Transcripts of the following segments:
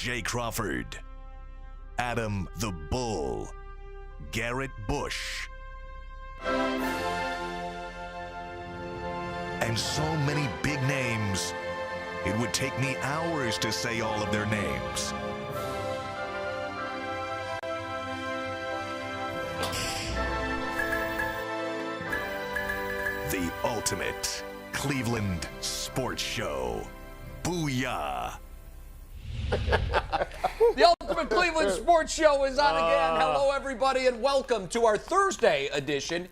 Jay Crawford, Adam the Bull, Garrett Bush, and so many big names, it would take me hours to say all of their names. The ultimate Cleveland sports show. Booyah! The Ultimate Cleveland Sports Show is on again. Hello, everybody, and welcome to our Thursday edition.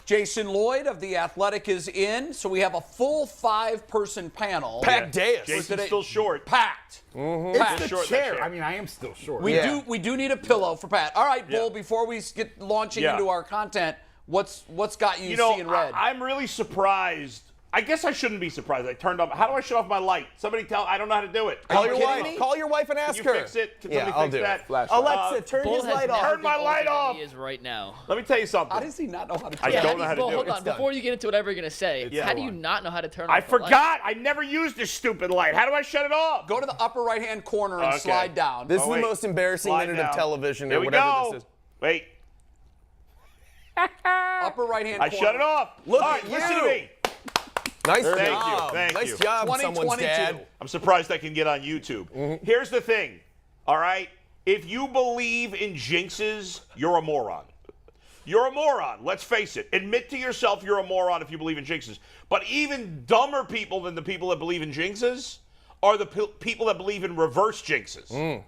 Jason Lloyd of The Athletic is in, so we have a full five-person panel. Packed dais. Jason's still short. Packed. It's the short, chair. that chair. I mean, I am still short. We do need a pillow for Pat. All right, Bull, before we get launching into our content, what's got you seeing red? I'm really surprised. I guess I shouldn't be surprised. I turned off. How do I shut off my light? Somebody I don't know how to do it. Call your wife. Call your wife and ask Can her. you fix it? Can Yeah, somebody I'll fix do that? it. Flashlight. Alexa, turn Bull his has light never off. Turn my been light older than off. He is right now. Let me tell you something. How does he not know how to I turn don't know how to do hold it. on. Before you get into whatever you're going to say, how do you not know how to turn off I the forgot. light? I never used this stupid light. How do I shut it off? Go to the upper right-hand corner and slide down. This is wait. the most embarrassing Slide minute down. of television Here or we whatever go. this is. Wait. Upper right-hand corner. I shut it off. Look All at right, listen you. to me. Nice Thank job. you. Thank nice you. job, someone's 2022. dad. I'm surprised I can get on YouTube. Here's the thing, all right? If you believe in jinxes, you're a moron. You're a moron. Let's face it. Admit to yourself you're a moron if you believe in jinxes. But even dumber people than the people that believe in jinxes are the people that believe in reverse jinxes.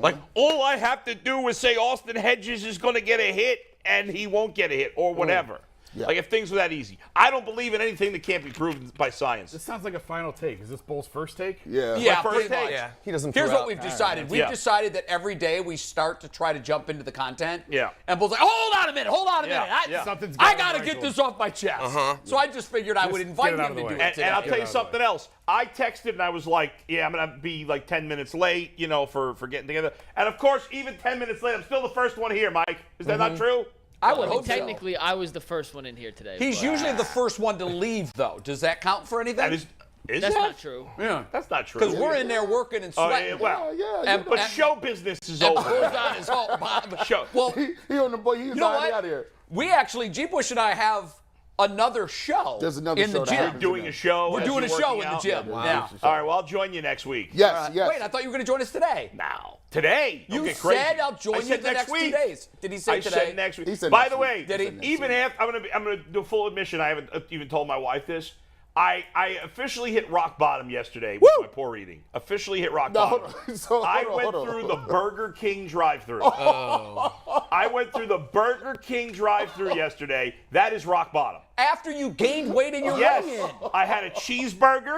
Like, all I have to do is say Austin Hedges is going to get a hit, and he won't get a hit, or whatever. Yeah. Like, if things were that easy. I don't believe in anything that can't be proven by science. This sounds like a final take. Is this Bull's first take? Yeah. Yeah, first pretty take. much. Yeah, he doesn't Here's throw what out. we've decided. We've Yeah. decided that every day we start to try to jump into the content. Yeah. And Bull's like, hold on a minute. Yeah. Something's I going got to right, get Bull. this off my chest. So I just figured I would invite get it out him of to the do way. it today. And I'll tell you out of something else. I texted and I was like, yeah, I'm going to be like 10 minutes late, for getting together. And, of course, even 10 minutes late, I'm still the first one here, Mike. Is that not true? I Well, would hope so. technically, I was the first one in here today. He's but usually the first one to leave, though. Does that count for anything? That is that's that? not true. Yeah. That's not true. Because we're in there working and Oh, sweating. yeah, well, Yeah. but show business is And over. Bull's on his home, Bob. Show. Well, He on the boy. He's you know already what? out here. We actually, G. Bush and I have another show There's another in the show that gym. happens. Doing a show. We're as doing a you're show working in the out. gym. Wow. Yeah. All right, well, I'll join you next week. Yes. Yes. Wait, I thought you were going to join us today. Now. Today? You Okay, crazy. said I'll join I you said the next 2 week. days. Did he say I today? said next week. He said By next the week. way, Did he? He said even next after I'm gonna do full admission. I haven't even told my wife this. I officially hit rock bottom yesterday with my poor eating. Officially hit rock bottom. hold on. So, I hold on, went hold on. through the Burger King drive-through. I went through the Burger King drive-through yesterday. That is rock bottom. After you gained weight in your Yes, weigh-in. I had a cheeseburger,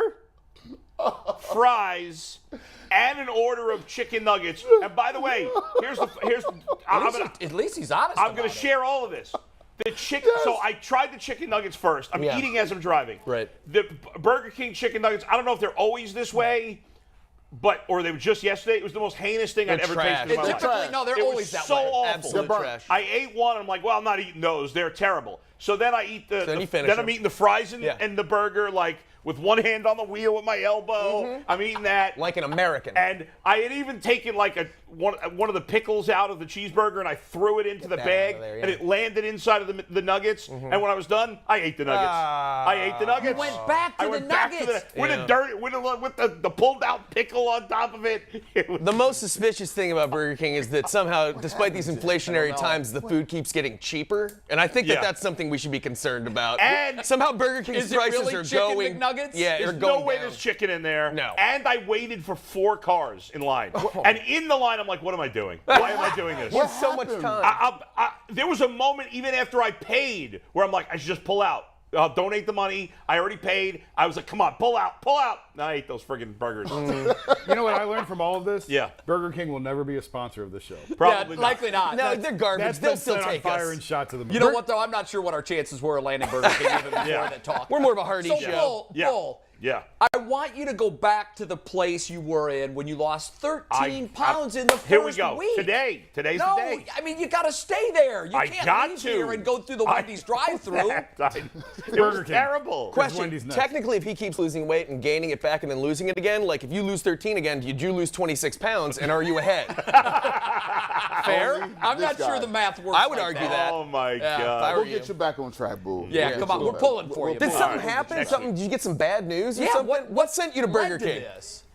fries, and an order of chicken nuggets. And by the way, At least he's honest. I'm going about to it. share all of this. The chicken. So I tried the chicken nuggets first. I'm eating as I'm driving. Right. The Burger King chicken nuggets. I don't know if they're always this way, or they were just yesterday. It was the most heinous thing I'd ever trash. tasted in my life. Typically, no, they're It was always that so way. awful. Absolute burnt. trash. I ate one. And I'm like, well, I'm not eating those. They're terrible. So then I eat Then you finish I'm them. eating the fries and, Yeah. and the burger like with one hand on the wheel with my elbow. I'm eating that. Like an American. And I had even taken like one of the pickles out of the cheeseburger and I threw it into the that bag out of there, and yeah. it landed inside of the nuggets. And when I was done, I ate the nuggets. I ate the nuggets. You went back to I the went back to nuggets. with the dirt, with the pulled out pickle on top of it. It was- The most suspicious thing about Burger King is that somehow, despite these inflationary times, the food keeps getting cheaper. And I think Yeah. that that's something we should be concerned about. And- somehow Burger King's Is it prices really are chicken going. McNuggets? Yeah, There's they're going no way down. there's chicken in there. No. And I waited for 4 cars in line. And in the line, I'm like, what am I doing? Why am I doing this? With so much happened? time. There was a moment, even after I paid, where I'm like, I should just pull out. I'll donate the money. I already paid. I was like, come on, pull out, pull out. And I ate those friggin' burgers. You know what I learned from all of this? Yeah. Burger King will never be a sponsor of this show. Probably Yeah, likely not. No, That's- they're garbage. That's They'll been still set on take fire us. and shot to the moon. You know what, though? I'm not sure what our chances were of landing Burger King even before that talk. We're more of a hearty So, show. Bull, Yeah. I want you to go back to the place you were in when you lost 13 pounds in the first week. Here we go. Today's the day. No, I mean, you got to stay there. You can't leave here and go through the Wendy's drive-thru. It was terrible. Question, technically, if he keeps losing weight and gaining it back and then losing it again, like if you lose 13 again, did you lose 26 pounds and are you ahead? Fair? I'm not sure the math works. I would argue that. Oh, my God. We'll get you back on track, boo. Yeah, come on. We're pulling for you. Did something happen? Did you get some bad news or something? What sent you to Burger King?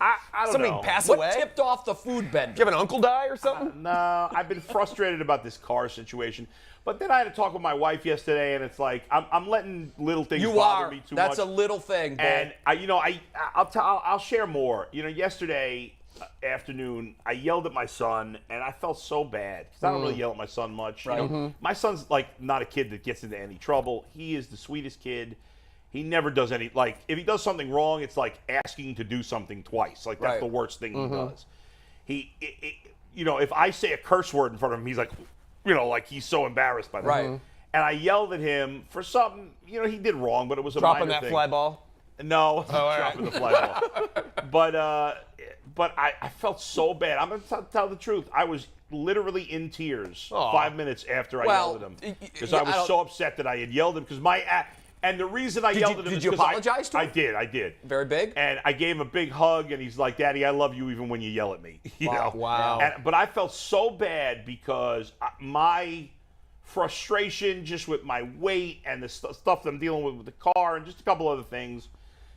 I don't Somebody know. pass away? What tipped off the food bender? Do you have an uncle die or something? No, I've been frustrated about this car situation. But then I had to talk with my wife yesterday, and it's like I'm letting little things bother me too much. That's a little thing, Bull. And I'll share more. Yesterday afternoon, I yelled at my son, and I felt so bad because I don't really yell at my son much. Right. My son's like not a kid that gets into any trouble. He is the sweetest kid. He never does any, like, if he does something wrong, it's like asking to do something twice. Like, that's the worst thing he does. If I say a curse word in front of him, he's like, like he's so embarrassed by that. Right. And I yelled at him for something, he did wrong, but it was a Dropping minor that thing. fly ball? No, dropping the fly ball. But I felt so bad. I'm going to tell the truth. I was literally in tears 5 minutes after I yelled at him. Because I was so upset that I had yelled at him. Because and the reason I yelled at him is because apologize to him? I did. Very big? And I gave him a big hug, and he's like, Daddy, I love you even when you yell at me. Wow. But I felt so bad because my frustration just with my weight and the stuff that I'm dealing with the car and just a couple other things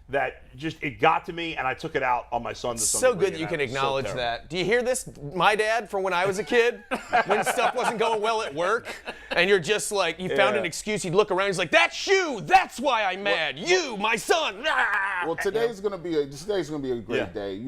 that just it got to me, and I took it out on my son. So good that you can acknowledge that. Do you hear this? My dad from when I was a kid, when stuff wasn't going well at work, and you're just like, you found an excuse, you'd look around, he's like, that shoe, that's why I'm mad. You, my son. Well, today's gonna be a great day.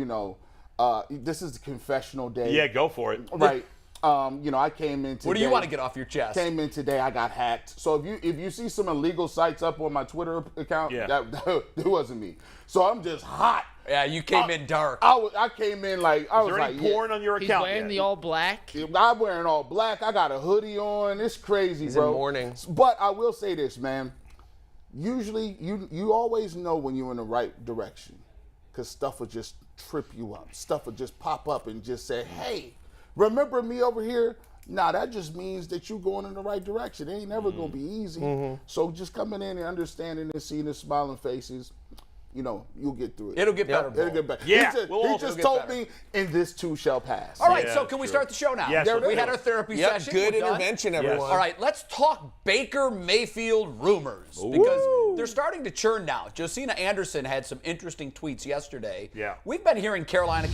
This is the confessional day. Yeah, go for it. Right. I came in today. What do you want to get off your chest? Came in today, I got hacked. So if you see some illegal sites up on my Twitter account, that wasn't me. So I'm just hot. Yeah, you came in dark. I came in like I was like, Is there any porn on your account? He's wearing the all black. I'm wearing all black. I got a hoodie on. It's crazy, He's bro. in mourning. But I will say this, man. Usually, you always know when you're in the right direction, because stuff will just trip you up. Stuff will just pop up and just say, hey. Remember me over here? Nah, that just means that you're going in the right direction. It ain't never going to be easy. So just coming in and understanding and seeing the smiling faces, you'll get through it. It'll get better. It'll get better. Yeah, he just told me, and this too shall pass. All right, so can we start the show now? Yes, we had our therapy session. Good We're done. intervention, everyone. Yes. All right, let's talk Baker Mayfield rumors because they're starting to churn now. Josina Anderson had some interesting tweets yesterday. Yeah. We've been hearing Carolina.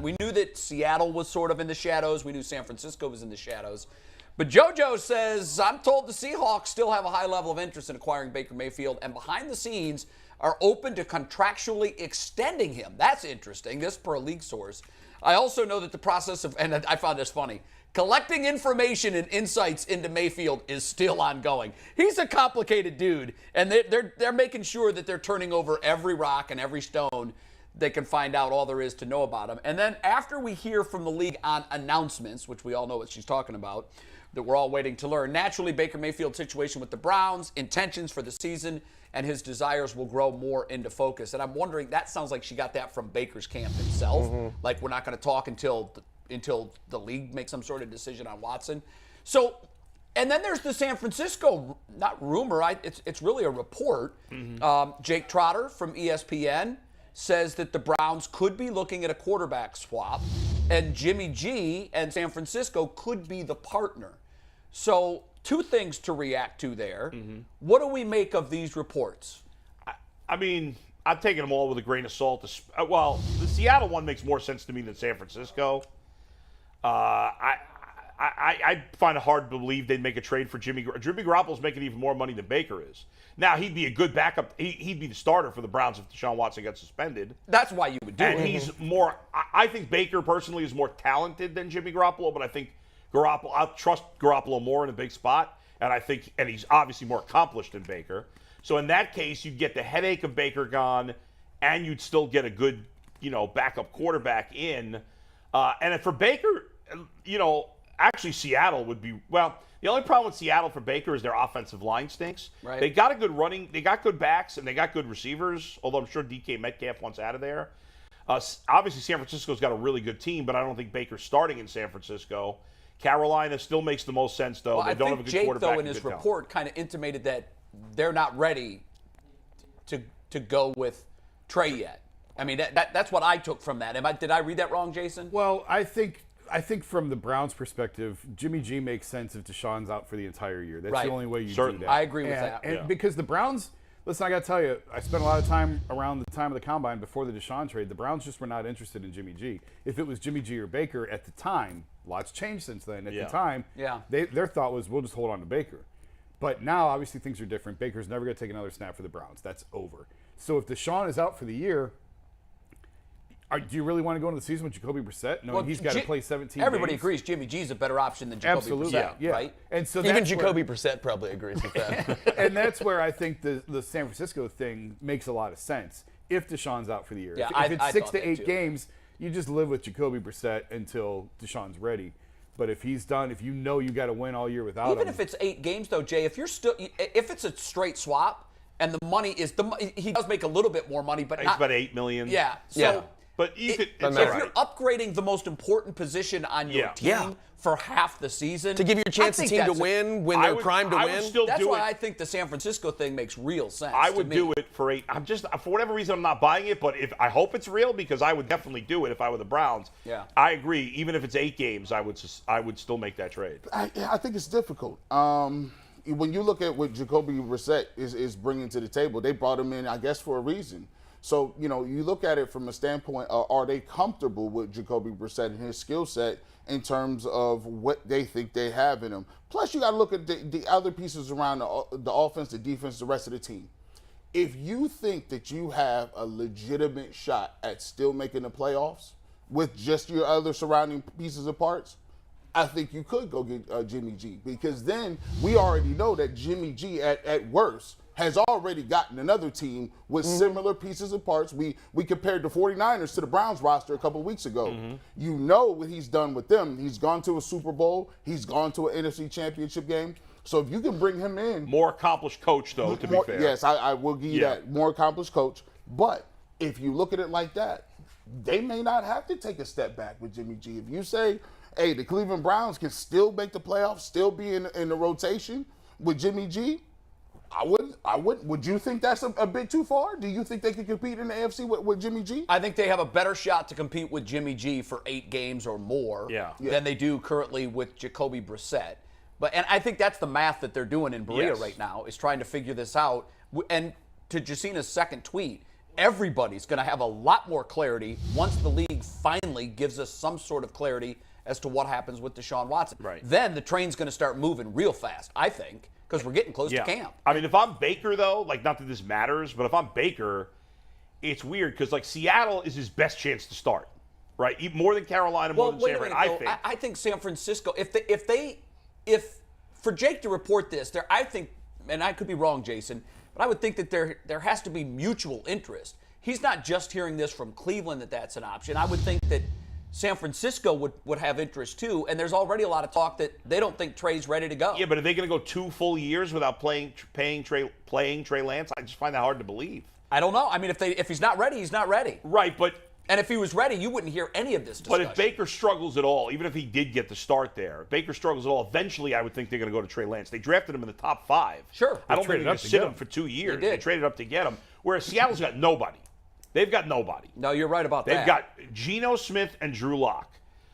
We knew that Seattle was sort of in the shadows. We knew San Francisco was in the shadows. But JoJo says, I'm told the Seahawks still have a high level of interest in acquiring Baker Mayfield, and behind the scenes are open to contractually extending him. That's interesting. This per a league source. I also know that the process of, and I found this funny, collecting information and insights into Mayfield is still ongoing. He's a complicated dude, and they're making sure that they're turning over every rock and every stone they can find out all there is to know about him. And then after we hear from the league on announcements, which we all know what she's talking about, that we're all waiting to learn, naturally Baker Mayfield's situation with the Browns, intentions for the season, and his desires will grow more into focus. And I'm wondering, that sounds like she got that from Baker's camp himself. Like, we're not going to talk until the league makes some sort of decision on Watson. So, and then there's the San Francisco, not rumor, it's really a report. Jake Trotter from ESPN says that the Browns could be looking at a quarterback swap, and Jimmy G and San Francisco could be the partner. So, two things to react to there. What do we make of these reports? I mean, I'm taking them all with a grain of salt. Well, the Seattle one makes more sense to me than San Francisco. I find it hard to believe they'd make a trade for Jimmy. Jimmy Garoppolo's making even more money than Baker is. Now, he'd be a good backup. He'd be the starter for the Browns if Deshaun Watson got suspended. That's why you would do it. And he's more – I think Baker personally is more talented than Jimmy Garoppolo, but I think I trust Garoppolo more in a big spot, and he's obviously more accomplished than Baker. So in that case, you'd get the headache of Baker gone, and you'd still get a good, backup quarterback in. And for Baker, actually Seattle would be, well, the only problem with Seattle for Baker is their offensive line stinks. Right. They got a good running, they got good backs, and they got good receivers, although I'm sure DK Metcalf wants out of there. Obviously, San Francisco's got a really good team, but I don't think Baker's starting in San Francisco. Carolina still makes the most sense, though. Well, They I don't think have a good Jake, quarterback. though, in his report kind of intimated that they're not ready to go with Trey yet. I mean, that's what I took from that. Did I read that wrong, Jason? Well, I think from the Browns' perspective, Jimmy G makes sense if Deshaun's out for the entire year. That's Right. the only way you Certainly. do that. I agree with that. And Yeah. because the Browns, listen, I got to tell you, I spent a lot of time around the time of the Combine before the Deshaun trade. The Browns just were not interested in Jimmy G. If it was Jimmy G or Baker at the time, lots changed since then. At the time, their thought was, we'll just hold on to Baker. But now, obviously, things are different. Baker's never going to take another snap for the Browns. That's over. So if Deshaun is out for the year, do you really want to go into the season with Jacoby Brissett? No, he's got to play 17 Everybody games? agrees Jimmy G's a better option than Jacoby Absolutely, Brissett, yeah. right? And so Even that's Jacoby Brissett probably agrees with that. and that's where I think the San Francisco thing makes a lot of sense. If Deshaun's out for the year, Yeah, if it's I 6 thought to that 8 too. games, you just live with Jacoby Brissett until Deshaun's ready. But if he's done, if you know you got to win all year without Even him, if it's 8 games, though, Jay, if it's a straight swap and the money is he does make a little bit more money, but It's not about $8 million. Yeah. So Yeah. But you could, if it's all right. you're upgrading the most important position on your team Yeah. for half the season, To give your chance I a think team to that's win when I they're would- primed to I win. would still That's do why it. I think the San Francisco thing makes real sense. I to would me. do it for 8. For whatever reason, I'm not buying it, but I hope it's real because I would definitely do it if I were the Browns. Yeah. I agree. Even if it's 8 games, I would still make that trade. I think it's difficult. When you look at what Jacoby Brissett is bringing to the table, they brought him in, I guess, for a reason. So, you look at it from a standpoint, are they comfortable with Jacoby Brissett and his skill set in terms of what they think they have in him? Plus, you got to look at the other pieces around the offense, the defense, the rest of the team. If you think that you have a legitimate shot at still making the playoffs with just your other surrounding pieces and parts, I think you could go get Jimmy G, because then we already know that Jimmy G at worst has already gotten another team with similar pieces and parts. We compared the 49ers to the Browns roster a couple of weeks ago. You know what he's done with them. He's gone to a Super Bowl. He's gone to an NFC Championship game. So if you can bring him in. More accomplished coach, though, to be fair. Yes, I will give you that. More accomplished coach. But if you look at it like that, they may not have to take a step back with Jimmy G. If you say, hey, the Cleveland Browns can still make the playoffs, still be in the rotation with Jimmy G, I wouldn't. Would you think that's a bit too far? Do you think they could compete in the AFC with Jimmy G? I think they have a better shot to compete with Jimmy G for 8 games or more than they do currently with Jacoby Brissett. And I think that's the math that they're doing in Berea right now, is trying to figure this out. And to Jacina's second tweet, everybody's going to have a lot more clarity once the league finally gives us some sort of clarity as to what happens with Deshaun Watson. Right. Then the train's going to start moving real fast, I think, because we're getting close to camp. I mean, if I'm Baker, though, not that this matters, but if I'm Baker, it's weird because, Seattle is his best chance to start, right? Even more than Carolina, more than San Fran, I think. I think San Francisco, if for Jake to report this, I think, and I could be wrong, Jason, but I would think that there has to be mutual interest. He's not just hearing this from Cleveland that that's an option. I would think that San Francisco would have interest too, and there's already a lot of talk that they don't think Trey's ready to go. Yeah, but are they going to go 2 full years without playing Trey Lance? I just find that hard to believe. I don't know. I mean, if he's not ready, he's not ready. Right, And if he was ready, you wouldn't hear any of this discussion. But if Baker struggles at all, even if he did get the start there, if Baker struggles at all, eventually I would think they're going to go to Trey Lance. They drafted him in the top 5. Sure. I don't think they're traded going up to to sit get him him. for 2 years. They did. They traded up to get him. Whereas Seattle's got nobody. They've got nobody. No, you're right about They've that. got Geno Smith and Drew Lock.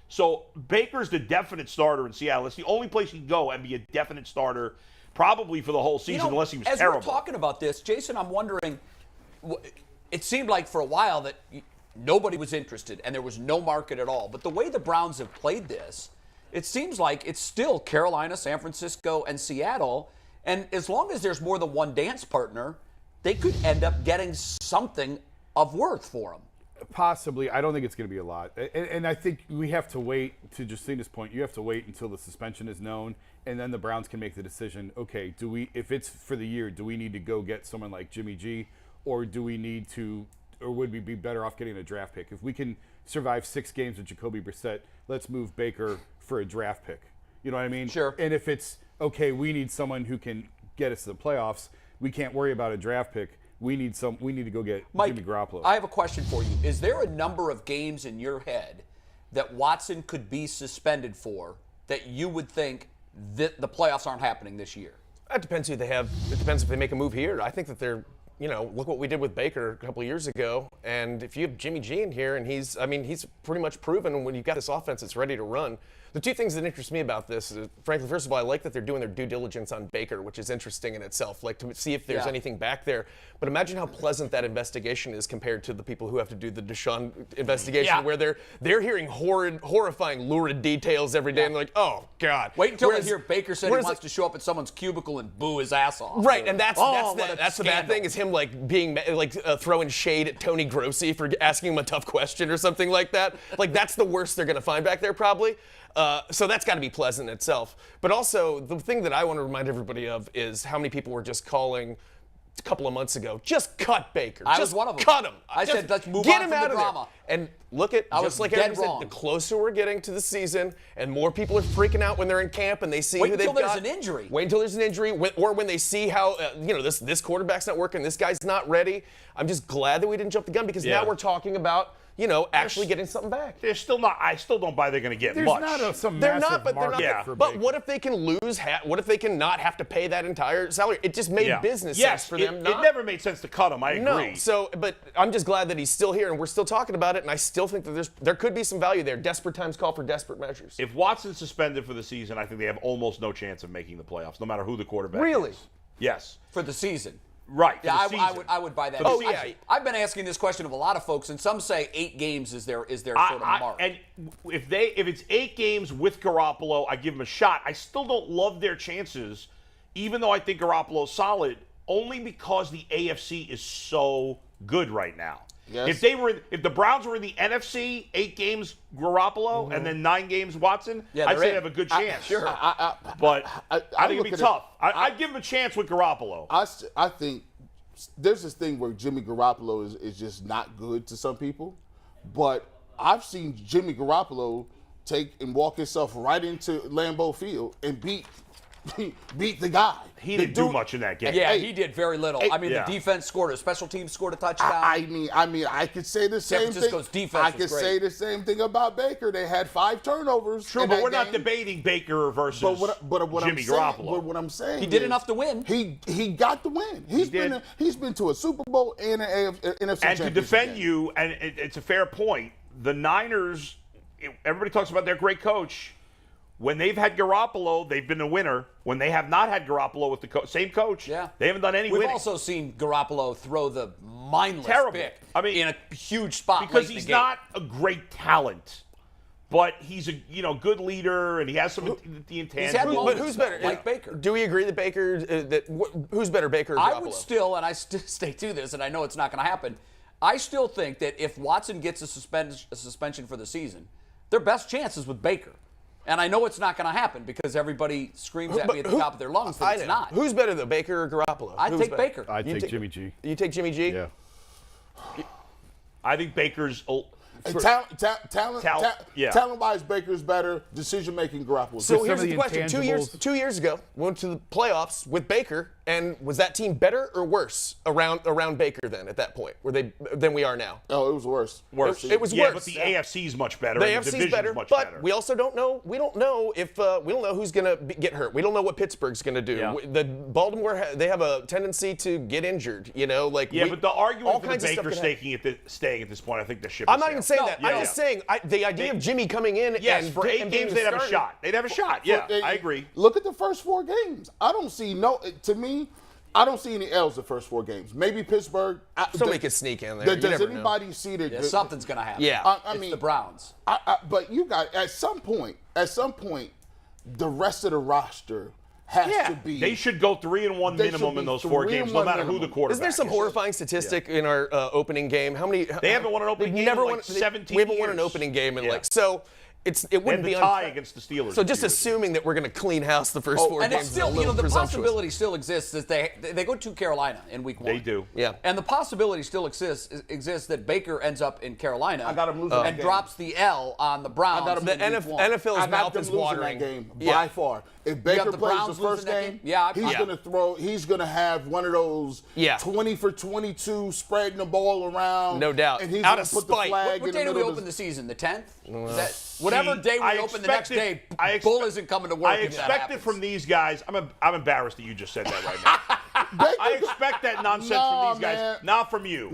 So Baker's the definite starter in Seattle. It's the only place he can go and be a definite starter probably for the whole season unless he was as terrible. We're talking about this, Jason, I'm wondering, it seemed like for a while that nobody was interested and there was no market at all. But the way the Browns have played this, it seems like it's still Carolina, San Francisco, and Seattle. And as long as there's more than one dance partner, they could end up getting something of worth for them. Possibly. I don't think it's going to be a lot. And I think we have to wait, to Justina's point, you have to wait until the suspension is known, and then the Browns can make the decision, okay, if it's for the year, do we need to go get someone like Jimmy G, or do we need to, or would we be better off getting a draft pick? If we can survive 6 games with Jacoby Brissett, let's move Baker for a draft pick. You know what I mean? Sure. And if it's, okay, we need someone who can get us to the playoffs, we can't worry about a draft pick. We need to go get Mike, Jimmy Garoppolo. I have a question for you. Is there a number of games in your head that Watson could be suspended for that you would think that the playoffs aren't happening this year? That depends who they have. It depends if they make a move here. I think that they're, look what we did with Baker a couple of years ago. And if you have Jimmy G in here, and he's pretty much proven when you've got this offense that's ready to run. The two things that interest me about this is, frankly, first of all, I like that they're doing their due diligence on Baker, which is interesting in itself, like to see if there's anything back there. But imagine how pleasant that investigation is compared to the people who have to do the Deshaun investigation, where they're hearing horrifying, lurid details every day, and they're like, oh, God. Wait until they hear Baker said he wants to show up at someone's cubicle and boo his ass off. Right, and that's the bad thing, is him throwing shade at Tony Grossi for asking him a tough question or something like that. Like, that's the worst they're going to find back there, probably. So that's got to be pleasant in itself. But also, the thing that I want to remind everybody of is how many people were just calling a couple of months ago, just cut Baker. I was one of them. Cut him. I said, let's move get on him from out the of drama. There. And look at, just like everyone said, the closer we're getting to the season and more people are freaking out when they're in camp and they see who they've got. Wait until there's an injury. Wait until there's an injury, or when they see how, this quarterback's not working, this guy's not ready. I'm just glad that we didn't jump the gun, because now we're talking about actually getting something back. They're still not. I still don't buy they're going to get There's much. not some they're massive not, but they're market not. for But Baker. what if they can lose? What if they can not have to pay that entire salary? It just made business sense for them. It never made sense to cut him. I agree. No. So, but I'm just glad that he's still here and we're still talking about it. And I still think that there could be some value there. Desperate times call for desperate measures. If Watson's suspended for the season, I think they have almost no chance of making the playoffs, no matter who the quarterback Really? is. Yes. For the season. Right. Yeah, I would buy that. Oh, yeah. I've been asking this question of a lot of folks, and some say 8 games is their sort of mark. And if it's 8 games with Garoppolo, I give them a shot. I still don't love their chances, even though I think Garoppolo's solid, only because the AFC is so good right now. Yes. If the Browns were in the NFC, 8 games Garoppolo and then 9 games Watson, I'd say they have a good chance. But I think it'd be tough. I'd give them a chance with Garoppolo. I think there's this thing where Jimmy Garoppolo is just not good to some people, but I've seen Jimmy Garoppolo take and walk himself right into Lambeau Field and beat the guy. He didn't do much in that game. Yeah, he did very little. The defense scored, a special team scored a touchdown. I could say the same thing. San Francisco's defense I could say the same thing about Baker. They had 5 turnovers. True, but we're not debating Baker versus Jimmy Garoppolo. But what I'm saying, he did enough to win. He got the win. He's been to a Super Bowl and an NFC and championship to defend game. you, and it's a fair point. The Niners, everybody talks about their great coach. When they've had Garoppolo, they've been a winner. When they have not had Garoppolo with the same coach, they haven't done any winning. We've also seen Garoppolo throw the mindless pick in a huge spot because he's not a great talent, but he's a good leader and he has some the intangibles. But who's better? Like Baker. Do we agree that Baker? Who's better, Baker or Garoppolo? I would still, and I stay to this, and I know it's not going to happen. I still think that if Watson gets a suspension for the season, their best chance is with Baker. And I know it's not going to happen because everybody screams at me at the top of their lungs that it's not. Who's better, though, Baker or Garoppolo? I'd take Baker. I'd take Jimmy G. You take Jimmy G? Yeah. I think Baker's Talent-wise, Baker's better. Decision-making, Garoppolo. So here's the question. 2 years ago, we went to the playoffs with Baker, and was that team better or worse around Baker then at that point than we are now? Oh, it was worse. It was worse. Yeah, but the AFC is much better. The AFC is better, but we also don't know. We don't know who's going to get hurt. We don't know what Pittsburgh's going to do. Yeah. The Baltimore, they have a tendency to get injured. But the argument for the Baker staying at this point, I think the ship. I'm not even saying that. I'm just saying the idea of Jimmy coming in and for 8 games they'd have a shot. They'd have a shot. Yeah, I agree. Look at the first 4 games. I don't see I don't see any L's the first 4 games. Maybe Pittsburgh. Somebody could sneak in there. Does anybody see that? Yeah, something's going to happen. Yeah. It's the Browns. But you got at some point, the rest of the roster has to be. They should go 3-1 minimum in those 4 games, no matter who the quarterback is. Isn't there some horrifying statistic in our opening game? How many? They haven't won an opening game in 17 We haven't won years. an opening game in so. it wouldn't And be the tie against the Steelers. So just this year. assuming that we're going to clean house the first 4 And games it's still, is a little the presumptuous. possibility still exists that they go to Carolina in week 1. They do. Yeah. And the possibility still exists that Baker ends up in Carolina I got him losing that and game. drops the L on the Browns. I got him The in week one. NFL's I got mouth them is losing watering. that game Yeah. by far. If have Baker the plays Browns the losing first that game, game? Yeah, he's going to throw. He's going to have one of those 20 for 22, spreading the ball around. No doubt. And he's Out going of to put spite. the flag What in day the do we middle open of the season? The 10th? Whatever day we open the next day, Bull isn't coming to work. I if that expect it happens. from these guys. I'm embarrassed that you just said that right now. I expect that nonsense from these guys, man. not from you.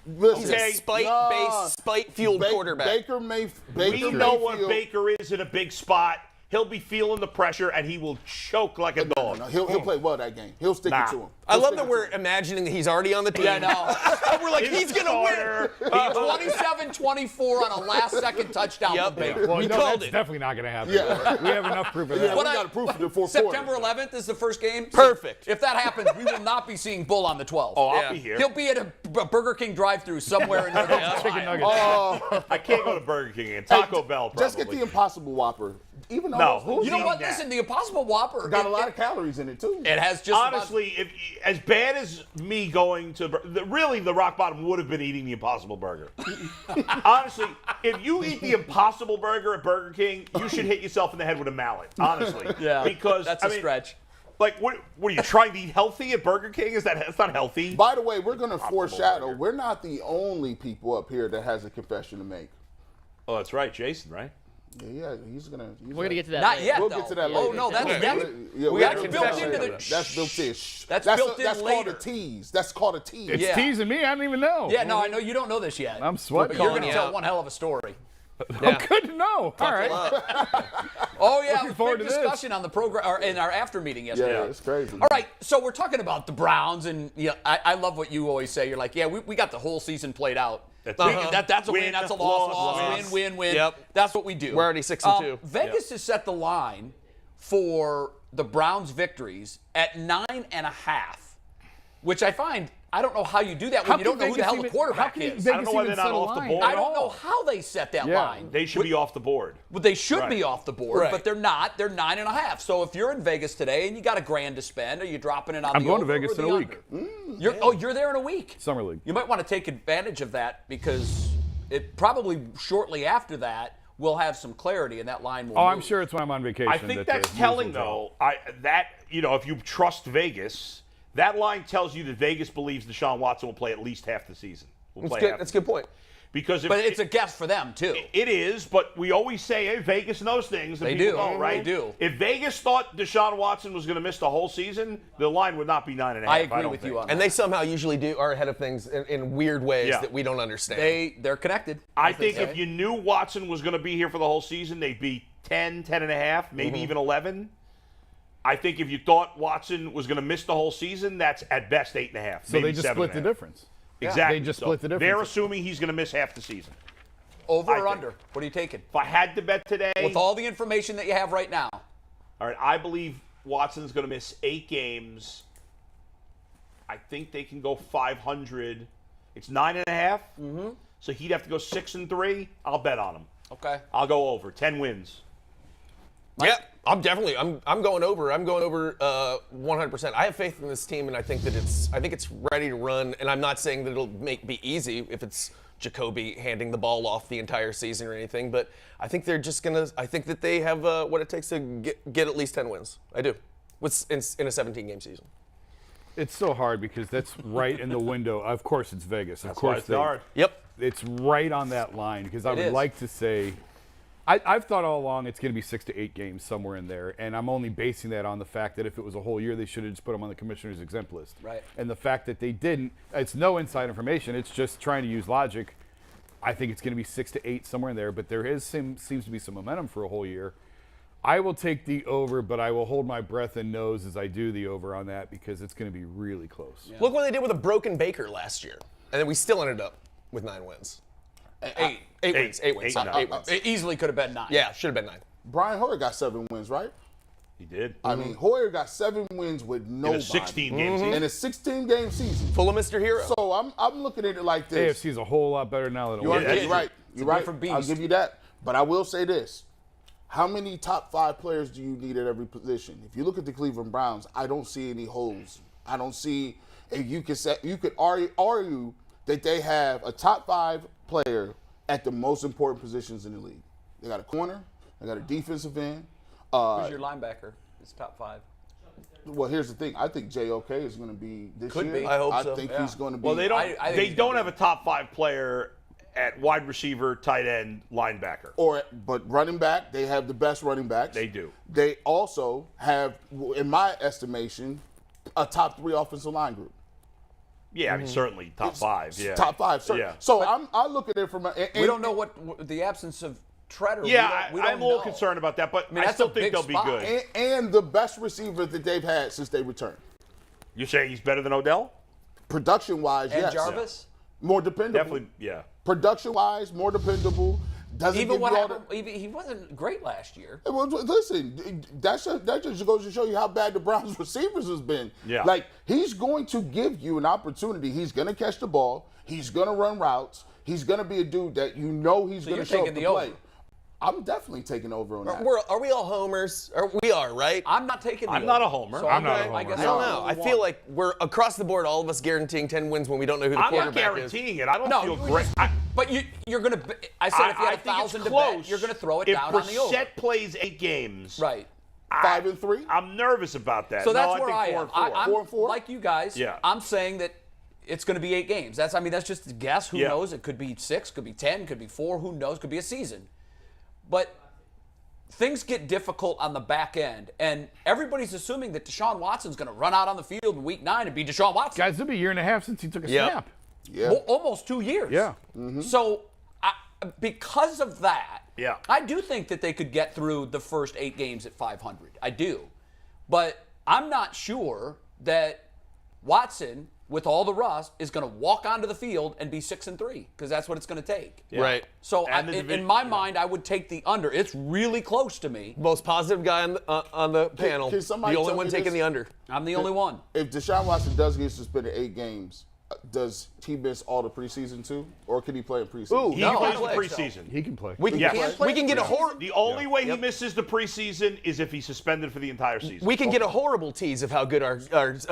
Listen, He's a spite-based, spite-fueled quarterback. Baker We know what Baker is in a big spot. He'll be feeling the pressure, and he will choke like a dog. No, he'll play well that game. He'll stick it to him. I love that we're imagining that he's already on the team. Yeah, no. We're like, he's going to win. 27-24 on a last-second touchdown from Baker. Well, We no, called that's it. definitely not going to happen. Yeah. We have enough proof of that. Yeah, we got proof of the fourth September quarter. 11th is the first game. Perfect. If that happens, we will not be seeing Bull on the 12th. Oh, I'll Yeah. be here. He'll be at a Burger King drive-thru somewhere in Northern Chicken Ohio. nuggets. I can't go to Burger King and Taco Bell. Probably. Just get the Impossible Whopper. Even though No, who's You know what? eating that? Listen, the Impossible Whopper got a lot of calories in it too. It has just Honestly, if as bad as me going to really the rock bottom would have been eating the Impossible Burger. Honestly, if you eat the Impossible Burger at Burger King, you should hit yourself in the head with a mallet. Honestly, Yeah, because that's I a mean, stretch. Like, what are you trying to eat healthy at Burger King? That's not healthy. By the way, we're going to foreshadow. burger. We're not the only people up here that has a confession to make. Oh, that's right, Jason, right? Yeah, he's gonna. We're gonna get to that. Not later. yet, We'll though. get to that Oh later. no, that's Yeah, we got got a it built confession into later. the. That's built in. That's built in That's later. called a tease. That's called a tease. It's Yeah. teasing me. I don't even know. Yeah, no, I know you don't know this yet. I'm sweating. But you're going Calling to you tell out. one hell of a story. Oh, good to know. All right. Oh yeah, Looking forward big to this. discussion on the program or in our after meeting Yeah, yesterday. it's crazy. All right, so we're talking about the Browns, and I love what you always say. You're like, yeah, we got the whole season played out. That's That's a win, Win, that's a loss, loss. win. Yep. That's what we do. We're already 6-2. Vegas has set the line for the Browns' victories at 9.5, which I find I don't know how you do that when you don't know who the hell the quarterback is. I don't know why they're not off the board. I don't know how they set that line. They should be off the board. But they should be Right. off the board, Right. but they're not. They're 9.5. So if you're in Vegas today and you got $1,000 to spend, are you dropping it on I'm the going to over Vegas or the in a under? week. You're there in a week. Summer League. You might want to take advantage of that because it probably shortly after that we'll have some clarity and that line will Oh, move. I'm sure it's when I'm on vacation. I think that that's the news telling, will drop. though. If you trust Vegas, that line tells you that Vegas believes Deshaun Watson will play at least half the season. That's a good point. Because But it's a guess for them, too. It is, but we always say, hey, Vegas knows things. And They people do. don't, right? They do. If Vegas thought Deshaun Watson was going to miss the whole season, the line would not be 9.5. I agree don't with think. you on And they somehow usually are ahead of things in weird ways Yeah. that we don't understand. They're connected. I as they think say. if you knew Watson was going to be here for the whole season, they'd be 10, 10.5, maybe even 11. I think if you thought Watson was going to miss the whole season, that's at best 8.5. So maybe they just split the 7.5. difference. Exactly. They just So split the difference. They're assuming he's going to miss half the season. Over I or think. under? What are you taking? If I had to bet today, With all the information that you have right now. all right, I believe Watson's going to miss 8 games. I think they can go 500. It's 9.5. Mm-hmm. So he'd have to go 6-3. I'll bet on him. Okay. I'll go over 10 wins. Yeah, I'm going over. I'm going over 100%. I have faith in this team, and I think that it's ready to run. And I'm not saying that it'll be easy if it's Jacoby handing the ball off the entire season or anything. But I think they're just gonna. I think that they have what it takes to get at least 10 wins. I do, in a 17-game season. It's so hard because that's right in the window. Of course, it's Vegas. Of That's course, why it's hard. Yep. It's right on that line because I It would is. like to say, I've thought all along it's going to be 6 to 8 games somewhere in there, and I'm only basing that on the fact that if it was a whole year, they should have just put them on the commissioner's exempt list. Right. And the fact that they didn't, it's no inside information. It's just trying to use logic. I think it's going to be 6 to 8 somewhere in there, but there seems to be some momentum for a whole year. I will take the over, but I will hold my breath and nose as I do the over on that because it's going to be really close. Yeah. Look what they did with a broken Baker last year, and then we still ended up with 9 wins. 8 wins. 8 wins. Eight, Eight wins. It easily could have been 9. Yeah, should have been 9. Brian Hoyer got 7 wins, right? He did. I mean, Hoyer got 7 wins with nobody. In a 16-game season. In a 16-game season. Full of Mr. Hero. So I'm looking at it like this. AFC is a whole lot better now than it was. You're right. You're right. different I'll beast. give you that. But I will say this. How many top 5 players do you need at every position? If you look at the Cleveland Browns, I don't see any holes. I don't see, if you could argue that they have a top 5 player at the most important positions in the league. They got a corner, they got a defensive end. Who's your linebacker? It's top 5. Well, here's the thing. I think JOK is going to be this Could year. be. I hope so. I think he's going to be. Well, they don't. I think They he's don't gonna have a top 5 player at wide receiver, tight end, linebacker. But running back, they have the best running backs. They do. They also have, in my estimation, a top 3 offensive line group. Yeah, I mean certainly top 5. Yeah, Top 5. So, Yeah. so I look at it from We don't know what the absence of Treader. Yeah, we don't I'm a little know. concerned about that, but mean, I that's still a think big they'll be spot. good. and the best receiver that they've had since they returned. You say he's better than Odell? Production-wise, And yes. Jarvis. More dependable. Definitely, yeah. Production-wise, more dependable. Doesn't Even give what you all happened, he wasn't great last year. Well, listen, that just goes to show you how bad the Browns receivers has been. Yeah. Like, he's going to give you an opportunity. He's going to catch the ball. He's going to run routes. He's going to be a dude that you know he's going you're to show up taking to the play. over. I'm definitely taking over on that. Are we all homers? We are, right? I'm not taking the I'm over. not a homer. So I'm not a I homer. guess I don't I'm know. the I only feel one. like we're across the board, all of us guaranteeing 10 wins when we don't know who the I'm not quarterback is. guaranteeing it. I don't No, feel we great. just- but you're going to. I said if you had I think it's 1,000 to close. bet, you're going to throw it if down on the over. Brissett plays 8 games, Right. 5 and 3. I'm nervous about that. So that's no, where I I think am. 4 and 4. I'm 4 and 4? like you guys. Yeah. I'm saying that it's going to be 8 games. That's just a guess. Who Yeah. knows? It could be 6, could be 10, could be 4. Who knows? Could be a season. But things get difficult on the back end, and everybody's assuming that Deshaun Watson's going to run out on the field in Week 9 and be Deshaun Watson. Guys, it'll be a year and a half since he took a Yep. snap. Yeah. Almost 2 years. Yeah. So because of that, Yeah. I do think that they could get through the first 8 games at 500. I do. But I'm not sure that Watson, with all the rust, is going to walk onto the field and be 6-3, because that's what it's going to take. Right. So And in my mind, I would take the under. It's really close to me. Most positive guy on the panel. can somebody the only tell one me taking this? the under. I'm the only one. If Deshaun Watson does get suspended 8 games, does he miss all the preseason too? Or can he play in preseason? Ooh, He no, plays I the think so. preseason. He can play. We can, Yes. can't play we can get a preseason. horrible. The only way he misses the preseason is if he's suspended for the entire season. We can get a horrible tease of how good our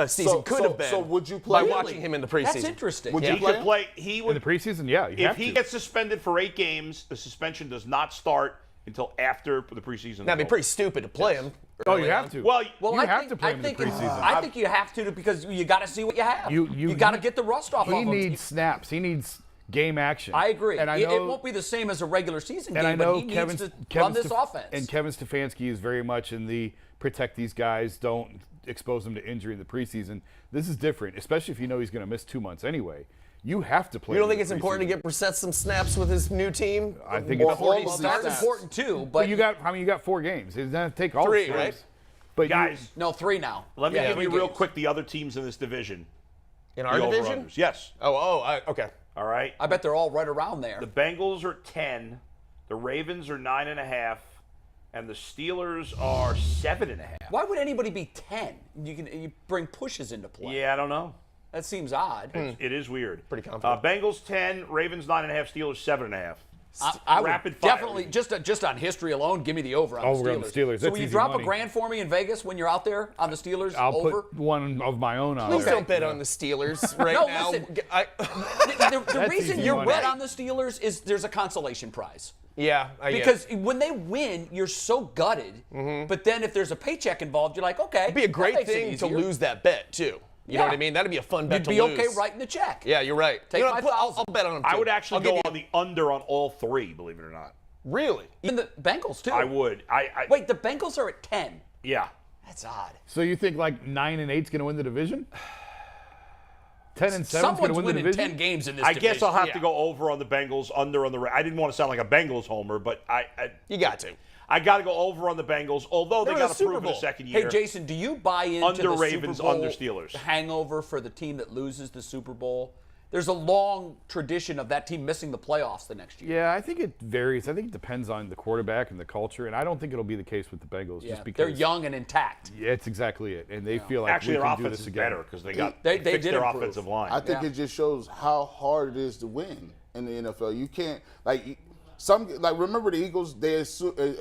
season could have been. So would you play by him? watching him in the preseason? That's interesting. Would He you play could him? play. He In would. the preseason, yeah, you If have he to. gets suspended for 8 games, the suspension does not start until after the preseason. That'd be pretty stupid to play him. Oh, early you have on. to. Well, Well, you I have think, to play I him in the think preseason. I think you have to because you got to see what you have. You got to get the rust off of He him. needs snaps. He needs game action. I agree. And I it know, won't be the same as a regular season and game, I know but he Kevin, needs to Kevin run this offense. And Kevin Stefanski is very much in the protect these guys, don't expose them to injury in the preseason. This is different, especially if you know he's going to miss 2 months anyway. You have to play. You don't him think in it's the important to preseason. get Brissett some snaps with his new team? I think Or it's before he all of the starts. That's snaps. important too, but But you got, I mean, you got 4 games. It doesn't take all 3, the right? games. But guys, no 3 now. let me Yeah, give 3 you real games. quick the other teams in this division. In our The division? over-unders. Yes. Okay. All right. I bet they're all right around there. The Bengals are 10. The Ravens are 9.5. And the Steelers are 7.5. Why would anybody be 10? You bring pushes into play. Yeah, I don't know. That seems odd. It is weird. Pretty confident. Bengals 10, Ravens 9.5, Steelers 7.5. I would Rapid fire. definitely just on history alone, give me the over on Over the on Steelers. the Steelers. So That's will you easy drop money. a grand for me in Vegas when you're out there on the Steelers I'll over? put one of my own on Please there. don't bet on the Steelers right No, now. listen. I- The reason easy you money. bet on the Steelers is there's a consolation prize. yeah, I get it. Because when they win, you're so gutted. But then if there's a paycheck involved, you're like, okay. It'd be a that great makes it thing to easier. lose that bet too. You know Yeah. what I mean? That'd be a fun bet You'd to be lose. okay writing the check. Yeah, you're right. Take You know, my I'll 1,000. bet on them too. I would actually I'll give go you- on the under on all 3, believe it or not. Really? Even the Bengals, too. I would. Wait, the Bengals are at 10. Yeah. That's odd. So you think like 9 and 8's going to win the division? 10 and 7's going Someone's to win the winning division? 10 games in this I division. guess I'll have Yeah. to go over on the Bengals, under on the I didn't want to sound like a Bengals homer, but You got to. I got to go over on the Bengals, although they They're in got the to Super prove in the Bowl. second year. Hey, Jason, do you buy into Under the Ravens, Super Bowl under Steelers. hangover for the team that loses the Super Bowl? There's a long tradition of that team missing the playoffs the next year. Yeah, I think it varies. I think it depends on the quarterback and the culture, and I don't think it'll be the case with the Bengals just because they're young and intact. Yeah, it's exactly it, and they feel like Actually, we their can do offense this is again. better because they They fixed did their improve. offensive line. I think Yeah. it just shows how hard it is to win in the NFL. You can't, like, remember the Eagles? They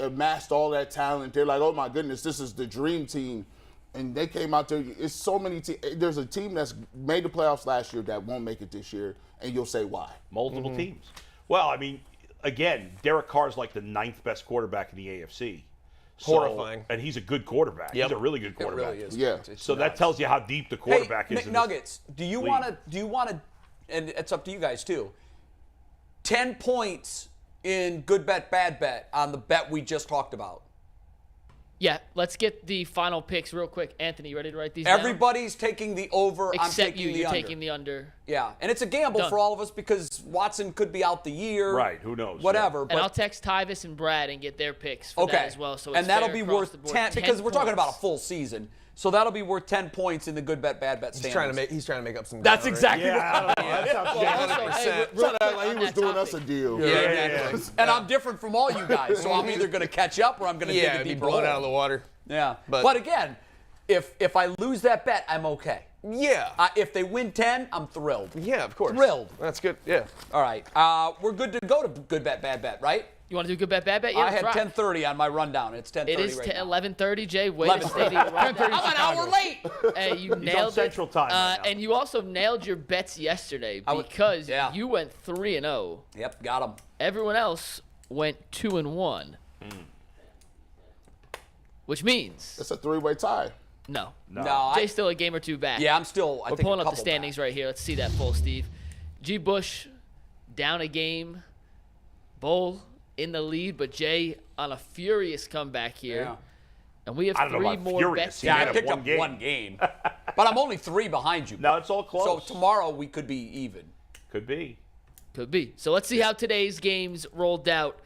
amassed all that talent. They're like, oh my goodness, this is the dream team, and they came out there. It's so many teams. There's a team that's made the playoffs last year that won't make it this year, and you'll say why. Multiple teams. Well, I mean, again, Derek Carr's like the 9th best quarterback in the AFC. Horrifying. And he's a good quarterback. Yep. He's a really good quarterback. It really is. Yeah. So that tells you how deep the quarterback hey, is. McNuggets, do you want to, and it's up to you guys too, 10 points in good bet, bad bet on the bet we just talked about? Yeah, let's get the final picks real quick. Anthony, you ready to write these down? Everybody's taking the over. Except I'm taking you're the under. taking the under. Yeah, and it's a gamble Done. for all of us because Watson could be out the year. Right, who knows? Whatever. And I'll text Tyvis and Brad and get their picks for that as well. So it's and that'll fair be across the worth board. 10 because we're talking about a points. full season. So that'll be worth 10 points in the good bet, bad bet standings. He's trying to make up some. That's ground, exactly Yeah, I right. don't know. That sounds Well, also, hey, real Trying to act quick like on he was that doing topic. us a deal. Yeah. And I'm different from all you guys, so I'm either going to catch up or I'm going to dig a be deeper blown hole. out of the water. Yeah. But- But again, if I lose that bet, I'm okay. Yeah. If they win 10, I'm thrilled. Yeah, of course. Thrilled. That's good. Yeah. All right. We're good to go to good bet, bad bet, right? You want to do good bet, bad bet? Yeah, I had let's rock. 10:30 on my rundown. It's 10:30 It is right now. 11:30, Jay. Way to stay the rundown. I'm an hour late. Hey, you nailed it. Central Time right now. And you also nailed your bets yesterday would- because yeah. you went 3-0. Yep, got him. Everyone else went 2-1. Which means It's a three-way tie. no. No, Jay's still a game or two back. yeah, I'm still. I We're think pulling a up the couple standings back. right here. Let's see that full, Steve. G. Bush down a game. Bull in the lead, but Jay on a furious comeback here. Yeah. And we have I don't know 3 about more furious. bets. He Yeah, made I up picked one up game. one game, but I'm only 3 behind you. No, it's all close. So tomorrow we could be even. Could be. Could be. So let's see how today's games rolled out.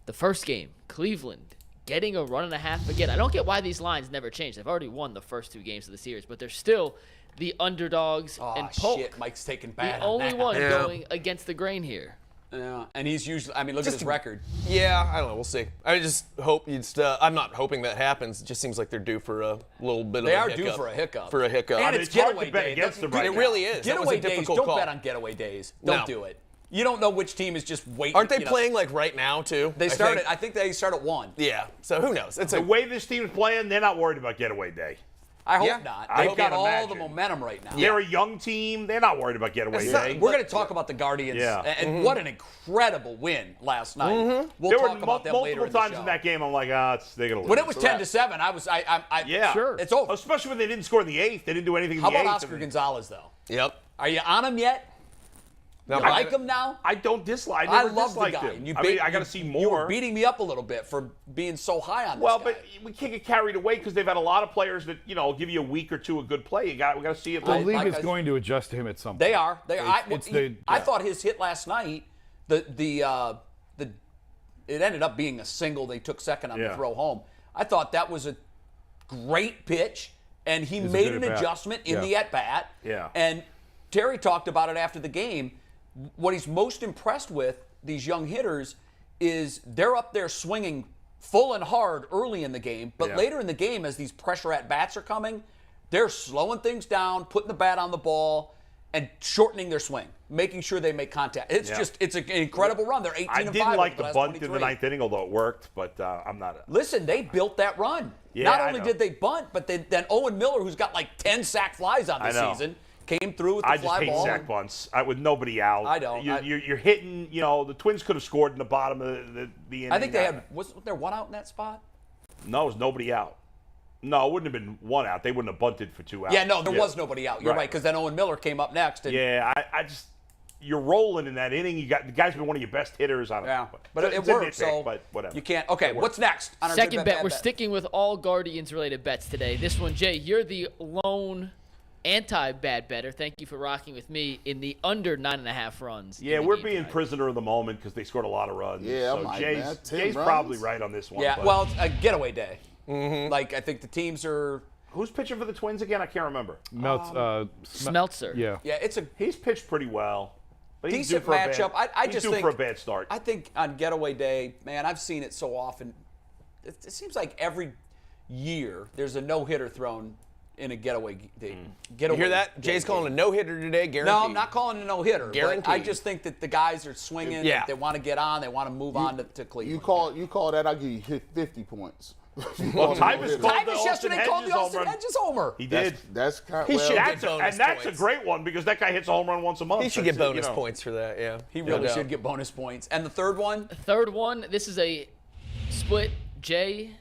The first game, Cleveland getting a 1.5 again. I don't get why these lines never change. They've already won the first 2 games of the series, but they're still the underdogs. Oh and Polk, shit, Mike's taking the bad. only on that. one Yeah. going against the grain here. Yeah, and he's usually. I mean, look at his record. Yeah, I don't know. We'll see. I just hope I'm not hoping that happens. It just seems like they're due for a little bit They of a are hiccup. due for a hiccup. For a hiccup. And It's it's hard getaway to bet day. against them That's- right it now. really is. That was Getaway a days. difficult Don't call. bet on getaway days. Don't No. do it. You don't know which team is just waiting. Aren't they you know. playing like right now too? They I started. think? I think they start at 1. Yeah. So who knows? It's The a way this team's playing, they're not worried about getaway day. I hope Yeah. not. I They've got can't all imagine. the momentum right now. They're a young team. They're not worried about getaway It's day. not- We're going to talk about the Guardians. Yeah. And what an incredible win last night. We'll There talk were about them later multiple in the times show. in that game. I'm like, they're gonna lose. When it was 10-7, I was. yeah, Sure. It's over. Especially when they didn't score in the 8th. They didn't do anything in How the 8th. about Oscar Gonzalez though? Yep. Are you on him yet? No, You like him now? I don't dislike. I I never love the disliked guy. him. You I mean, beat- I got to see more. You were beating me up a little bit for being so high on this Well, guy. but we can't get carried away because they've had a lot of players that give you a week or two of good play. We got to see it. The league like is I- going to adjust to him at some point. They are. They are. I Yeah. thought his hit last night, it ended up being a single. They took second on the Yeah. throw home. I thought that was a great pitch, and he It's a made good an at-bat. adjustment in Yeah. the at bat. Yeah. And Terry talked about it after the game. What he's most impressed with these young hitters is they're up there swinging full and hard early in the game, but Yeah. later in the game, as these pressure at bats are coming, they're slowing things down, putting the bat on the ball, and shortening their swing, making sure they make contact. It's Yeah. just, it's an incredible run. They're 18 I and didn't 5 like over the last bunt in 23. the 9th inning, although it worked. But I'm not. Listen, they built that run. Yeah, Not I only know. did they bunt, but then Owen Miller, who's got like 10 sack flies on the I know. season, came through with the I just fly hate ball. sack bunts with nobody out. I don't. You're hitting. The Twins could have scored in the bottom of the inning. I think they had, was there one out in that spot? No, it was nobody out. No, it wouldn't have been one out. They wouldn't have bunted for 2 outs. Yeah, no, there was nobody out. You're right, because then Owen Miller came up next. And, Yeah, I just you're rolling in that inning. You got the guy's been one of your best hitters on it. yeah. But it it's a worked, nitpick, so but whatever. you can't. Okay, what's next? On our Second good bet, bad we're sticking with all Guardians-related bets today. This one, Jay, you're the lone anti-bad better. Thank you for rocking with me in the under 9.5 runs. Yeah, in the we're game being tonight. prisoner of the moment because they scored a lot of runs. Yeah, so I'm like, Jay's, man, 10 Jay's runs? probably right on this one. Yeah, but well, it's a getaway day. Like, I think the teams are. who's pitching for the Twins again? I can't remember. Smeltzer. Yeah. Yeah, it's a He's pitched pretty well. But he's decent due for matchup. A bad, I he's just due think for a bad start. I think on getaway day, man, I've seen it so often. It seems like every year there's a no-hitter thrown in a getaway. You hear that? Jay's calling a no-hitter today, guaranteed. No, I'm not calling a no-hitter. Guaranteed. But I just think that the guys are swinging. Yeah. They want to get on. They want to move on to Cleveland. You call that? I'll give you 50 points. Well, Tyvus called the Tyvus yesterday called the Austin Hedges homer. He did. That's kind of He should get That's bonus a points. great one because that guy hits a home run once a month. He should get bonus points for that, yeah. He really should get bonus points. And the third one? Third one, this is a split Jay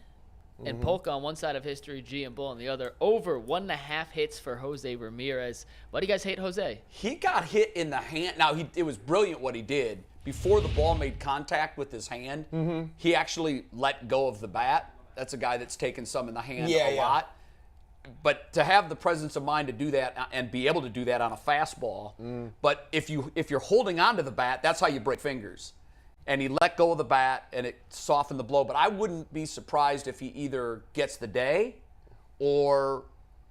and Polka on one side of history, G and Bull on the other. Over 1.5 hits for Jose Ramirez. Why do you guys hate Jose? He got hit in the hand. Now, it was brilliant what he did. Before the ball made contact with his hand, he actually let go of the bat. That's a guy that's taken some in the hand a lot. But to have the presence of mind to do that and be able to do that on a fastball, but if you're holding on to the bat, that's how you break fingers. And he let go of the bat and it softened the blow. But I wouldn't be surprised if he either gets the day or.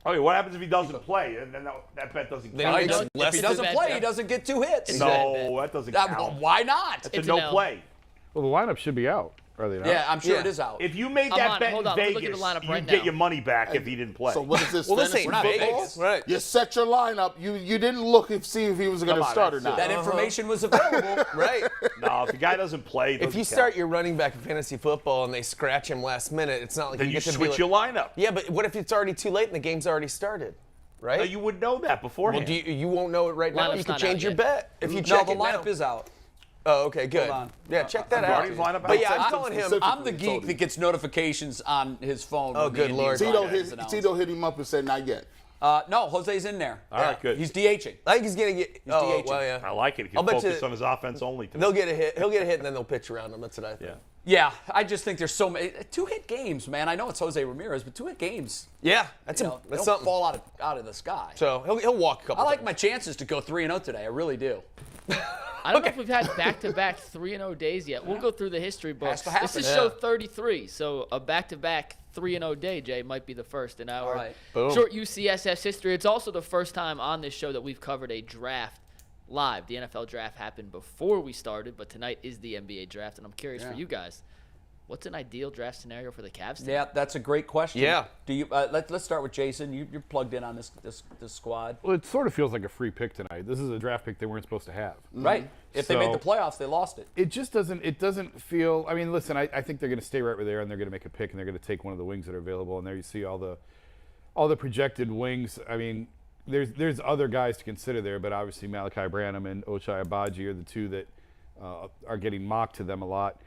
Okay, what happens if he doesn't play? And then that bet doesn't count. If he doesn't play, he doesn't get 2 hits. No, that doesn't count. Well, why not? It's a no play. Well, the lineup should be out. Are they not? Yeah, I'm sure it is out. If you made that bet in Vegas, you'd get your money back if he didn't play. So what is this? Well, this fantasy ain't football? Vegas. Right. You set your lineup. You didn't look and see if he was going to start or not. That information was available. Right. No, if the guy doesn't play, If you start your running back in fantasy football and they scratch him last minute, it's not like then you you get to switch your lineup. Yeah, but what if it's already too late and the game's already started? Right? No, you would know that beforehand. Well, you won't know it right now. Lineup's You can not change out your yet. bet if you No, check the it lineup now. is out. Oh, okay, good. Hold on. Yeah, check that out. Guardians lineup But out? yeah, I'm telling him. I'm the geek that gets notifications on his phone. Oh, when the good Indians Lord. lineup is announced. Tito hit him up and said, not yet. No, Jose's in there. All right, good. He's DHing. I think he's gonna get. He's oh, DHing. well, yeah. I like it. He I'll can bet focus you- on his offense only. They'll get a hit. He'll get a hit, and then they'll pitch around him. That's what I think. Yeah, I just think there's so many 2-hit games, man. I know it's Jose Ramirez, but 2-hit games. Yeah, that's They that's don't something. fall out of the sky. So he'll walk a couple. I like times. my chances to go 3-0 today. I really do. I don't know if we've had back-to-back 3-0 days yet. We'll go through the history books. to happen. This is show 33, so a back-to-back 3-0 day, Jay, might be the first in our right. Boom. short UCSS history. It's also the first time on this show that we've covered a draft live. The NFL draft happened before we started, but tonight is the NBA draft, and I'm curious for you guys. What's an ideal draft scenario for the Cavs tonight? Yeah, that's a great question. Yeah. Do you? Let's start with Jason. You're plugged in on this squad, Well, it sort of feels like a free pick tonight. This is a draft pick they weren't supposed to have. right? If they made the So- playoffs, they lost it. It just doesn't. It doesn't feel. I mean, listen. I think they're going to stay right where they are, and they're going to make a pick, and they're going to take one of the wings that are available. And there you see all the projected wings. I mean, there's other guys to consider there, but obviously Malachi Branham and Ochai Agbaji are the two that are getting mocked to them a lot.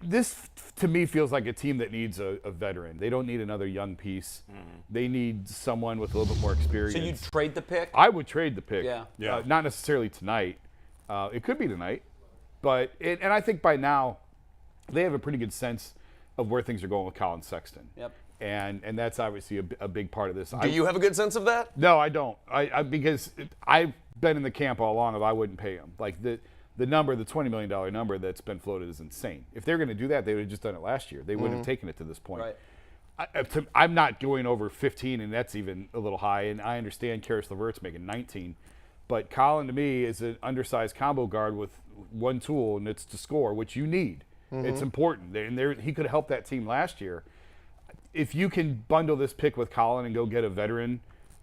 This, to me, feels like a team that needs a veteran. They don't need another young piece. They need someone with a little bit more experience. So you'd trade the pick? I would trade the pick. Yeah. Not necessarily tonight. It could be tonight. But and I think by now they have a pretty good sense of where things are going with Collin Sexton. Yep. And that's obviously a big part of this. Do you have a good sense of that? No, I don't. Because I've been in the camp all along of I wouldn't pay him. Like the number, the $20 million number that's been floated is insane. If they're going to do that, they would have just done it last year. They wouldn't have taken it to this point. Right. I'm not going over 15, and that's even a little high. And I understand Karis LeVert's making 19. But Collin, to me, is an undersized combo guard with one tool, and it's to score, which you need. It's important. And he could have helped that team last year. If you can bundle this pick with Collin and go get a veteran,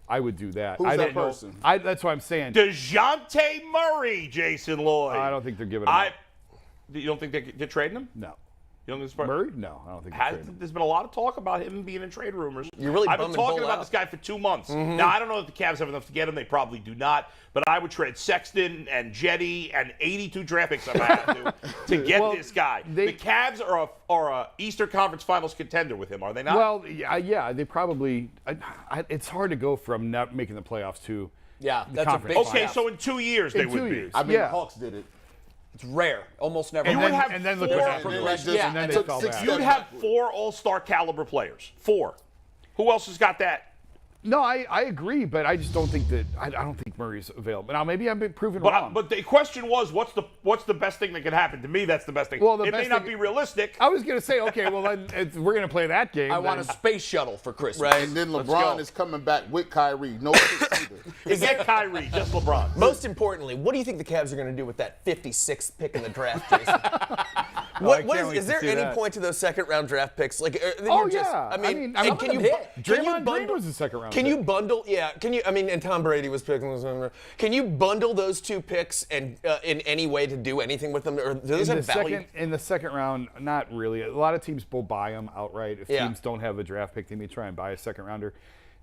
I would do that. Who's that person? That's what I'm saying. DeJounte Murray, Jason Lloyd. I don't think they're giving him up. You don't think they're trading him? No. You don't think it's Murray? No, I don't think they're trading him. There's been a lot of talk about him being in trade rumors. You're really I've been bumming talking Bull about out. this guy for 2 months. Now, I don't know if the Cavs have enough to get him. They probably do not. But I would trade Sexton and Jetty and 82 draft picks if I had to get this guy. The Cavs are a Eastern Conference Finals contender with him, are they not? Well, yeah, they probably. It's hard to go from not making the playoffs to Yeah, the that's a conference big finals. okay, so in 2 years they In would 2 be. years. I mean, Yeah. the Hawks did it. It's rare. Almost never. You would have and then look four- what happened. progression. Yeah, and then it they took fell 6 back. You'd have 4 all-star caliber players. 4. Who else has got that? No, I agree, but I just don't think that. I don't think Murray's available. Now maybe I'm proven wrong. But the question was, what's the best thing that could happen? To me, that's the best thing. Well, the it may best not thing- be realistic. I was gonna say, okay, well then we're gonna play that game. I want a then. space shuttle for Christmas. Right. And then Let's LeBron go. is coming back with Kyrie. No picks either. Forget Kyrie, just LeBron. Most importantly, what do you think the Cavs are going to do with that 56th pick in the draft, Jason? Is there any point to those second-round draft picks? Like, I mean, can you Draymond Green was a second-round Can pick. you bundle? Yeah. Can you? I mean, and Tom Brady was picking. Can you bundle those two picks and in any way to do anything with them, or do those have value? In the second round, not really. A lot of teams will buy them outright. If teams don't have a draft pick, they may try and buy a second rounder.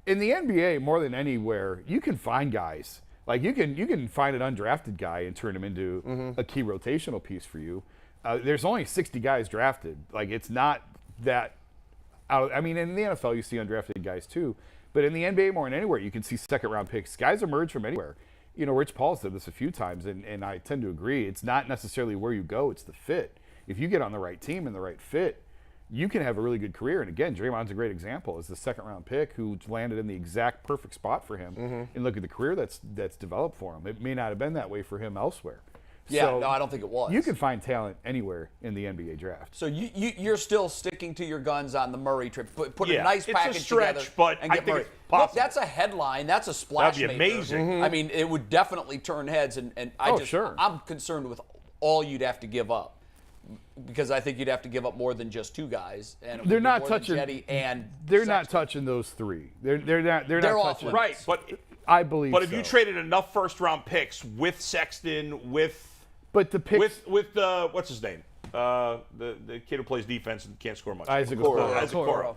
In the NBA, more than anywhere, you can find guys. Like you can find an undrafted guy and turn him into a key rotational piece for you. There's only 60 guys drafted. Like it's not that. I mean, in the NFL, you see undrafted guys too, but in the NBA, more than anywhere, you can see second round picks. Guys emerge from anywhere. You know, Rich Paul said this a few times, and I tend to agree. It's not necessarily where you go; it's the fit. If you get on the right team and the right fit, you can have a really good career. And again, Draymond's a great example. Is the second round pick who landed in the exact perfect spot for him. And look at the career that's developed for him. It may not have been that way for him elsewhere. Yeah, So no, I don't think it was. you can find talent anywhere in the NBA draft. So you're still sticking to your guns on the Murray trip. Put a nice it's a package stretch, together but and I get think Murray. it's possible. Look, that's a headline. That's a splash That'd be maker. amazing. I mean, it would definitely turn heads. And Sure. I'm concerned with all you'd have to give up. Because I think you'd have to give up more than just two guys, and it They're would be not more than touching. Jetty and They're not Sexton. touching those three. They're not. They're They're not off touching. limits. Right, but I believe. if so. you traded enough first-round picks with Sexton, with the picks, what's his name, the kid who plays defense and can't score much, Isaac Okoro. Okoro.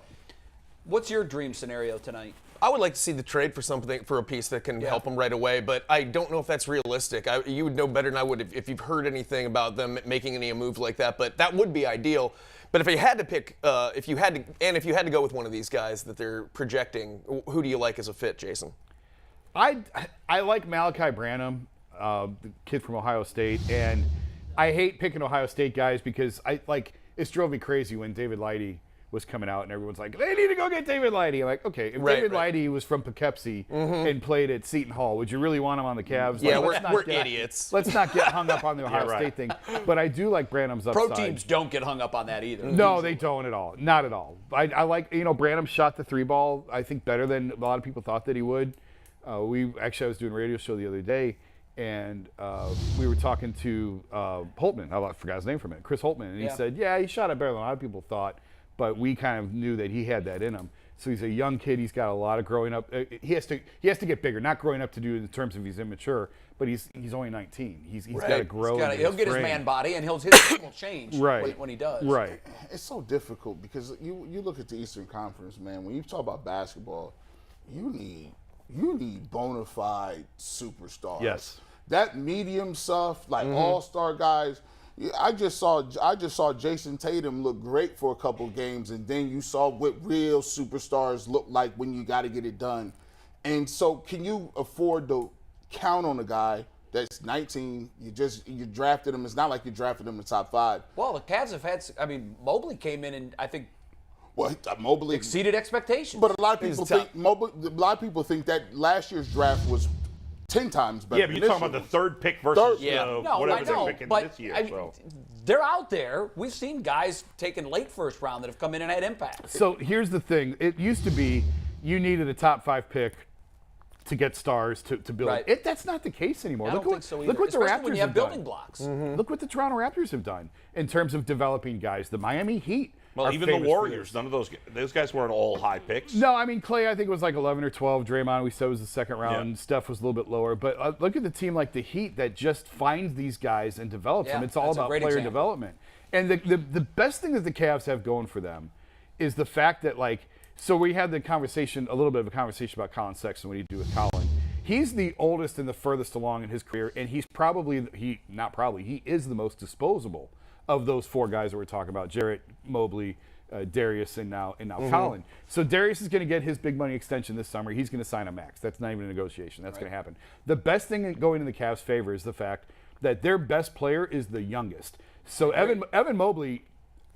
What's your dream scenario tonight? I would like to see the trade for a piece that can help them right away, but I don't know if that's realistic. You would know better than I would if you've heard anything about them making any move like that. But that would be ideal. But if you had to pick, if you had to go with one of these guys that they're projecting, who do you like as a fit, Jason? I like Malachi Branham, the kid from Ohio State, and I hate picking Ohio State guys because it drove me crazy when David Lighty was coming out and everyone's like, they need to go get David Lighty. I'm like, okay, if David Lighty was from Poughkeepsie and played at Seton Hall, would you really want him on the Cavs? Yeah, Like, we're idiots. Let's not get hung up on the Ohio State thing. But I do like Branham's upside. Pro teams don't get hung up on that either. No, they don't at all. Not at all. I like, Branham shot the three ball, I think, better than a lot of people thought that he would. I was doing a radio show the other day, and we were talking to Holtman. I forgot his name for a minute. Chris Holtman. And he said, yeah, he shot it better than a lot of people thought, but we kind of knew that he had that in him. So he's a young kid. He's got a lot of growing up. He has to get bigger. Not growing up to do in terms of he's immature, but he's only 19. He's got to grow. He'll get his man body, and his game will change when he does. Right. It's so difficult because you look at the Eastern Conference, man. When you talk about basketball, you need bona fide superstars. Yes. That medium stuff, like all-star guys. I just saw Jason Tatum look great for a couple games, and then you saw what real superstars look like when you got to get it done. And so, can you afford to count on a guy that's 19? You drafted him. It's not like you drafted him in the top 5. Well, the Cavs have had. I mean, Mobley came in and I think Mobley exceeded expectations. But a lot of people think that last year's draft was 10 times better. Yeah, but you're talking about the third pick versus whatever they're picking but this year. They're out there. We've seen guys taken late first round that have come in and had impact. So here's the thing. It used to be you needed a top 5 pick to get stars to build. Right. That's not the case anymore. I don't think so either. Look what the Especially Raptors when you have building done. blocks. Look what the Toronto Raptors have done in terms of developing guys. The Miami Heat. Well, even the Warriors, none of those guys weren't all high picks. No, I mean, Clay, I think it was like 11 or 12. Draymond, we said was the second round. Yeah. Steph was a little bit lower. But look at the team like the Heat that just finds these guys and develops them. It's all about player development. And the best thing that the Cavs have going for them is the fact that, so we had a little bit of a conversation about Collin Sexton. What do you do with Collin? He's the oldest and the furthest along in his career, and he is the most disposable of those 4 guys that we're talking about: Jarrett, Mobley, Darius, and now Collin. So Darius is going to get his big money extension this summer. He's going to sign a max. That's not even a negotiation. That's going to happen. The best thing going in the Cavs' favor is the fact that their best player is the youngest. So Evan Mobley,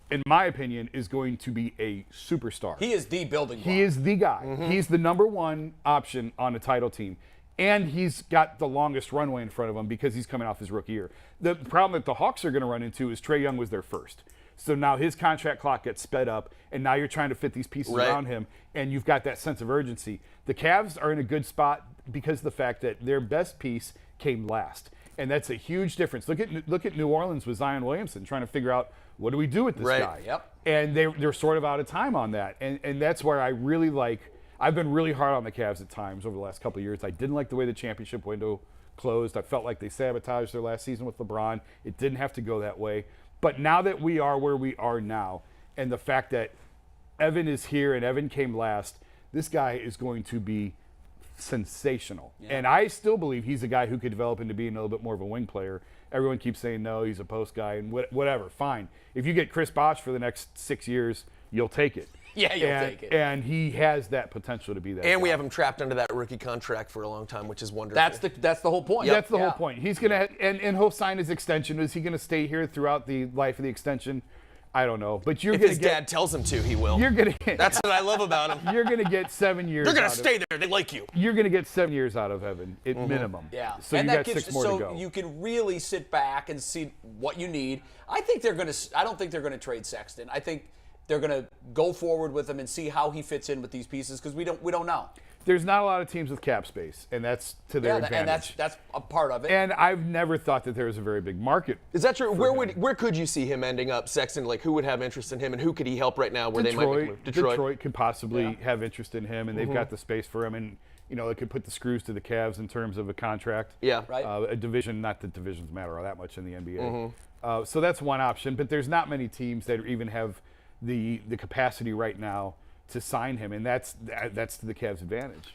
in my opinion, is going to be a superstar. He is the building block. He is the guy. He's the number 1 option on a title team. And he's got the longest runway in front of him because he's coming off his rookie year. The problem that the Hawks are going to run into is Trae Young was their first. So now his contract clock gets sped up, and now you're trying to fit these pieces around him, and you've got that sense of urgency. The Cavs are in a good spot because of the fact that their best piece came last. And that's a huge difference. Look at New Orleans with Zion Williamson trying to figure out what do we do with this guy. Yep. And they're sort of out of time on that. And that's where I really like. I've been really hard on the Cavs at times over the last couple of years. I didn't like the way the championship window closed. I felt like they sabotaged their last season with LeBron. It didn't have to go that way. But now that we are where we are now, and the fact that Evan is here and Evan came last, this guy is going to be sensational. Yeah. And I still believe he's a guy who could develop into being a little bit more of a wing player. Everyone keeps saying, no, he's a post guy, and whatever, fine. If you get Chris Bosh for the next 6 years, you'll take it. Yeah, you'll take it. And he has that potential to be that. And guy. we have him trapped under that rookie contract for a long time, which is wonderful. That's the whole point. That's the whole point. He's gonna and he'll sign his extension. Is he gonna stay here throughout the life of the extension? I don't know. But if his dad tells him to, he will. You're gonna get. That's what I love about him. You're gonna get 7 years. They're gonna stay there. They like you. You're gonna get 7 years out of Evan at minimum. Yeah. So and you that got 6 more to go. So you can really sit back and see what you need. I don't think they're gonna trade Sexton. I think they're going to go forward with him and see how he fits in with these pieces because we don't know. There's not a lot of teams with cap space, and that's to their advantage. And that's a part of it. And I've never thought that there was a very big market. Is that true? Where could you see him ending up, Sexton? Like, who would have interest in him, and who could he help right now where Detroit, they might make Detroit could possibly have interest in him, and they've got the space for him, and they could put the screws to the Cavs in terms of a contract. Yeah. Right. A division, not that divisions matter all that much in the NBA. So that's one option, but there's not many teams that even have the capacity right now to sign him, and that's to the Cavs' advantage.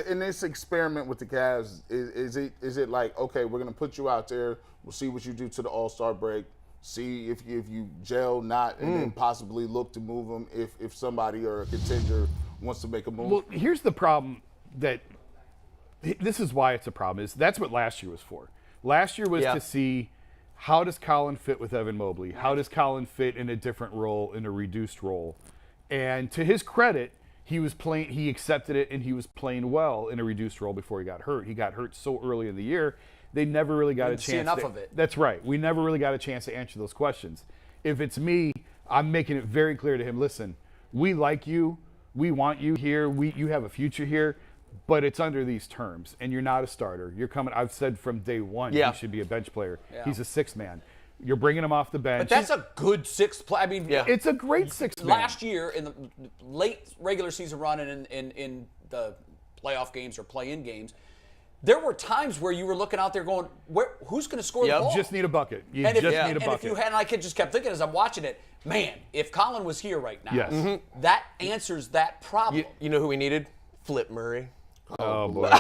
In this experiment with the Cavs, is it like, okay, we're going to put you out there, we'll see what you do to the All-Star break, see if you gel not, and then possibly look to move them if somebody or a contender wants to make a move? Well, here's the problem this is why it's a problem, is that's what last year was for. Last year was to see how does Collin fit with Evan Mobley? How does Collin fit in a different role, in a reduced role? And to his credit, he accepted it, and he was playing well in a reduced role before he got hurt. He got hurt so early in the year, they never really got a chance. See enough of it. That's right. We never really got a chance to answer those questions. If it's me, I'm making it very clear to him, listen, we like you, we want you here, you have a future here, but it's under these terms, and you're not a starter. You're coming. I've said from day one he should be a bench player. Yeah. He's a sixth man. You're bringing him off the bench. But that's a good sixth player. I mean, it's a great sixth man. Last year in the late regular season run and in the playoff games or play-in games, there were times where you were looking out there going, who's going to score the ball? You just need a bucket. Need a bucket. If you had, and I just kept thinking as I'm watching it, man, if Collin was here right now, that answers that problem. You know who we needed? Flip Murray. Oh boy.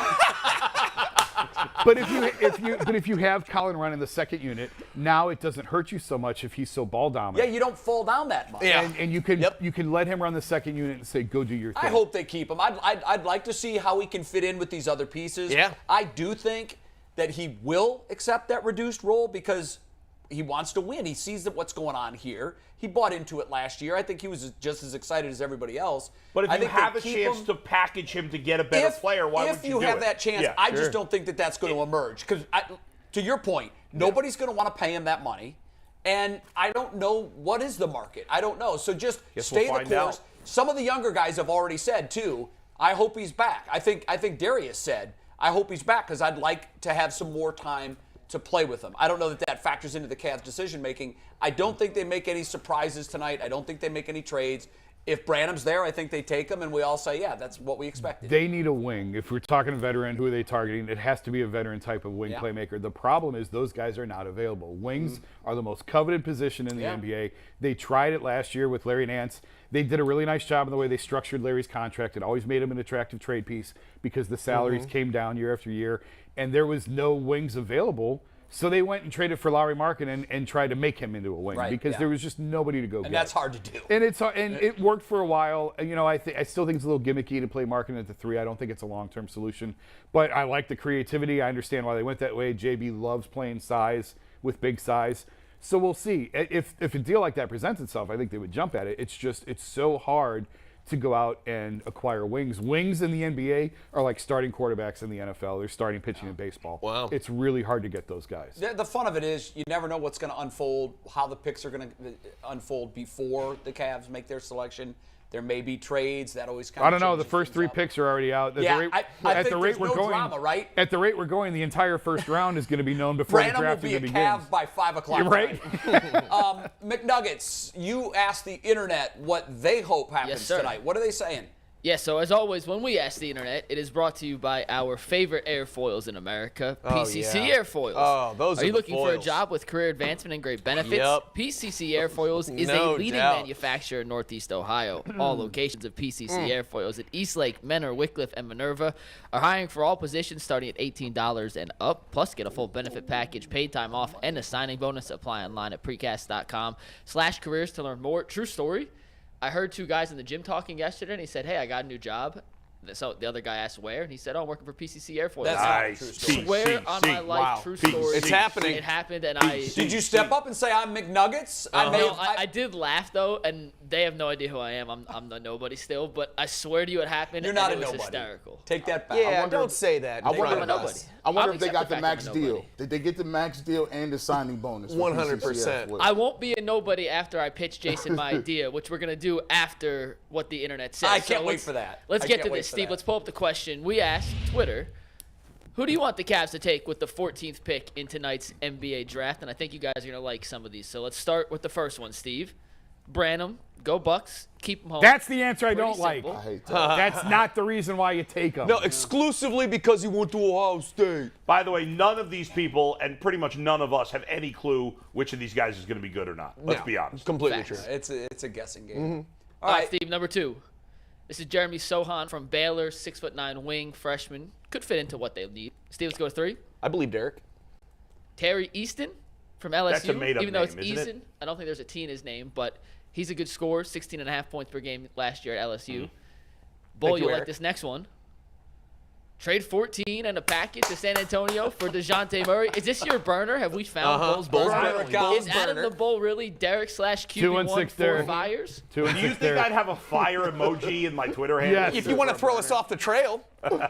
But if you have Collin running the second unit, now it doesn't hurt you so much if he's so ball dominant. Yeah, you don't fall down that much. Yeah. And you can let him run the second unit and say, go do your thing. I hope they keep him. I'd like to see how he can fit in with these other pieces. Yeah. I do think that he will accept that reduced role because he wants to win. He sees what's going on here. He bought into it last year. I think he was just as excited as everybody else. But if you have a chance to package him to get a better player, why would you do it? If you have that chance, I just don't think that's going to emerge. Because to your point, nobody's going to want to pay him that money. And I don't know what is the market. I don't know. So just stay the course. Some of the younger guys have already said, too, I hope he's back. I think Darius said, I hope he's back because I'd like to have some more time to play with him. I don't know that factors into the Cavs' decision-making. I don't think they make any surprises tonight. I don't think they make any trades. If Branham's there, I think they take him, and we all say, yeah, that's what we expected. They need a wing. If we're talking veteran, who are they targeting? It has to be a veteran type of wing playmaker. The problem is those guys are not available. Wings are the most coveted position in the NBA. They tried it last year with Larry Nance. They did a really nice job in the way they structured Larry's contract. It always made him an attractive trade piece because the salaries came down year after year, and there was no wings available. So they went and traded for Lauri Markkanen and tried to make him into a wing because there was just nobody to go get. And that's hard to do. And it worked for a while. I still think it's a little gimmicky to play Markkanen at the 3. I don't think it's a long-term solution. But I like the creativity. I understand why they went that way. JB loves playing size with big size. So we'll see. If a deal like that presents itself, I think they would jump at it. It's so hard to go out and acquire wings. Wings in the NBA are like starting quarterbacks in the NFL. They're starting pitching in baseball. Wow. It's really hard to get those guys. The fun of it is you never know what's going to unfold, how the picks are going to unfold before the Cavs make their selection. There may be trades that always kind I of don't know. The changes first things 3 up. picks are already out. Yeah, I think there's no drama, right? At the rate we're going, the entire first round is going to be known before the Branham will draft be even a begins. Cav by 5 o'clock. You're right. McNuggets, you asked the internet what they hope happens sir. tonight. What are they saying? Yeah, so as always, when we ask the internet, it is brought to you by our favorite airfoils in America, PCC yeah. Airfoils. Oh, those are you the looking for a foils. job with career advancement and great benefits? Yep. PCC Airfoils is No a leading doubt. manufacturer in Northeast Ohio. All locations of PCC Airfoils at Eastlake, Menor, Wickliffe, and Minerva are hiring for all positions starting at $18 and up. Plus, get a full benefit package, paid time off, and a signing bonus. Apply online at precast.com/careers to learn more. True story. I heard 2 guys in the gym talking yesterday, and he said, hey, I got a new job. So the other guy asked where, and he said, oh, I'm working for PCC Airfoils. That's not a true story. Swear on my life, true story. It's happening. It happened, and I... Did you step up and say, I'm McNuggets? I did laugh, though, and they have no idea who I am. I'm the nobody still, but I swear to you it happened, You're not and a it was nobody. hysterical. Take that back. Yeah, don't say that. I wonder, I'm a nobody. I wonder I'll if they accept got the the fact max I'm a nobody. deal. Did they get the max deal and the signing bonus? for 100%. PCC Airfoils? I won't be a nobody after I pitch Jason my idea, which we're going to do after what the internet says. I can't wait let's- for that. Let's I get can't to wait this, for Steve. that. Let's pull up the question. We asked Twitter, who do you want the Cavs to take with the 14th pick in tonight's NBA draft? And I think you guys are going to like some of these. So let's start with the first one, Steve. Branham, go Bucks, keep them home. That's the answer I Pretty don't like. simple. I hate that. That's not the reason why you take them. No, exclusively because he went to Ohio State. By the way, none of these people, and pretty much none of us, have any clue which of these guys is going to be good or not. Let's be honest. Completely Facts. true. It's a guessing game. Mm-hmm. All right, Steve, number 2. This is Jeremy Sohan from Baylor, 6'9" wing, freshman. Could fit into what they need. Steve, let's go to 3. I believe Derek. Terry Easton from LSU. That's a made-up Even though it's name, isn't it? Easton, I don't think there's a T in his name, but he's a good scorer, 16.5 points per game last year at LSU. Bull, Thank you, you'll like Eric. this next one. Trade 14 and a package to San Antonio for DeJounte Murray. Is this your burner? Have we found Bull's Bull's burner? burner. Is Adam the Bull really Derek / 2 and QB1 6 for there. fires? 2 and Do you 6 think there. I'd have a fire emoji in my Twitter handle? Yes. If you want to throw us off the trail,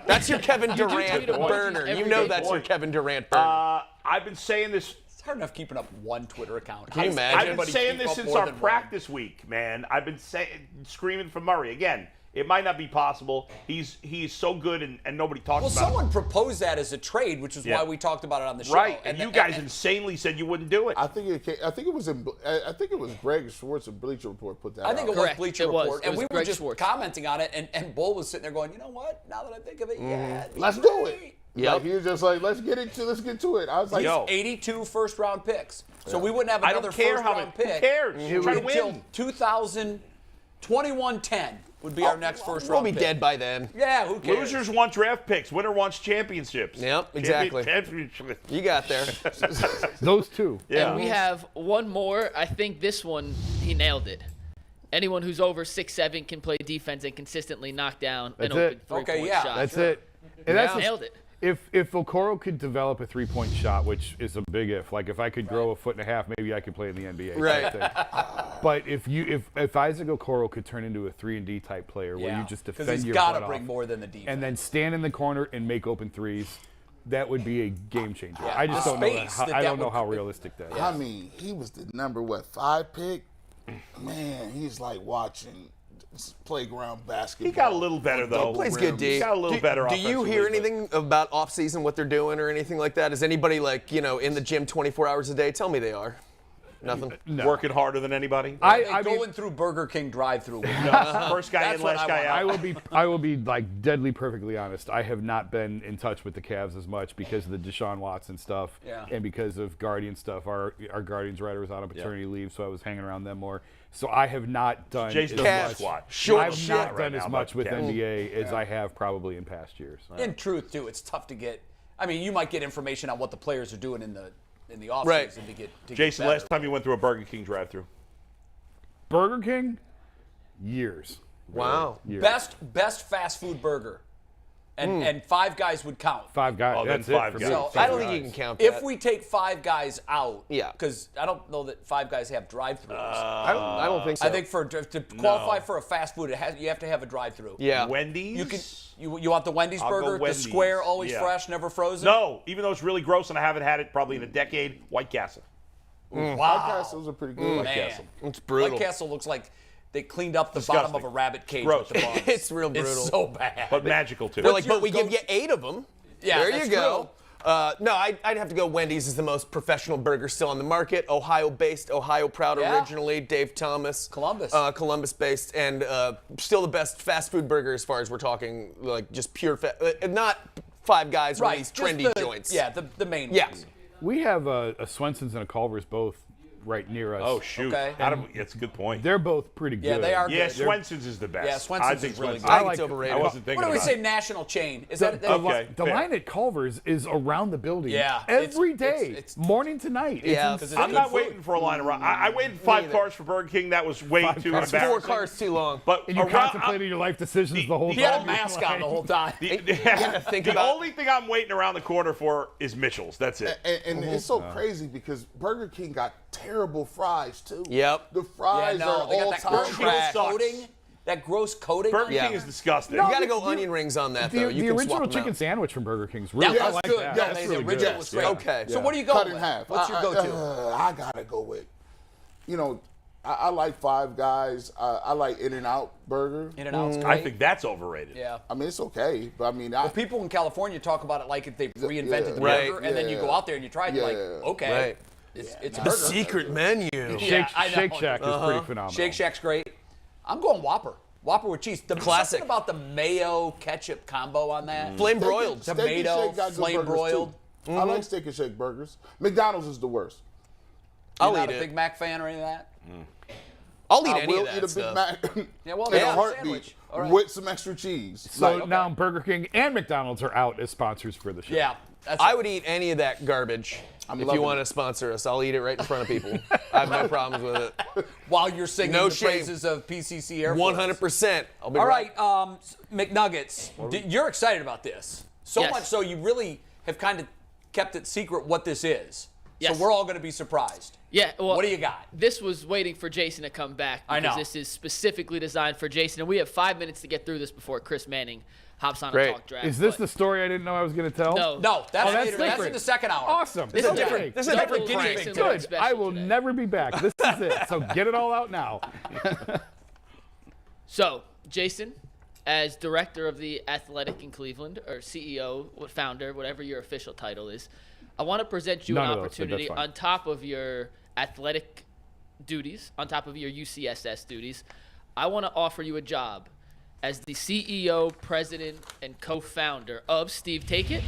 that's your Kevin tweet Durant emojis burner. every You know day. that's your Kevin Durant burner. I've been saying this. It's hard enough keeping up one Twitter account. Can you How does imagine? I've been anybody saying keep this up since more our than one? practice week, man. I've been screaming for Murray. Again, it might not be possible. He's so good, and nobody talks Well, about it. someone proposed that as a trade, which is Yeah. why we talked about it on the show. Right, and you guys and- insanely said you wouldn't do it. I think it was Greg Schwartz of Bleacher Report put that I think out. it was Correct. Bleacher It was. Report, It and was we were Greg just Schwartz. commenting on it, and Bull was sitting there going, you know what? Now that I think of it, yeah, Let's do it. Yep. Like, he was just like, let's get to it. I was like, Yo. 82 first-round picks. So we wouldn't have I another don't care how first-round many. pick. Who cares? Try to Until win. 2021-10 would be our next We'll first-round be pick. dead by then. Yeah, who cares? Losers want draft picks. Winner wants championships. Yep, exactly. Championship. You got there. Those 2. Yeah. And we have one more. I think this one, he nailed it. Anyone who's over 6'7" can play defense and consistently knock down an That's open it. three-point Okay, yeah. shot. That's it. And that's Nailed it. If Okoro could develop a 3-point shot, which is a big if, like if I could grow a 1.5 feet, maybe I could play in the NBA. Right. type thing. But if Isaac Okoro could turn into a 3-and-D type player, where you just defend he's your got butt to bring off more than the defense. and then stand in the corner and make open threes, that would be a game changer. Yeah, I just the don't know. space How, that I that don't know would- how realistic that is. I mean, he was the number 5 pick. Man, he's like watching playground basketball. He got a little better, though. Plays good D. He's got a little better Do you offensively, hear but- anything about off-season, what they're doing or anything like that? Is anybody in the gym 24 hours a day? Tell me they are. Nothing. No. Working harder than anybody? I mean, going through Burger King drive-through. First guy That's in, what last I guy want. out. I will be like deadly perfectly honest. I have not been in touch with the Cavs as much because of the Deshaun Watson stuff Yeah. and because of Guardian stuff. Our Guardians writer was on a paternity leave, so I was hanging around them more. So I have not done Jason as doesn't much. watch. Short I've shit not right done now as much about with Cavs. NBA as I have probably in past years. In truth, too, it's tough to get. I mean, you might get information on what the players are doing in the offseason Right. to get. Jason, better. last time you went through a Burger King drive-through? Burger King, years. Wow. Years. Best fast food burger, and Five Guys would count. Five guys. Oh, then that's Five it for Guys. me. So, I don't think you can count that. If we take Five Guys out, Yeah. because I don't know that Five Guys have drive-throughs. I don't think so. I think to qualify for a fast food, you have to have a drive-through. yeah. Wendy's? You want the Wendy's I'll go burger, Wendy's. the square, always Yeah. fresh, never frozen? No, even though it's really gross and I haven't had it probably in a decade, White Castle. White Castles are pretty good. Man. It's brutal. White Castle looks like they cleaned up the bottom of a rabbit cage Gross. with the bugs. It's real brutal. It's so bad. But magical, too. They're like, but we give you 8 of them. Yeah, there that's you go. No, I'd have to go Wendy's is the most professional burger still on the market. Ohio-based, Ohio proud originally. Dave Thomas. Columbus. Columbus-based, and still the best fast food burger as far as we're talking, like just pure not Five Guys or these trendy joints. Yeah, the main Yeah. ones. We have a Swenson's and a Culver's both right near us. Oh, shoot. Okay. That's a good point. They're both pretty good. Yeah, they are Yeah, good. Swenson's is the best. Yeah, Swenson's I think is really Swenson's- good. I think like- it's overrated. I wasn't thinking What do we about say, it. national chain? Is The, that Okay, the fair. line at Culver's is around the building. Yeah, every it's- day, it's- morning to night. Yeah. It's I'm good not food. waiting for a line around. I waited 5 cars for Burger King. That was way too cars. embarrassing. 4 cars too long. But and you around, contemplated your life decisions the whole He time. had a mask on the whole time. the only thing I'm waiting around the corner for is Mitchell's. That's it. And it's so crazy because Burger King got terrible fries too. Yep. The fries they are got all that time. gross trash. coating. That gross coating. Burger on Yeah. King is disgusting. You got to the- go the- onion rings on that, The, though. the You can swap original them chicken out. sandwich from Burger King's That really was I like good. that. Yeah, That's the really original good. was great. Okay. So what do you go Cut with? in half. What's your go-to? I gotta go with, I like Five Guys. I like In-N-Out Burger. In-N-Out's great. I think that's overrated. Yeah. I mean, it's okay, but I mean, Well, people in California talk about it like if they reinvented the Right. burger, and then you go out there and you try it, you're like, Yeah. okay, Right. it's a The burger. secret menu. Yeah, I know. Shake Shack is pretty phenomenal. Shake Shack's great. I'm going Whopper. Whopper with cheese. The Classic. Something about the mayo ketchup combo on that. Flame broiled. Steak and Tomato, Shake got good flame burgers, broiled. too. I like Steak and Shake burgers. McDonald's is the worst. You're I'll not eat a it. Big Mac fan or any of that? I'll eat I any will of that eat a Big stuff. Mac Yeah, well, in they a have a heartbeat sandwich. All right. with some extra cheese. So Like, now Burger King and McDonald's are out as sponsors for the show. Yeah. That's I would eat any of that garbage. If you loving want to it. sponsor us, I'll eat it right in front of people. I have no problems with it. while you're singing No the shame. praises of PCC Air Force. 100%. I'll be All right, McNuggets. You're excited about this. So Yes. much so you really have kind of kept it secret what this is. Yes. So we're all going to be surprised. Yeah. Well, What do you got? This was waiting for Jason to come back I because know. this is specifically designed for Jason, and we have 5 minutes to get through this before Chris Manning hops on Great. a talk draft. Is this but the story I didn't know I was going to tell? No. No, that's that's later. That's secret. in the second hour. Awesome. This is Okay. different. This is a different Double guinea Jason pig Lloyd Good. special I will today. never be back. This is it. So get it all out now. So, Jason, as director of the Athletic in Cleveland, or CEO, founder, whatever your official title is, I want to present you None an of those, but that's opportunity fine. on top of your athletic duties, on top of your UCSS duties. I want to offer you a job as the CEO, president, and co-founder of Steve Take It,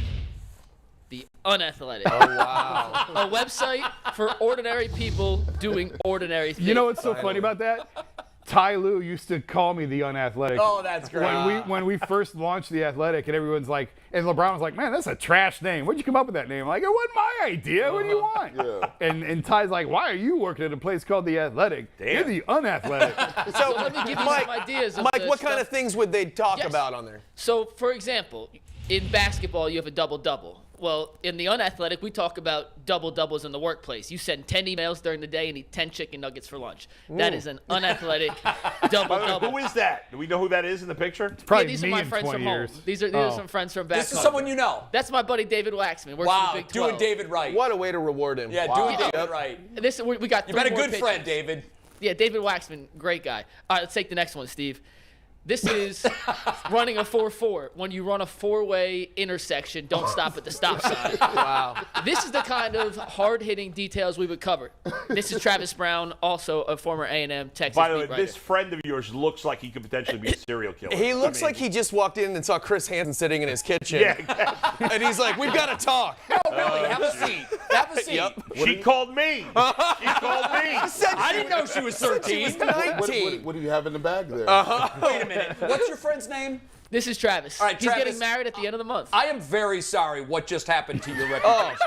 the Unathletic. Oh, wow. A website for ordinary people doing ordinary things. You know what's so funny about that? Ty Lue used to call me the unathletic. Oh, that's great. When we first launched the Athletic, and everyone's like, and LeBron was like, "Man, that's a trash name. Where'd you come up with that name?" I'm like, it wasn't my idea. What do you want? Yeah. And Ty's like, "Why are you working at a place called the Athletic? You're the unathletic." So let me give you some ideas. Of Mike, the what kind stuff- of things would they talk Yes. about on there? So, for example, in basketball, you have a double-double. Well, in the Unathletic, we talk about double-doubles in the workplace. You send 10 emails during the day and eat 10 chicken nuggets for lunch. That is an unathletic double-double. Who is that? Do we know who that is in the picture? Probably These are me my in friends 20 from years. home. These are some friends from back This is home. someone you know. That's my buddy David Waxman. Works Wow, for the Big doing 12. David right. What a way to reward him. Yeah, Wow. doing David Yep. right. This we got. You've three been a more good pitches. friend, David. Yeah, David Waxman, great guy. All right, let's take the next one, Steve. This is running a 4-4. When you run a four-way intersection, don't stop at the stop sign. Wow. This is the kind of hard-hitting details we would cover. This is Travis Brown, also a former A&M Texas By the way, beat writer. this friend of yours looks like he could potentially be a serial killer. He looks I mean, like he just walked in and saw Chris Hansen sitting in his kitchen. Yeah, exactly. And he's like, we've got to talk. Oh, really? Have a seat. Have a seat. Yep. She called me. She called me. I didn't know she was 13. 19. What do you have in the bag there? Wait a minute. What's your friend's name? This is Travis. All right, He's Travis. getting married at the end of the month. I am very sorry what just happened to your reputation.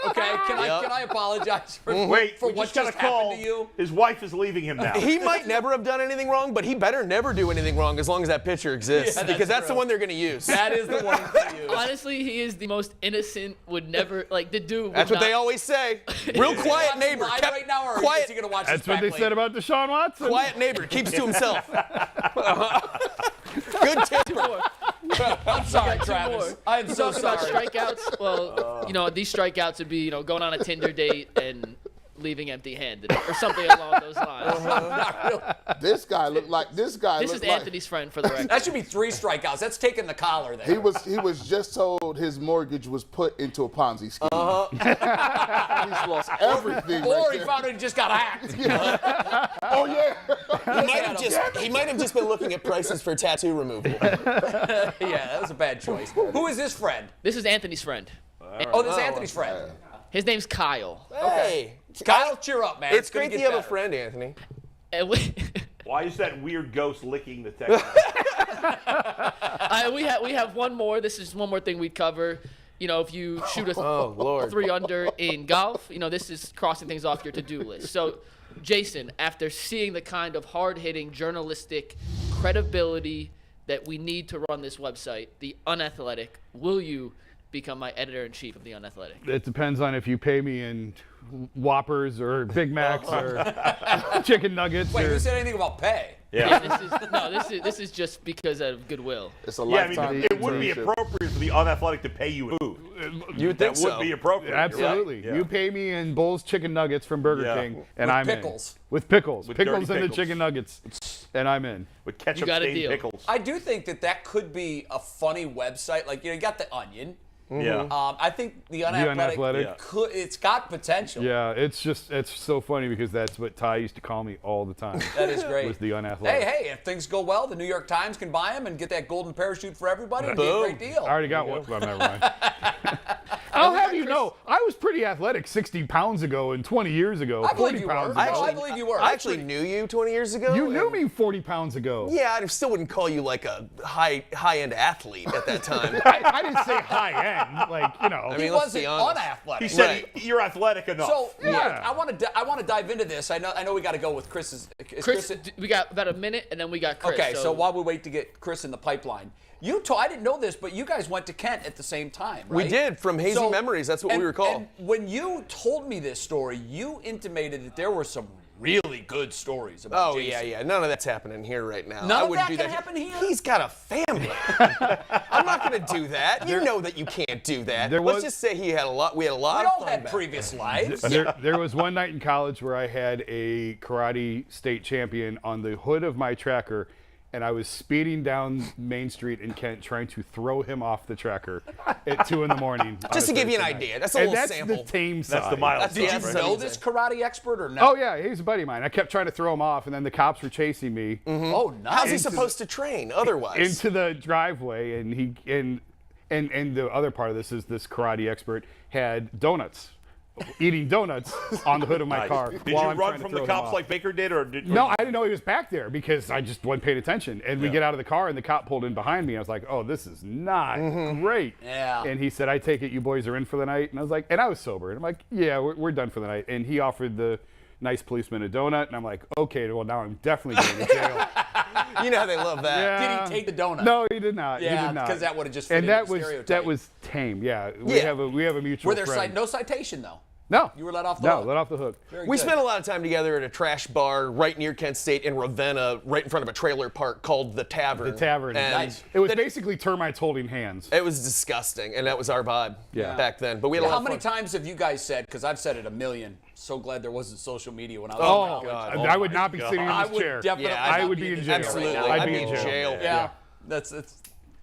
Okay, can I apologize for, Wait, for we what just got a just call. happened to you? His wife is leaving him now. He might never have done anything wrong, but he better never do anything wrong as long as that picture exists. Yeah, that's because that's true. the one they're going to use. That is the one to use. Honestly, he is the most innocent, would never, like, the dude would That's what not- they always say. Real quiet Watch neighbor. live Kept- right now, or quiet, is he going to watch That's this what back they later? said about Deshaun Watson. quiet neighbor. Keeps to himself. Good tip. I'm sorry, Two Travis. more. I am You so talk about sorry. strikeouts. Well, these strikeouts would be, going on a Tinder date and leaving empty-handed or something along those lines. This guy looked like this guy. This looked is like, Anthony's friend for the record. That should be 3 strikeouts. That's taking the collar there. He was just told his mortgage was put into a Ponzi scheme. He's lost everything. Or right he there. found it and just got hacked. Oh yeah. He might have just been looking at prices for tattoo removal. Yeah, that was a bad choice. Who is this friend? This is Anthony's friend. Oh, this is Anthony's friend. His name's Kyle. Hey, Kyle, cheer up, man. it's gonna great to get have a better. friend, Anthony. And Why is that weird ghost licking the text? we have one more. This is one more thing we'd cover. You know, if you shoot a Lord. 3 under in golf, you know, this is crossing things off your to-do list. So, Jason, after seeing the kind of hard-hitting journalistic credibility that we need to run this website, The Unathletic, will you become my editor-in-chief of The Unathletic? It depends on if you pay me in Whoppers or Big Macs or chicken nuggets. Wait, or, who said anything about pay? This is just because of goodwill. It's a Yeah, I lifetime. mean, it would be internship. appropriate for the unathletic to pay you food. You would That think would so. be appropriate. Absolutely. Yeah. You pay me in Bull's chicken nuggets from Burger Yeah. King, and With I'm pickles. in. With pickles. With Pickles dirty and the pickles. chicken nuggets, and I'm in. With You got a ketchup-stained deal. pickles. I do think that could be a funny website. Like, you got the Onion. Yeah. I think the Unathletic, Unathletic. it's got potential. Yeah, it's so funny because that's what Ty used to call me all the time. That is great. Was the Unathletic. Hey, if things go well, the New York Times can buy them and get that golden parachute for everybody. It'd be a great deal. I already got one. Well, never mind. I'll have you know, I was pretty athletic 60 pounds ago and 20 years ago, I believe 40 you pounds were. ago. No, I believe you were. I actually knew you 20 years ago. You knew and- me 40 pounds ago. Yeah, I still wouldn't call you like a high-end athlete at that time. I didn't say high end, like, you know. I He mean, let's wasn't be honest. unathletic. He said Right. you're athletic enough. So, Yeah. Mike, I want to dive into this. I know we got to go with Chris's. Chris, we got about a minute, and then we got Chris. Okay, so while we wait to get Chris in the pipeline, I didn't know this, but you guys went to Kent at the same time, right? We did, from hazy memories. That's what we recall. And when you told me this story, you intimated that there were some really good stories about Oh, Jason. yeah. None of that's happening here right now. None I of wouldn't that do can that. happen here? He's got a family. I'm not going to do that. You know that you can't do that. There Let's was- just say we had a lot We of all fun had back previous lives. There was one night in college where I had a karate state champion on the hood of my tracker, and I was speeding down Main Street in Kent trying to throw him off the tracker at 2 in the morning. Just to give you an Thursday night. idea. That's a And little that's sample. the tame side. That's the mild That's side. the Did you right. know this karate expert or no? Oh yeah, he's a buddy of mine. I kept trying to throw him off, and then the cops were chasing me Oh, nice. How's he supposed to train otherwise? into the driveway, and and the other part of this is this karate expert had donuts, eating donuts on the hood of my Nice. car. Did you while I'm run trying to from throw the him cops off. like Baker did, or did? No, I didn't know he was back there because I just wasn't paying attention. And we get out of the car, and the cop pulled in behind me. I was like, "Oh, this is not great." Yeah. And he said, "I take it you boys are in for the night." And I was like, and I was sober, and I'm like, "Yeah, we're done for the night." And he offered the nice policeman a donut, and I'm like, "Okay, well now I'm definitely going to jail." You know how they love that. Yeah. Did he take the donut? No, he did not. Yeah, he did not. because that would have just fit And into that the was stereotype. tame. Yeah, we Yeah. have a mutual Were there friend. no citation though? No, You were let off the no, hook. let off the hook. Very We good. spent a lot of time together at a trash bar right near Kent State in Ravenna, right in front of a trailer park called The Tavern. The tavern. And Nice. It was basically termites holding hands. It was disgusting, and that was our vibe back then. But we had a lot How of many fun. times have you guys said? Because I've said it a million. So glad there wasn't social media when I was Oh, in college. God. I would not be sitting in I this would chair. definitely. Yeah, not I would be in this jail. chair Absolutely. Right now. I'd I'd be be in in jail. jail. Yeah, that's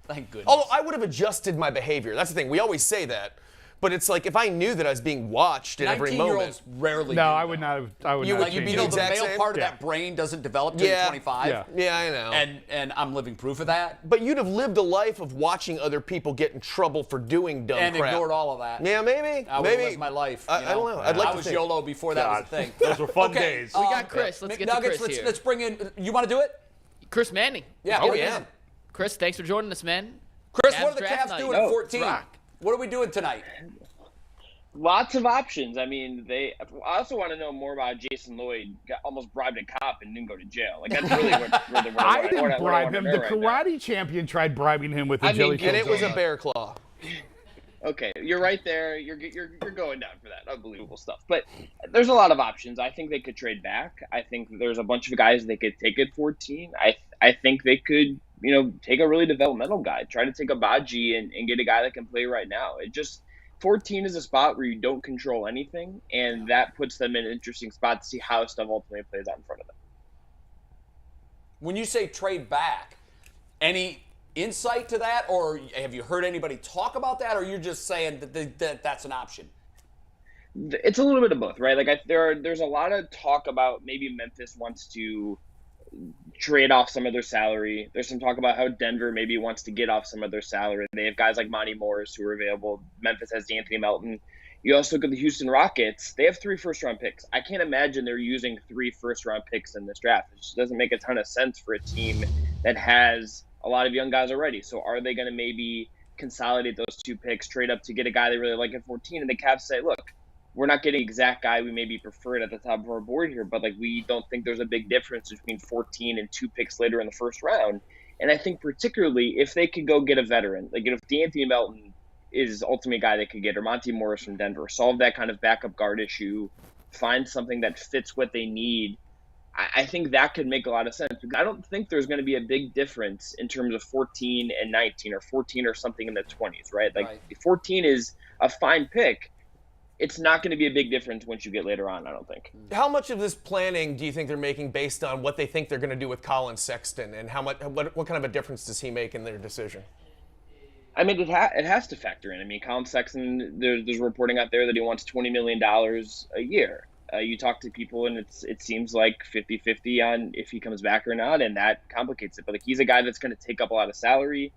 thank goodness. Although I would have adjusted my behavior. That's the thing. We always say that. But it's like if I knew that I was being watched at every moment. 19-year-olds rarely. No, do I that. would not have. I would You- not like, have you'd be changed You know, the it. the exact male same? part of Yeah. that brain doesn't develop till Yeah. 25. Yeah. Yeah, I know. And I'm living proof of that. But you'd have lived a life of watching other people get in trouble for doing dumb And crap. ignored all of that. Yeah, maybe. I would maybe. lived my life. I don't know. I'd like I to was think. YOLO before that was a thing. Those were fun Okay, days. We got Chris. Let's get to McNuggets, Chris here. let's bring in. You want to do it? Chris Manning. Yeah. Oh, bring it yeah. in. Chris, thanks for joining us, man. Chris, Cavs what are the draft Cavs night. doing No, at 14? rock. What are we doing tonight? Lots of options. I mean, I also want to know more about Jason Lloyd. Got almost bribed a cop and didn't go to jail. Like that's really what I what didn't I bribe wanna him. know The right now. karate champion tried bribing him with a I mean, jelly and kill And it was a donut. bear claw. Okay, you're right there. You're going down for that. Unbelievable stuff. But there's a lot of options. I think they could trade back. I think there's a bunch of guys they could take at 14. I think they could, take a really developmental guy. Try to take a Baji and get a guy that can play right now. 14 is a spot where you don't control anything, and that puts them in an interesting spot to see how stuff ultimately plays out in front of them. When you say trade back, any insight to that, or have you heard anybody talk about that, or you're just saying that that's an option? It's a little bit of both, right? Like there's a lot of talk about maybe Memphis wants to trade off some of their salary. There's some talk about how Denver maybe wants to get off some of their salary. They have guys like Monty Morris who are available. Memphis has D'Anthony Melton. You also look at the Houston Rockets. They have 3 first-round picks. I can't imagine they're using 3 first-round picks in this draft. It just doesn't make a ton of sense for a team that has a lot of young guys already. So are they going to maybe consolidate those 2 picks, trade up to get a guy they really like at 14, and the Cavs say, look, we're not getting the exact guy we maybe preferred at the top of our board here, but like we don't think there's a big difference between 14 and 2 picks later in the first round. And I think particularly if they could go get a veteran, like if D'Anthony Melton is ultimately a guy they could get, or Monty Morris from Denver, solve that kind of backup guard issue, find something that fits what they need, I think that could make a lot of sense. Because I don't think there's going to be a big difference in terms of 14 and 19 or 14 or something in the 20s, right? Like 14 is a fine pick. It's not going to be a big difference once you get later on, I don't think. How much of this planning do you think they're making based on what they think they're going to do with Collin Sexton, and what kind of a difference does he make in their decision? I mean, it has to factor in. I mean, Collin Sexton, there's reporting out there that he wants $20 million a year. You talk to people, and it seems like 50-50 on if he comes back or not, and that complicates it. But like, he's a guy that's going to take up a lot of salary.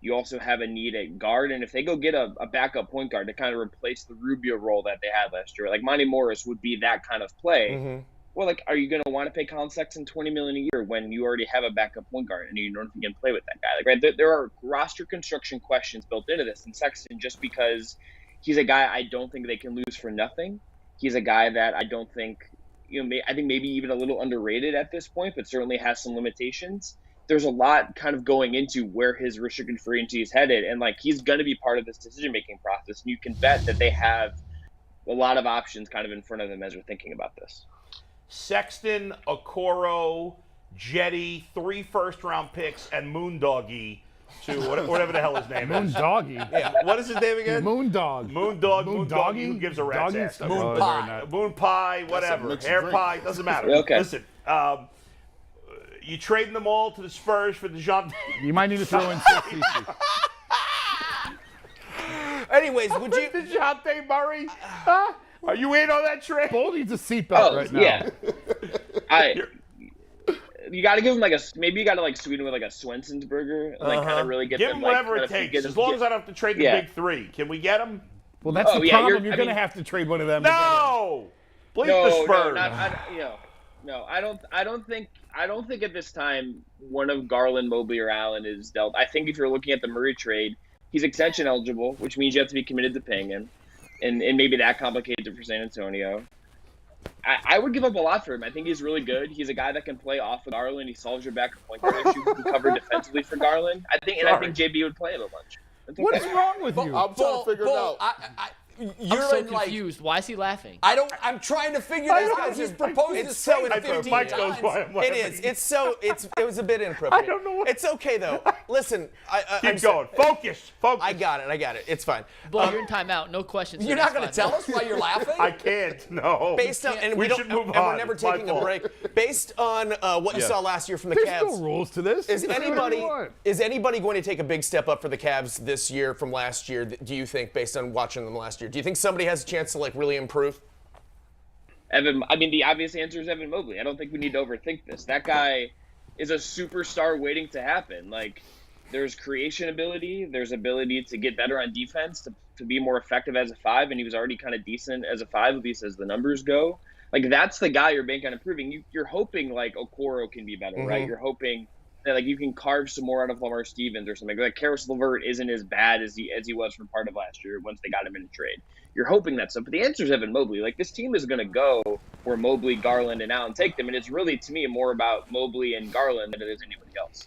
You also have a need at guard, and if they go get a backup point guard to kind of replace the Rubio role that they had last year, like Monty Morris would be that kind of play. Mm-hmm. Well, like, are you going to want to pay Collin Sexton $20 million a year when you already have a backup point guard and you don't think you can play with that guy? Like, right, there are roster construction questions built into this, and Sexton, just because he's a guy I don't think they can lose for nothing. He's a guy that I don't think, I think maybe even a little underrated at this point, but certainly has some limitations. There's a lot kind of going into where his restricted free agency is headed, and like he's going to be part of this decision-making process. And you can bet that they have a lot of options kind of in front of them as they're thinking about this. Sexton, Okoro, Jetty, 3 first-round picks, and Moondoggy to whatever the hell his name is. Moondoggy. Yeah. What is his name again? Moondog. Moondoggy. Who gives a rat's ass? Moon pie. Moon pie, whatever. Hair pie, doesn't matter. Okay. Listen, you trading them all to the Spurs for Deshaun? You might need to throw in Sexton. Anyways, would you? DeJounte Murray? Are you in on that trade? Bull needs a seatbelt right now. Yeah. You got to give him maybe you got to sweeten with a Swenson's burger, and kind of really get give them him whatever it takes, as long as I don't have to trade the big 3. Can we get him? Well, that's the problem. You're going to have to trade one of them. No, bleep the Spurs. No, I don't think at this time one of Garland, Mobley, or Allen is dealt. I think if you're looking at the Murray trade, he's extension eligible, which means you have to be committed to paying him, and maybe that complicates it for San Antonio. I would give up a lot for him. I think he's really good. He's a guy that can play off of Garland. He solves your backup point guard issue. He can cover defensively for Garland. I think JB would play him a bunch. Okay. What's wrong with you? I'm trying to figure it out. I'm so confused. Why is he laughing? I'm trying to figure this out. He's proposed this trade 15 Mike times. knows why I'm laughing. It is. It was a bit inappropriate. I don't know what. It's okay though. Listen, Keep going. Focus. I got it. It's fine. Bull, you're in timeout. No questions. You're not going to tell us why you're laughing? I can't. No. Based on, and we should move on. We're never taking a break. Based on what you saw last year from the There's Cavs. no rules to this. Is anybody going to take a big step up for the Cavs this year from last year? Do you think, based on watching them last year? Do you think somebody has a chance to really improve? The obvious answer is Evan Mobley. I don't think we need to overthink this. That guy is a superstar waiting to happen. There's creation ability, there's ability to get better on defense, to be more effective as a 5, and he was already kind of decent as a 5, at least as the numbers go. That's the guy you're banking on improving. You're hoping Okoro can be better, right? You're hoping that you can carve some more out of Lamar Stevens or something. Karis LeVert isn't as bad as he was for part of last year once they got him in a trade. You're hoping that stuff. But the answer is Evan Mobley. This team is going to go where Mobley, Garland, and Allen take them, and it's really, to me, more about Mobley and Garland than it is anybody else.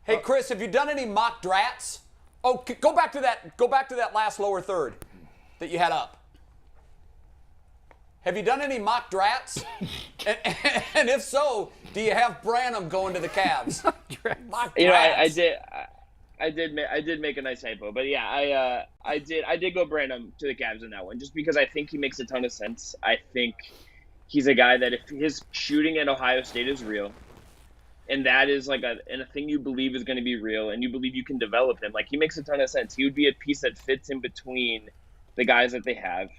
Hey, Chris, have you done any mock drafts? Oh, go back to that last lower third that you had up. Have you done any mock drafts? and if so, do you have Branham going to the Cavs? I did. I did make a nice typo, but yeah, I did go Brandon to the Cavs in that one, just because I think he makes a ton of sense. I think he's a guy that if his shooting at Ohio State is real, and that is like a thing you believe is going to be real, and you believe you can develop him, like he makes a ton of sense. He would be a piece that fits in between the guys that they have.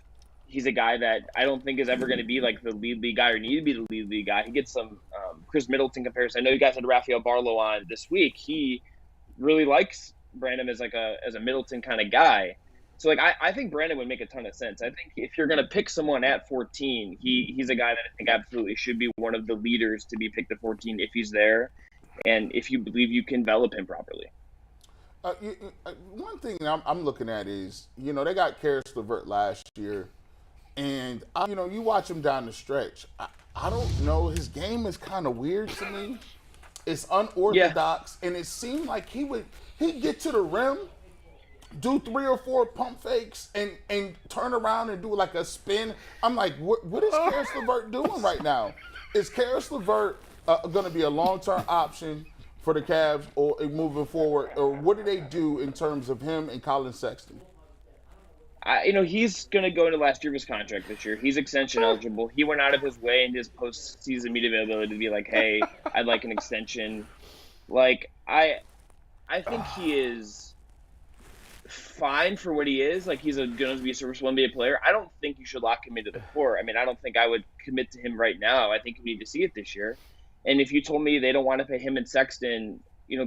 He's a guy that I don't think is ever going to be like the lead guy or need to be the lead guy. He gets some Chris Middleton comparison. I know you guys had Rafael Barlow on this week. He really likes Brandon as a Middleton kind of guy. So like I think Brandon would make a ton of sense. I think if you're going to pick someone at 14, he's a guy that I think absolutely should be one of the leaders to be picked at 14 if he's there, and if you believe you can develop him properly. One thing I'm looking at is, they got Karis LeVert last year. And, you watch him down the stretch. I don't know. His game is kind of weird to me. It's unorthodox. Yeah. And it seemed like he'd get to the rim, do 3 or 4 pump fakes, and turn around and do like a spin. I'm like, what is Karis LeVert doing right now? Is Karis LeVert going to be a long-term option for the Cavs or moving forward? Or what do they do in terms of him and Collin Sexton? He's going to go into last year of his contract this year. He's extension eligible. He went out of his way in his postseason media availability to be like, hey, I'd like an extension. Like, I think he is fine for what he is. Like, he's going to be a serviceable NBA player. I don't think you should lock him into the core. I mean, I don't think I would commit to him right now. I think you need to see it this year. And if you told me they don't want to pay him and Sexton,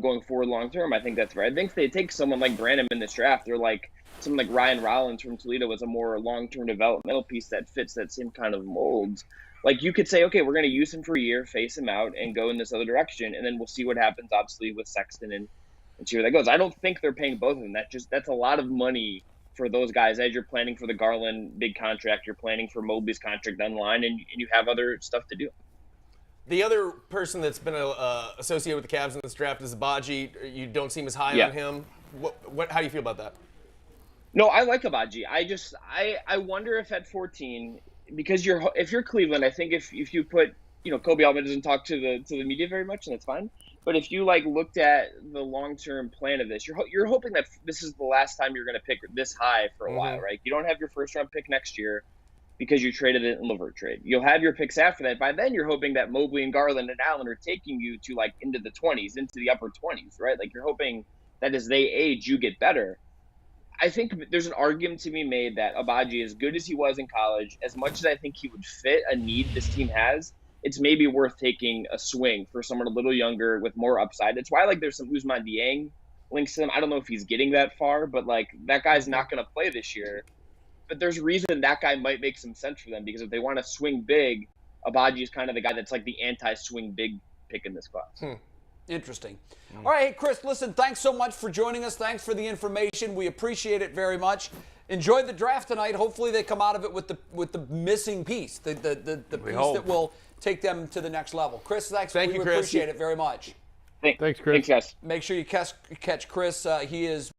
going forward long term, I think that's right. I think if they take someone like Brandon in this draft, they're like, someone like Ryan Rollins from Toledo was a more long-term developmental piece that fits that same kind of mold. Like, you could say, okay, we're going to use him for a year, face him out, and go in this other direction, and then we'll see what happens, obviously, with Sexton and see where that goes. I don't think they're paying both of them. That's a lot of money for those guys as you're planning for the Garland big contract, you're planning for Mobley's contract down the line, and you have other stuff to do. The other person that's been associated with the Cavs in this draft is Abaji. You don't seem as high on him. How do you feel about that? No, I like Abaji. I wonder if at 14, because if you're Cleveland, I think if you put, Kobe Altman doesn't talk to the media very much, and that's fine. But if you looked at the long-term plan of this, you're hoping that this is the last time you're going to pick this high for a while, right? You don't have your first-round pick next year because you traded it in LeVert trade. You'll have your picks after that. By then, you're hoping that Mobley and Garland and Allen are taking you to into the 20s, into the upper 20s, right? Like, you're hoping that as they age, you get better. I think there's an argument to be made that Abaji, as good as he was in college, as much as I think he would fit a need this team has, it's maybe worth taking a swing for someone a little younger with more upside. That's why there's some Ousmane Dieng links to him. I don't know if he's getting that far, but that guy's not going to play this year. But there's a reason that guy might make some sense for them, because if they want to swing big, Abaji is kind of the guy that's the anti-swing big pick in this class. Interesting. All right, hey, Chris, listen, thanks so much for joining us. Thanks for the information. We appreciate it very much. Enjoy the draft tonight. Hopefully they come out of it with the missing piece, the piece that will take them to the next level. Chris, thanks. Thank you, Chris. Appreciate it very much. Thanks, Chris. Thanks, guys. Make sure you catch Chris. He is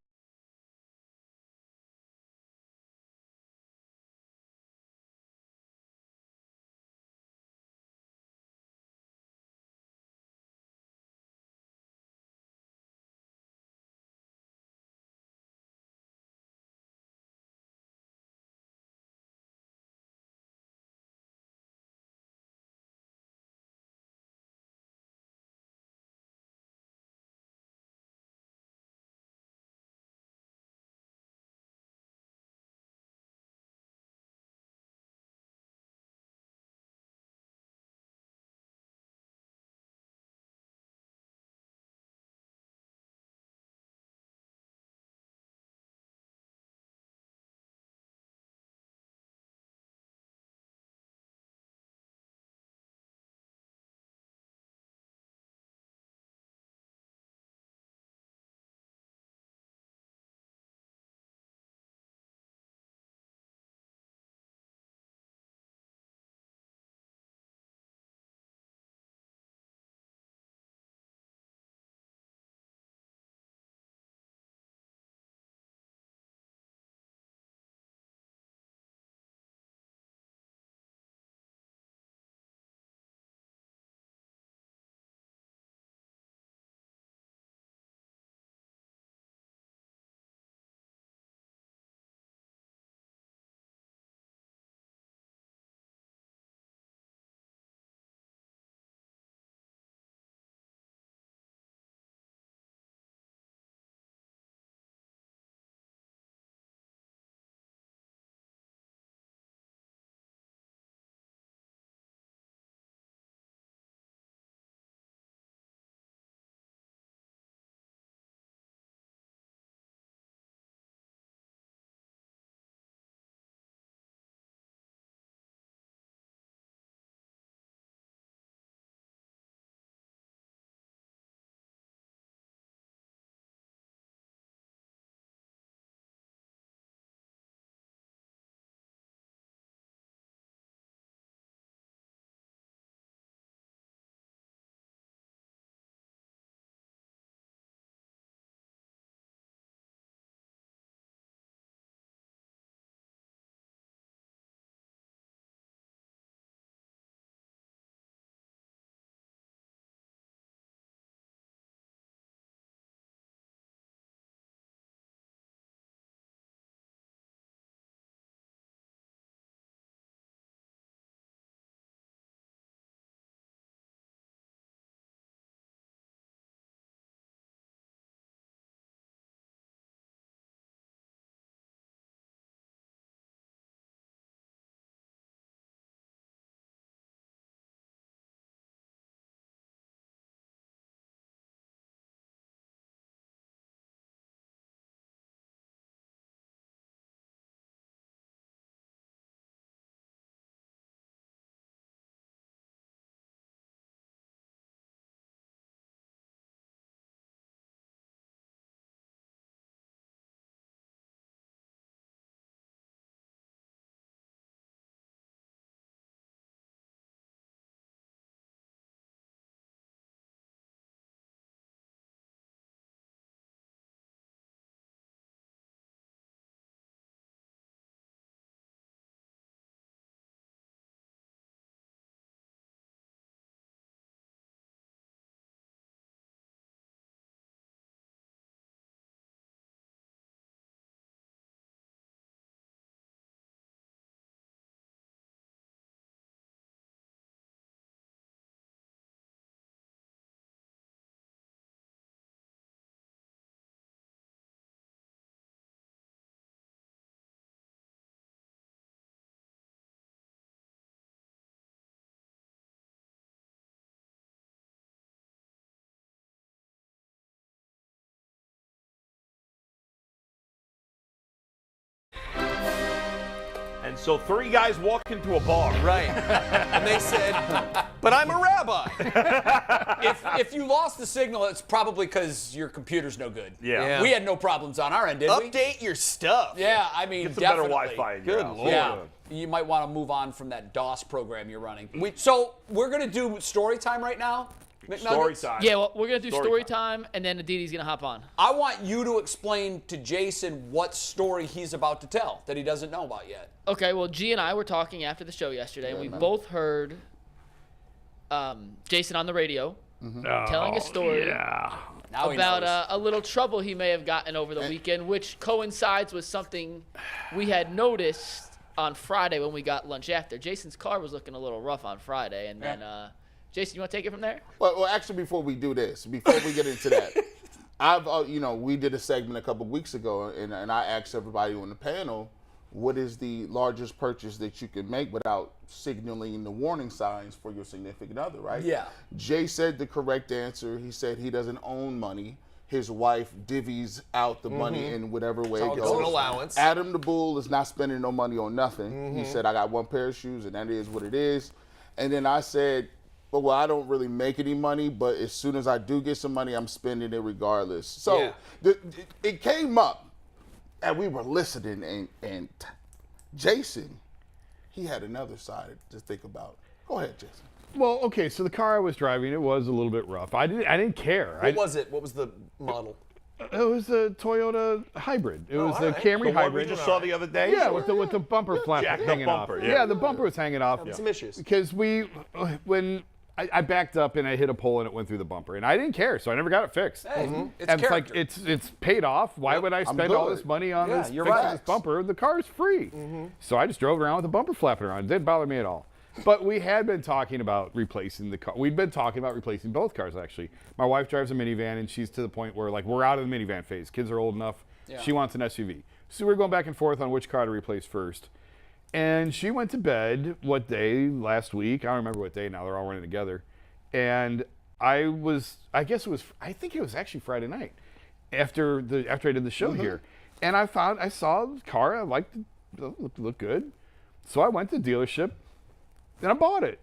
And so 3 guys walk into a bar. Right. And they said, but I'm a rabbi. If you lost the signal, it's probably because your computer's no good. Yeah. We had no problems on our end, did we? Update your stuff. Yeah, I mean, Get some definitely. better Wi-Fi in your Good house. Lord. Yeah. You might want to move on from that DOS program you're running. So we're going to do story time right now. Story time. Yeah, well, we're going to do Story story time, and then Aditi's going to hop on. I want you to explain to Jason what story he's about to tell that he doesn't know about yet. Okay, well, G and I were talking after the show yesterday, and we both heard Jason on the radio telling a story Now he about knows. a little trouble he may have gotten over the weekend, which coincides with something we had noticed on Friday when we got lunch after. Jason's car was looking a little rough on Friday, and then Jason, you want to take it from there? Well, actually, before we do this, before we get into that, we did a segment a couple of weeks ago, and I asked everybody on the panel, what is the largest purchase that you can make without signaling the warning signs for your significant other, right? Yeah. Jay said the correct answer. He said he doesn't own money. His wife divvies out the money in whatever way it It's goes. an allowance. Adam the Bull is not spending no money on nothing. He said, I got 1 pair of shoes, and that is what it is. And then I said, well, I don't really make any money, but as soon as I do get some money, I'm spending it regardless. So it came up, and we were listening, and Jason, he had another side to think about. Go ahead, Jason. Well, okay, so the car I was driving, it was a little bit rough. I didn't care. What was it? What was the model? It was a Toyota hybrid. It was a all right. Camry The one we hybrid. just saw the other day? Yeah, with the bumper flap Jack, the hanging bumper, off. yeah. The bumper was hanging off. Some issues. Because when I backed up and I hit a pole and it went through the bumper, and I didn't care, so I never got it fixed. It's And it's like character. it's paid off. Why would I spend all good. this money on Yeah, this you're fixing right. this bumper? The car's free. So I just drove around with the bumper flapping around. It didn't bother me at all. But we had been talking about replacing the car. We'd been talking about replacing both cars, actually. My wife drives a minivan, and she's to the point where, like, we're out of the minivan phase. Kids are old enough. Yeah. She wants an SUV. So we're going back and forth on which car to replace first. And she went to bed, what day, last week? I don't remember what day now. They're all running together. And I think it was actually Friday night after I did the show here. And I saw the car. I liked it. It looked good. So I went to the dealership. And I bought it.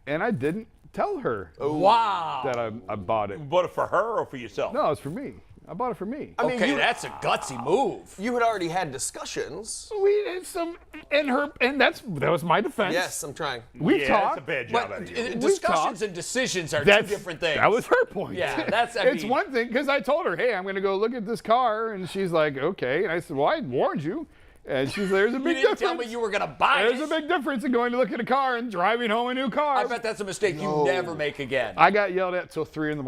And I didn't tell her Wow. that I bought it. You bought it for her or for yourself? No, it's for me. I bought it for me. I mean, Okay, that's a gutsy move. You had already had discussions. We had some, and that was my defense. Yes, I'm trying. We've Yeah, talked. that's a bad job. But out of you. discussions talked. and decisions are two That's different things. That was her point. Yeah, that's- I it's mean- one thing because I told her, hey, I'm going to go look at this car, and she's like, okay. And I said, well, I warned you. And she's there's a You big didn't difference. tell me you were going to buy There's it. a big difference in going to look at a car and driving home a new car. I bet that's a mistake you never make again. I got yelled at till 3 a.m.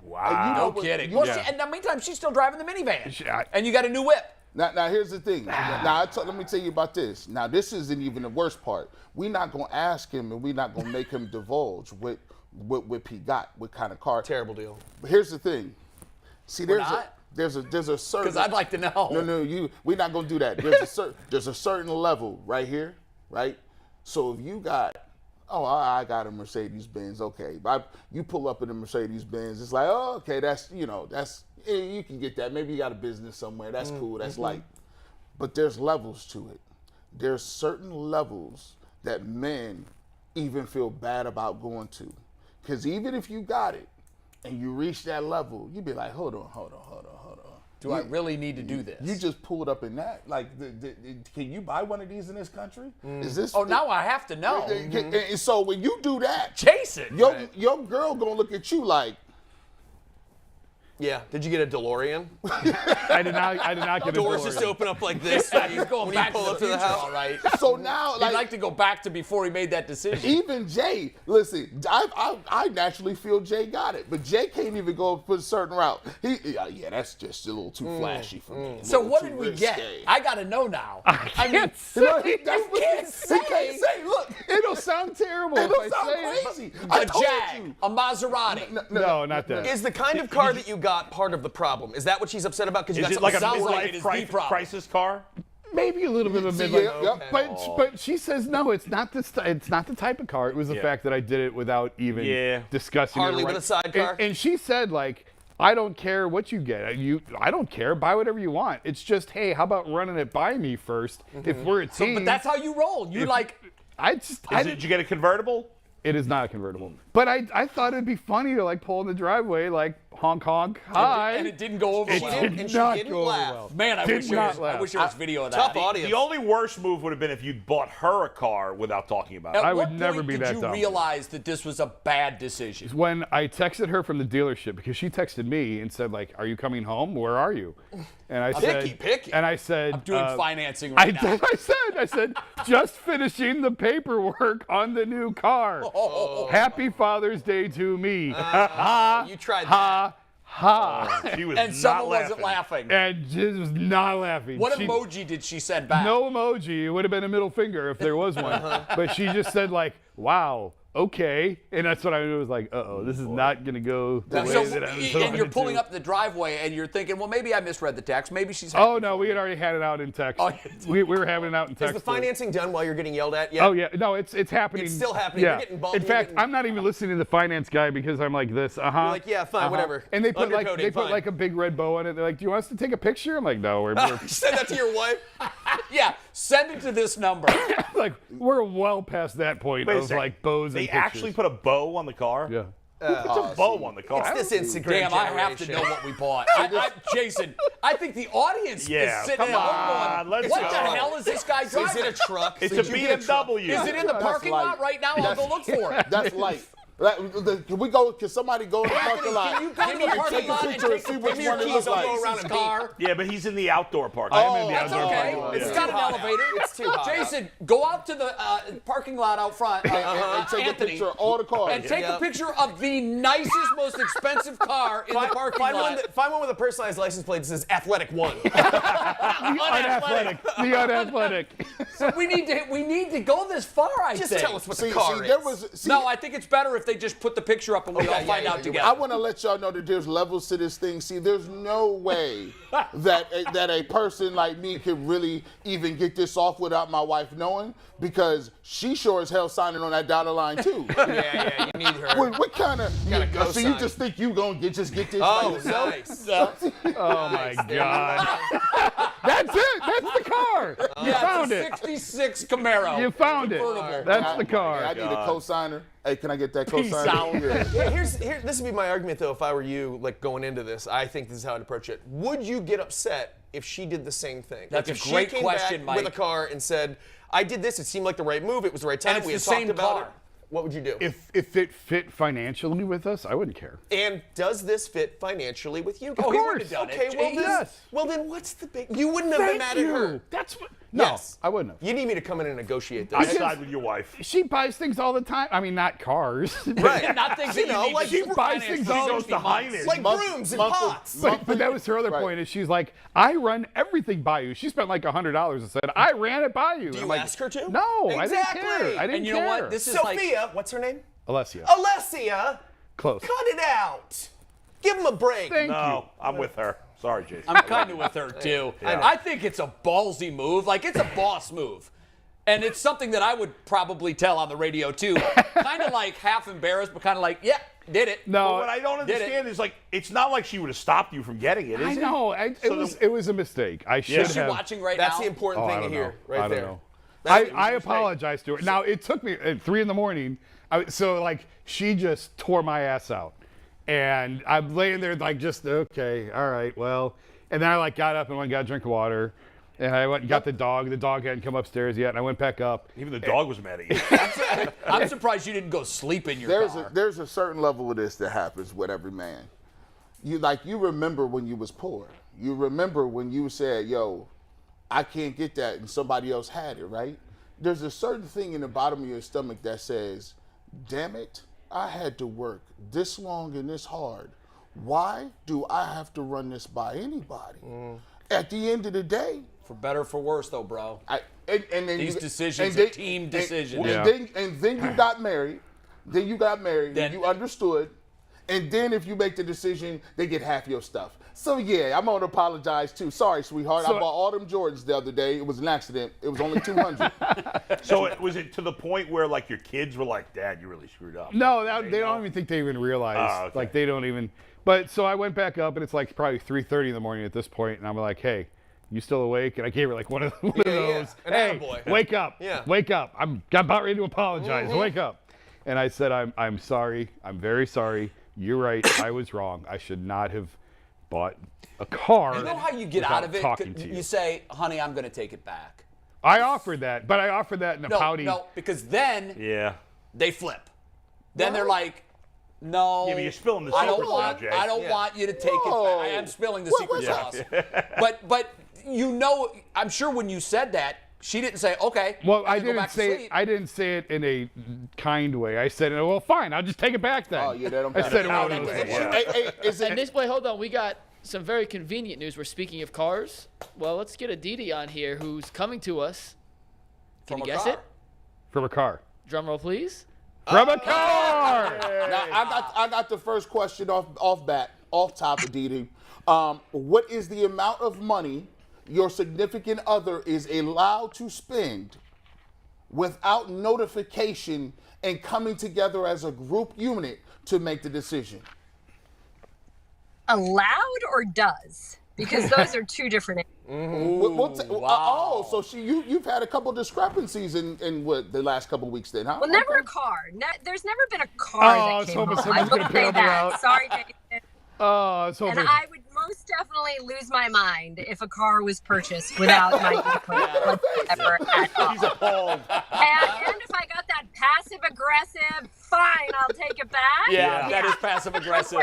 Wow. No kidding. Well, and in the meantime, she's still driving the minivan. And you got a new whip. Now here's the thing. Let me tell you about this. Now, this isn't even the worst part. We're not going to ask him, and we're not going to make him divulge what he got, what kind of car. Terrible deal. But here's the thing. See, We're there's not? a certain. Because I'd like to know. No, we're not gonna do that. There's a certain level right here, right? So if you got, I got a Mercedes Benz, okay. You pull up in a Mercedes Benz, it's like, oh, okay, you can get that. Maybe you got a business somewhere. That's cool. That's light. But there's levels to it. There's certain levels that men even feel bad about going to, because even if you got it and you reach that level, you'd be like, hold on. Do I really need to do this? You just pulled up in that. Like, can you buy one of these in this country? Is this? Oh, now I have to know. And so when you do that, Jason. your girl gonna look at you like, Yeah. Did you get a DeLorean? I did not get a Doors DeLorean. just open up like this when you, Going when back you pull to up the to the future, house. all right. so now He'd like to go back to before he made that decision. even Jay, listen, I naturally feel Jay got it, but Jay can't even go for a certain route. That's just a little too flashy for me. A So little what too did we get? risque. I got to know now. I can't say. Look, You that's what can't he say. can't say. Look, It'll sound terrible if it'll I sound say it. crazy. A I told Jag, you. a Maserati. No, not that. Is the kind of car that you got part of the problem? Is that what she's upset about? Because you Is got it like a sounds like it midlife is the problem. crisis car? Maybe a little bit of a See, midlife. yep. But she says no. It's not this. It's not the type of car. It was the fact that I did it without even discussing Harley it. with a sidecar? And she said like, I don't care what you get. I don't care. Buy whatever you want. It's just, hey, how about running it by me first? If we're a team. But that's how you roll. You Did you get a convertible? It is not a convertible. But I thought it'd be funny to like pull in the driveway, like honk honk, hi. And it didn't go over well. Did And she not didn't go over laugh. well. Man, I wish there was video of that. Tough audience. The only worst move would have been if you'd bought her a car without talking about it. At I would what never point be did that you dumb. realize that this was a bad decision? When I texted her from the dealership, because she texted me and said, like, are you coming home? Where are you? And I said, Picky. And I said, I'm doing financing right now. I said, just finishing the paperwork on the new car. Happy Father's Day to me. You tried that. Ha. She was And not someone laughing. wasn't laughing. And just was not laughing. What She- emoji did she send back? No emoji. It would have been a middle finger if there was one. But she just said like, wow, okay. And that's what I knew. It was like, uh-oh, this is not going to go the way So, that I was and hoping you're it pulling to. up the driveway and you're thinking, well, maybe I misread the text. Maybe she's Oh, no, we had already had it out in text. Oh, we were having it out in text. Is the financing done while you're getting yelled at yet? Oh, yeah. No, it's happening. It's still happening. Yeah. You're getting bald- In you're fact, getting- I'm not even listening to the finance guy because I'm like this. You're like, yeah, fine, whatever. And they put Undercoating, fine. like a big red bow on it. They're like, do you want us to take a picture? I'm like, no, we're Send that to your wife. Yeah, send it to this number. like we're well past that point Wait a of second. like bows They and actually pictures. put a bow on the car? Yeah. Who puts a bow on the car? It's this Instagram Damn, I have to generation. know what we bought. Jason, I think the audience Yeah, is sitting come at home on, going, let's what go. the hell is this guy Is driving? it a truck? It's a Did you get truck? BMW. Is it in the That's parking light. lot right now? I'll go look for it. That's light. Can somebody go in the parking lot? Can you go to the and parking take a lot and picture and take see a which picture one of it looks Keith like? go around his car? Yeah, but he's in the outdoor part. Oh, I'm in the That's outdoor okay. part. It's Yeah. got an hot out. elevator. It's too hot out. Jason, go out to the parking lot out front, And take a Anthony, picture of all the cars. and take a picture of the nicest, most expensive car in the parking Find lot. one with a personalized license plate that says Athletic 1. The unathletic. So we need to go this far, I Just think. tell us what the car is. No, I think it's better if they just put the picture up and we all find out together. I want to let y'all know that there's levels to this thing. See, there's no way that a person like me could really even get this off without my wife knowing, because she sure as hell signing on that dotted line too. Yeah, you need her. What kind of? gotta So you co-sign. just think you gonna get this? Oh, by yourself? nice. Oh my God. That's it. That's the car. You found it's it. a 66 Camaro. You found it. Convertible. That's the Yeah, car. I need a co-signer. Hey, can I get that Peace co-signer? out. Yeah. Yeah, this would be my argument though. If I were you, like going into this, I think this is how I'd approach it. Would you get upset if she did the same thing? That's like if a great she came question, back with Mike. a car and said, "I did this. It seemed like the right move. It was the right time. And it's we had the talked same about car. it." What would you do? If it fit financially with us, I wouldn't care. And does this fit financially with you? Oh, he would have done Okay, it. well, Yes. then what's the big? You wouldn't have been mad at her. That's what. No, Yes. I wouldn't have. You need me to come in and negotiate I this. side with your wife. She buys things all the time. I mean, not cars. Right. Not things that You know, need like to she be buys financed things for all the 60 time. months. Like Month- brooms and monthly- pots. But that was her other Right. point. Is she's like, I run everything by you. She spent like $100 and said, I ran it by you. Do I'm you like, ask her to? No, Exactly. I didn't care. I didn't And you know care. what? This is Sophia, what's her name? Alessia. Alessia. Close. Cut it out. Give him a break. Thank No, I'm with her. Sorry, Jason. I'm kind of with her too. I think it's a ballsy move. Like, it's a boss move. And it's something that I would probably tell on the radio too. Kind of like half embarrassed, but kind of like, yeah, did it. No, But what I don't Did it. understand is, like, it's not like she would have stopped you from getting it, is I it? know. It was a mistake. I should Is she have. watching right That's now? the important Oh, I thing to don't hear, know. right I don't there. know. That's what I you apologize to her. Now, it took me at 3 in the morning. So, like, she just tore my ass out. And I'm laying there, like, just, okay, all right, well. And then I, like, got up and went and got a drink of water. And I went and got the dog. The dog hadn't come upstairs yet. And I went back up. Even the dog was mad at you. I'm surprised you didn't go sleep in your car. There's a certain level of this that happens with every man. You remember when you was poor. You remember when you said, yo, I can't get that, and somebody else had it, right? There's a certain thing in the bottom of your stomach that says, damn it, I had to work this long and this hard. Why do I have to run this by anybody? At the end of the day, For better or for worse, though, bro. and then These you- decisions and are team decisions. And then you got married. Then you got married. Then- and you understood. And then if you make the decision, they get half your stuff. So, yeah, I'm going to apologize, too. Sorry, sweetheart. I bought all them Jordans the other day. It was an accident. It was only $200. So was it to the point where, like, your kids were like, Dad, you really screwed up? No, they don't even think they even realize. Oh, okay. Like, they don't even. But so I went back up, and it's like probably 3:30 in the morning at this point, and I'm like, hey, you still awake? And I gave her like one of those. An Hey, attaboy. wake up. Yeah. Wake up. I'm about ready to apologize. Wake up. And I said, I'm sorry. I'm very sorry. You're right. I was wrong. I should not have bought a car. You know how you get out of it? Talking to You say, honey, I'm going to take it back. I offered that, but I offered that in a pouty. No, because then they flip. Then they're like, no. Yeah, but you're spilling the I secret don't want, sauce, Jay. I don't want you to take it back. I am spilling the secret sauce. But you know, I'm sure when you said that, she didn't say, okay. Well, I didn't say I didn't say it in a kind way. I said, well, fine, I'll just take it back then. Oh, yeah, that don't I said it matter. one of those. And this way, hold on, we got some very convenient news. We're speaking of cars. Well, let's get Aditi on here, who's coming to us. Can you guess it? From a car. Drum roll, please. From a car! Now, I got the first question off top, Aditi. What is the amount of money your significant other is allowed to spend without notification and coming together as a group unit to make the decision? Allowed or does? Because those are two different. Oh, so you've had a couple discrepancies in what the last couple weeks then, huh? Well, never a car. There's never been a car that came home. I will say that. Sorry, Jason. Oh, it's and I would most definitely lose my mind if a car was purchased without my input whatsoever at all. He's appalled. And if I got that passive aggressive, fine, I'll take it back. Yeah, that is passive aggressive.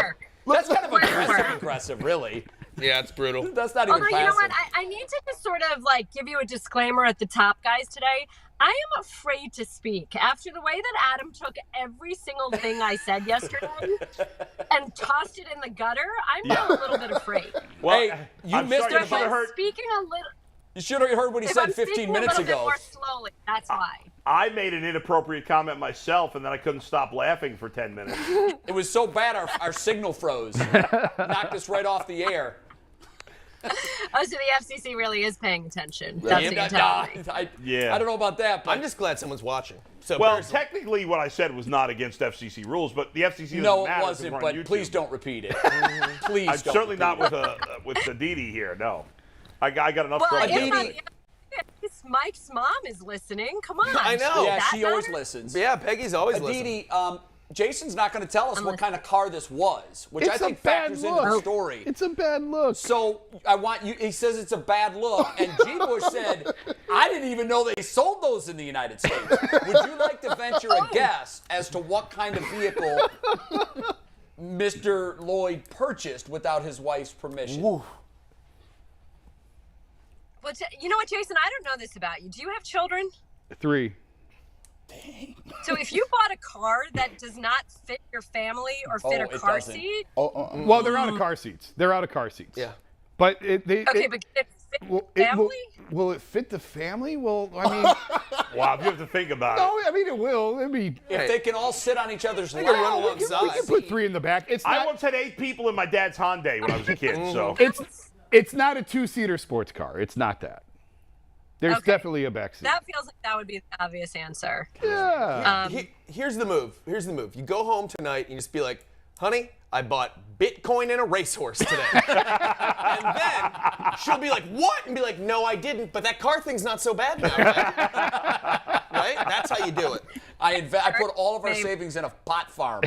That's kind of aggressive aggressive, really. Yeah, it's brutal. That's not even Although, passive. you know what? I need to just sort of like give you a disclaimer at the top, guys, today. I am afraid to speak. After the way that Adam took every single thing I said yesterday and tossed it in the gutter, I'm now a little bit afraid. Well, hey, you missed it. Speaking a little. You should have heard what he said 15 minutes ago. A little bit more slowly. That's why. I made an inappropriate comment myself, and then I couldn't stop laughing for 10 minutes. It was so bad our signal froze. Knocked us right off the air. Oh, so the FCC really is paying attention. That's what you're telling me. I don't know about that, but I'm just glad someone's watching. So well, technically what I said was not against FCC rules, but the FCC doesn't no, matter. it wasn't, but please don't repeat it. Please I'm don't certainly not with Aditi here, no. I got enough well, trouble. Mike's mom is listening. Come on. I know. Yeah, she always listens. Yeah, Peggy's always listening. listening. Jason's not going to tell us what kind of car this was, which I think factors into the story. It's a bad look. So I want you. He says it's a bad look, and G. Bush said, "I didn't even know they sold those in the United States." Would you like to venture a guess as to what kind of vehicle Mr. Lloyd purchased without his wife's permission? Ooh. Well, you know what, Jason? I don't know this about you. Do you have children? 3. Dang. So if you bought a car that does not fit your family or fit a car seat, well, they're out of car seats. They're out of car seats. Yeah. But but can it fit the family? Will it fit the family? Well, I mean, wow, you have to think about it. no, I mean it will. I mean, If they can all sit on each other's They can run laps. alongside. we can put 3 in the back. It's I not. once had 8 people in my dad's Hyundai when I was a kid, so. It's not a 2-seater sports car. It's not that. There's definitely a backseat. That feels like that would be the obvious answer. Yeah. Here's the move. You go home tonight and you just be like, honey, I bought Bitcoin and a racehorse today. And then she'll be like, what? And be like, no, I didn't, but that car thing's not so bad now. Right? That's how you do it. I put all of our savings in a pot farm.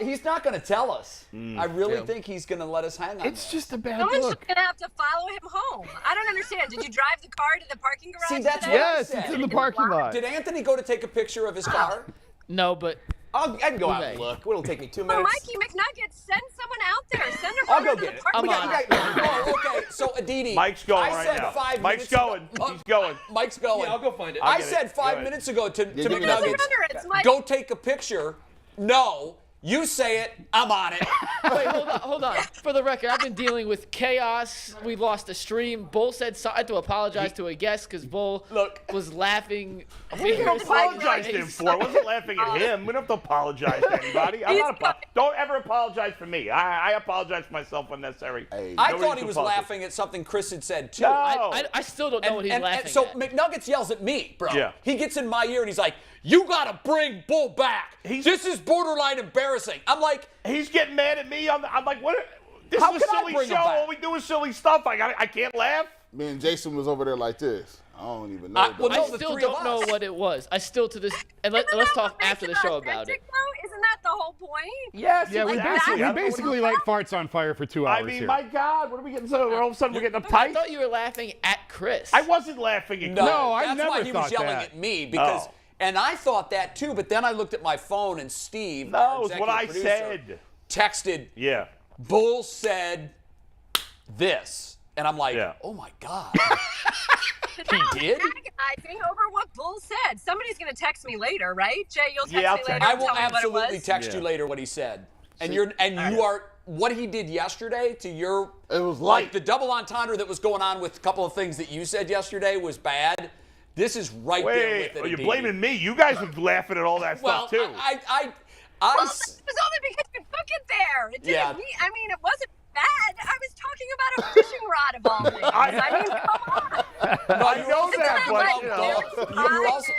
He's not going to tell us. I really think he's going to let us hang on. It's just a bad Someone's look. just going to have to follow him home. I don't understand. Did you drive the car to the parking garage See, that's today? Yes, it's in the parking lot. Did Anthony go to take a picture of his car? No, but I can go out and look. It'll take me 2 Oh, minutes. Mikey McNuggets, send someone out there. Send a I'll photo go to get the it. parking I'm on lot. Oh, okay. So, Aditi. Mike's going I right said now. 5 Mike's minutes going. ago. He's going. Mike's going. Yeah, I'll go find it. I get said it. 5 Go minutes ago to give me McNuggets, It's Mike. go take a picture. No. You say it, I'm on it. Wait, hold on. For the record, I've been dealing with chaos. We lost the stream. Bull said I had to apologize to a guest because Bull was laughing. What are you going to apologize to him for? I wasn't laughing at him. We don't have to apologize to anybody. Don't ever apologize for me. I apologize for myself when necessary. Hey. I thought he was laughing at something Chris had said, too. No. I still don't know what he's laughing so at. McNuggets yells at me, bro. Yeah. He gets in my ear and he's like, you got to bring Bull back. This is borderline embarrassing. I'm like. He's getting mad at me. I'm like, what? This How is a can I silly bring him show. back? All we do is silly stuff. I can't laugh. Me and Jason was over there like this. I don't even know. well, no, I still don't know what it was. I still to this, and let's talk after the show about it. Though? Isn't that the whole point? Yes. Yeah, we basically light farts on fire for 2 hours I mean, here. my God, what are we getting? So all of a sudden we're getting I uptight. thought you were laughing at Chris. I wasn't laughing at No, I that's never why he was thought yelling that. at me because, and I thought that too. But then I looked at my phone and Steve, our it's what I executive producer, said. texted. Bull said this, and I'm like, oh my God. He did? Agonizing over what Bull said. Somebody's going to text me later, right? Jay, you'll text I'll me text later. I and will tell me what it absolutely was. text you later what he said. And you are what he did yesterday to your. It was like the double entendre that was going on with a couple of things that you said yesterday was bad. This is right there with it. Wait, you're Aditi. blaming me? You guys were laughing at all that Well, stuff too. Well, that was only because you took it there. It didn't mean, I mean, it wasn't bad. I was talking about a fishing rod of all things. I mean, come on. No, I you know also that, talking but about golf. You were also,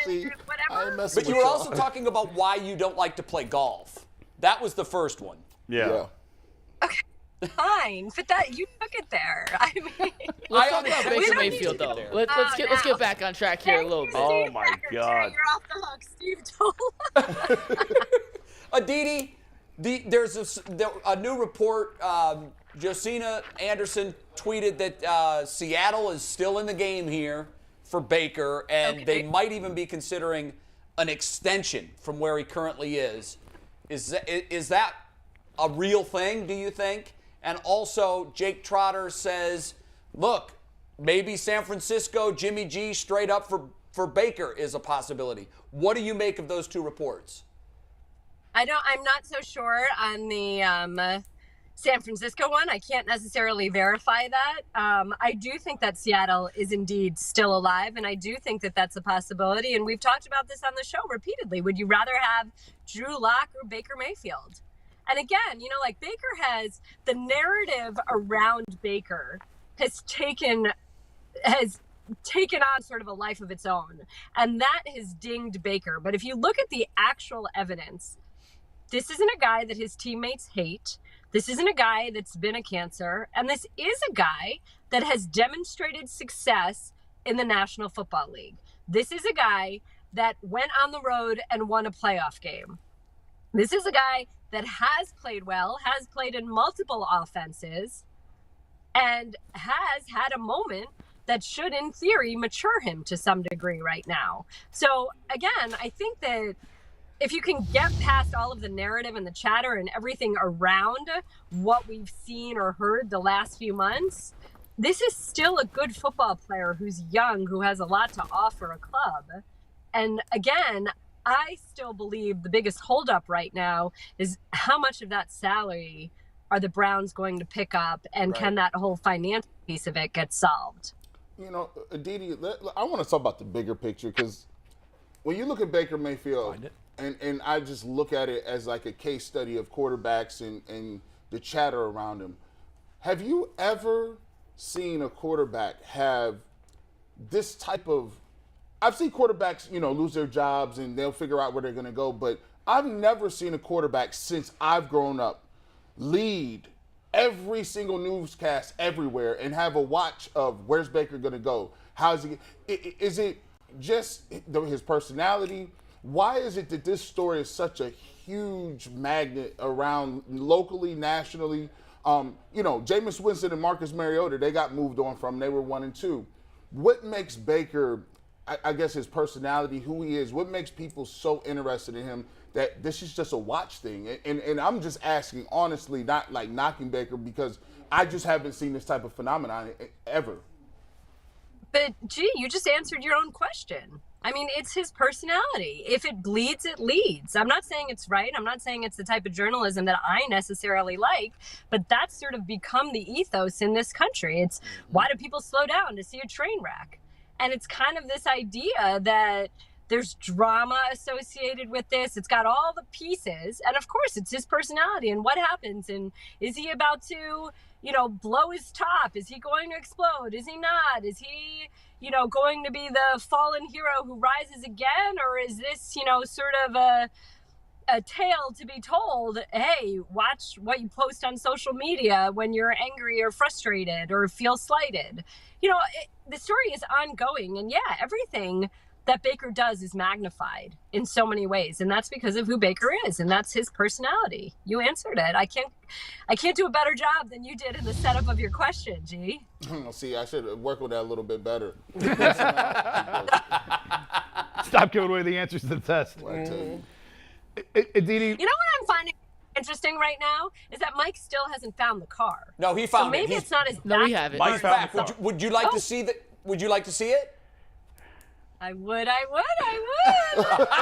but you were also talking about why you don't like to play golf. That was the first one. Yeah. Okay, fine, but that you took it there. I mean, Let's talk about we Baker don't Mayfield need to though. get Let's get back on track here a little bit. Oh Steve my Secretary, God. You're off the hook, Steve Tola. Aditi, there's a new report. Josina Anderson tweeted that Seattle is still in the game here for Baker, and they might even be considering an extension from where he currently is. Is that a real thing, do you think? And also, Jake Trotter says, look, maybe San Francisco, Jimmy G straight up for Baker is a possibility. What do you make of those two reports? I'm not so sure on the San Francisco one. I can't necessarily verify that. I do think that Seattle is indeed still alive, and I do think that that's a possibility. And we've talked about this on the show repeatedly. Would you rather have Drew Lock or Baker Mayfield? And again, like Baker has the narrative around Baker has taken on sort of a life of its own, and that has dinged Baker. But if you look at the actual evidence, this isn't a guy that his teammates hate. This isn't a guy that's been a cancer. And this is a guy that has demonstrated success in the National Football League. This is a guy that went on the road and won a playoff game. This is a guy that has played well, has played in multiple offenses, and has had a moment that should, in theory, mature him to some degree right now. So, again, I think that if you can get past all of the narrative and the chatter and everything around what we've seen or heard the last few months, this is still a good football player who's young, who has a lot to offer a club. And again, I still believe the biggest holdup right now is how much of that salary are the Browns going to pick up, and can that whole financial piece of it get solved? Aditi, I want to talk about the bigger picture, because when you look at Baker Mayfield, and I just look at it as like a case study of quarterbacks and the chatter around him, have you ever seen a quarterback have this type of, I've seen quarterbacks, lose their jobs and they'll figure out where they're going to go, but I've never seen a quarterback since I've grown up lead every single newscast everywhere and have a watch of where's Baker going to go? How's he? Is it just his personality? Why is it that this story is such a huge magnet around locally, nationally? Jameis Winston and Marcus Mariota, they got moved on from. They were 1 and 2. What makes Baker, I guess his personality, who he is, what makes people so interested in him that this is just a watch thing? And I'm just asking, honestly, not like knocking Baker, because I just haven't seen this type of phenomenon ever. But, gee, you just answered your own question. I mean, it's his personality. If it bleeds, it leads. I'm not saying it's right. I'm not saying it's the type of journalism that I necessarily like, but that's sort of become the ethos in this country. It's why do people slow down to see a train wreck? And it's kind of this idea that there's drama associated with this. It's got all the pieces. And of course, it's his personality and what happens. And is he about to, blow his top? Is he going to explode? Is he not? Is he, going to be the fallen hero who rises again? Or is this, sort of a tale to be told? Hey, watch what you post on social media when you're angry or frustrated or feel slighted. The story is ongoing. And yeah, everything that Baker does is magnified in so many ways, and that's because of who Baker is, and that's his personality. You answered it. I can't do a better job than you did in the setup of your question, G. See, I should work with that a little bit better. Stop giving away the answers to the test. Aditi, You know what I'm finding interesting right now is that Mike still hasn't found the car. No, he found so maybe it. It's not as No, we have it. Mike's back. found the car. Would you like to see that? Would you like to see it? I would. All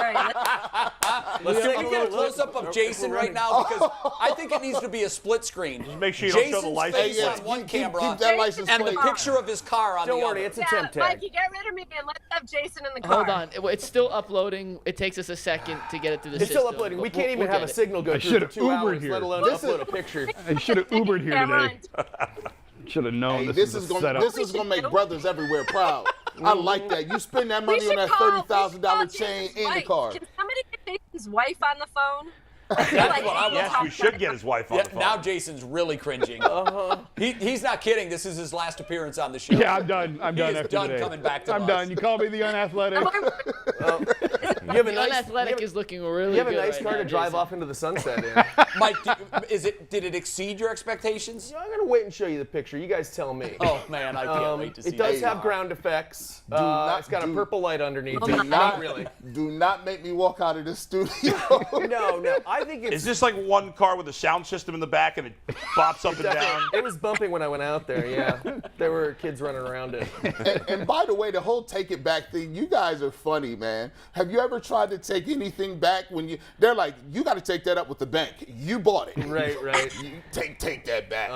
right, Let's get a close-up of Jason right now because I think it needs to be a split screen. Just make sure you don't show the Jason's license face plate. on one camera Keep that license and the plate. picture of his car on the other. Don't worry, it's a temp tag. Mikey, get rid of me and let's have Jason in the car. Hold on. It's still uploading. It takes us a second to get it through the It's system. still uploading. We but can't even we'll have get a it. signal go I through should've for 2 Ubered hours, here. let alone upload a picture. I should have Ubered here Camera today. on. Should have known Hey, this is a setup. this is gonna make brothers everywhere proud. I like that. You spend that money on that $30,000 chain in the car. Can somebody get Jason's wife on the phone? That's what I was. Yes, we should get his wife on the phone. Now Jason's really cringing. He's not kidding. This is his last appearance on the show. Yeah, I'm done. I'm done is after done today. coming back to I'm us. done. You call me the unathletic. You have a nice, Unathletic is looking really you have a good nice right car now, to drive Jason. off into the sunset in. Mike, did it exceed your expectations? I'm going to wait and show you the picture. You guys tell me. Oh man, I can't wait to see It does that. have ground effects. not It's got a do- purple light underneath. Do it. not, Not really. do not make me walk out of this studio. No. I think it's. Is this like one car with a sound system in the back and it bops up and down? It was bumping when I went out there, yeah. There were kids running around it. and by the way, the whole take it back thing, you guys are funny, man. Have you ever tried to take anything back when they're like, you got to take that up with the bank. You bought it. Right. You take that back.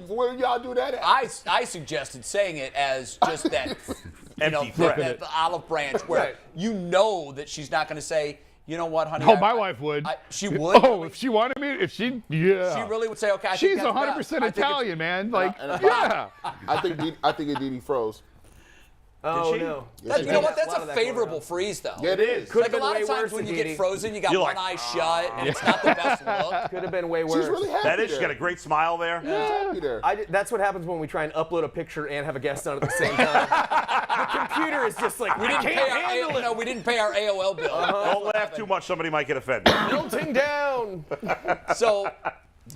Where y'all do that at? I suggested saying it as just that, Empty threat. that the olive branch where Right. you know that she's not going to say, you know what, honey. Oh, my wife would. She would. Oh, if she wanted me, She yeah. really would say, okay. I She's think that's best. 100% I think it's- Italian, man. Like, and yeah. I think Aditi froze. Oh, she? no. You know what? That's lot a of that going favorable on. freeze, though. Yeah, it is. Could Like have a been lot way of times worse, when you Aditi. get frozen, you got You're one like, eye shut, and it's not the best look. Could have been way worse. She's really happy That is, she's there. got a great smile there. She's happy there. That's what happens when we try and upload a picture and have a guest on at the same time. The computer is just like, We didn't pay handle it. no, we didn't pay our AOL bill. Don't laugh too much, somebody might get offended. Melting down. So,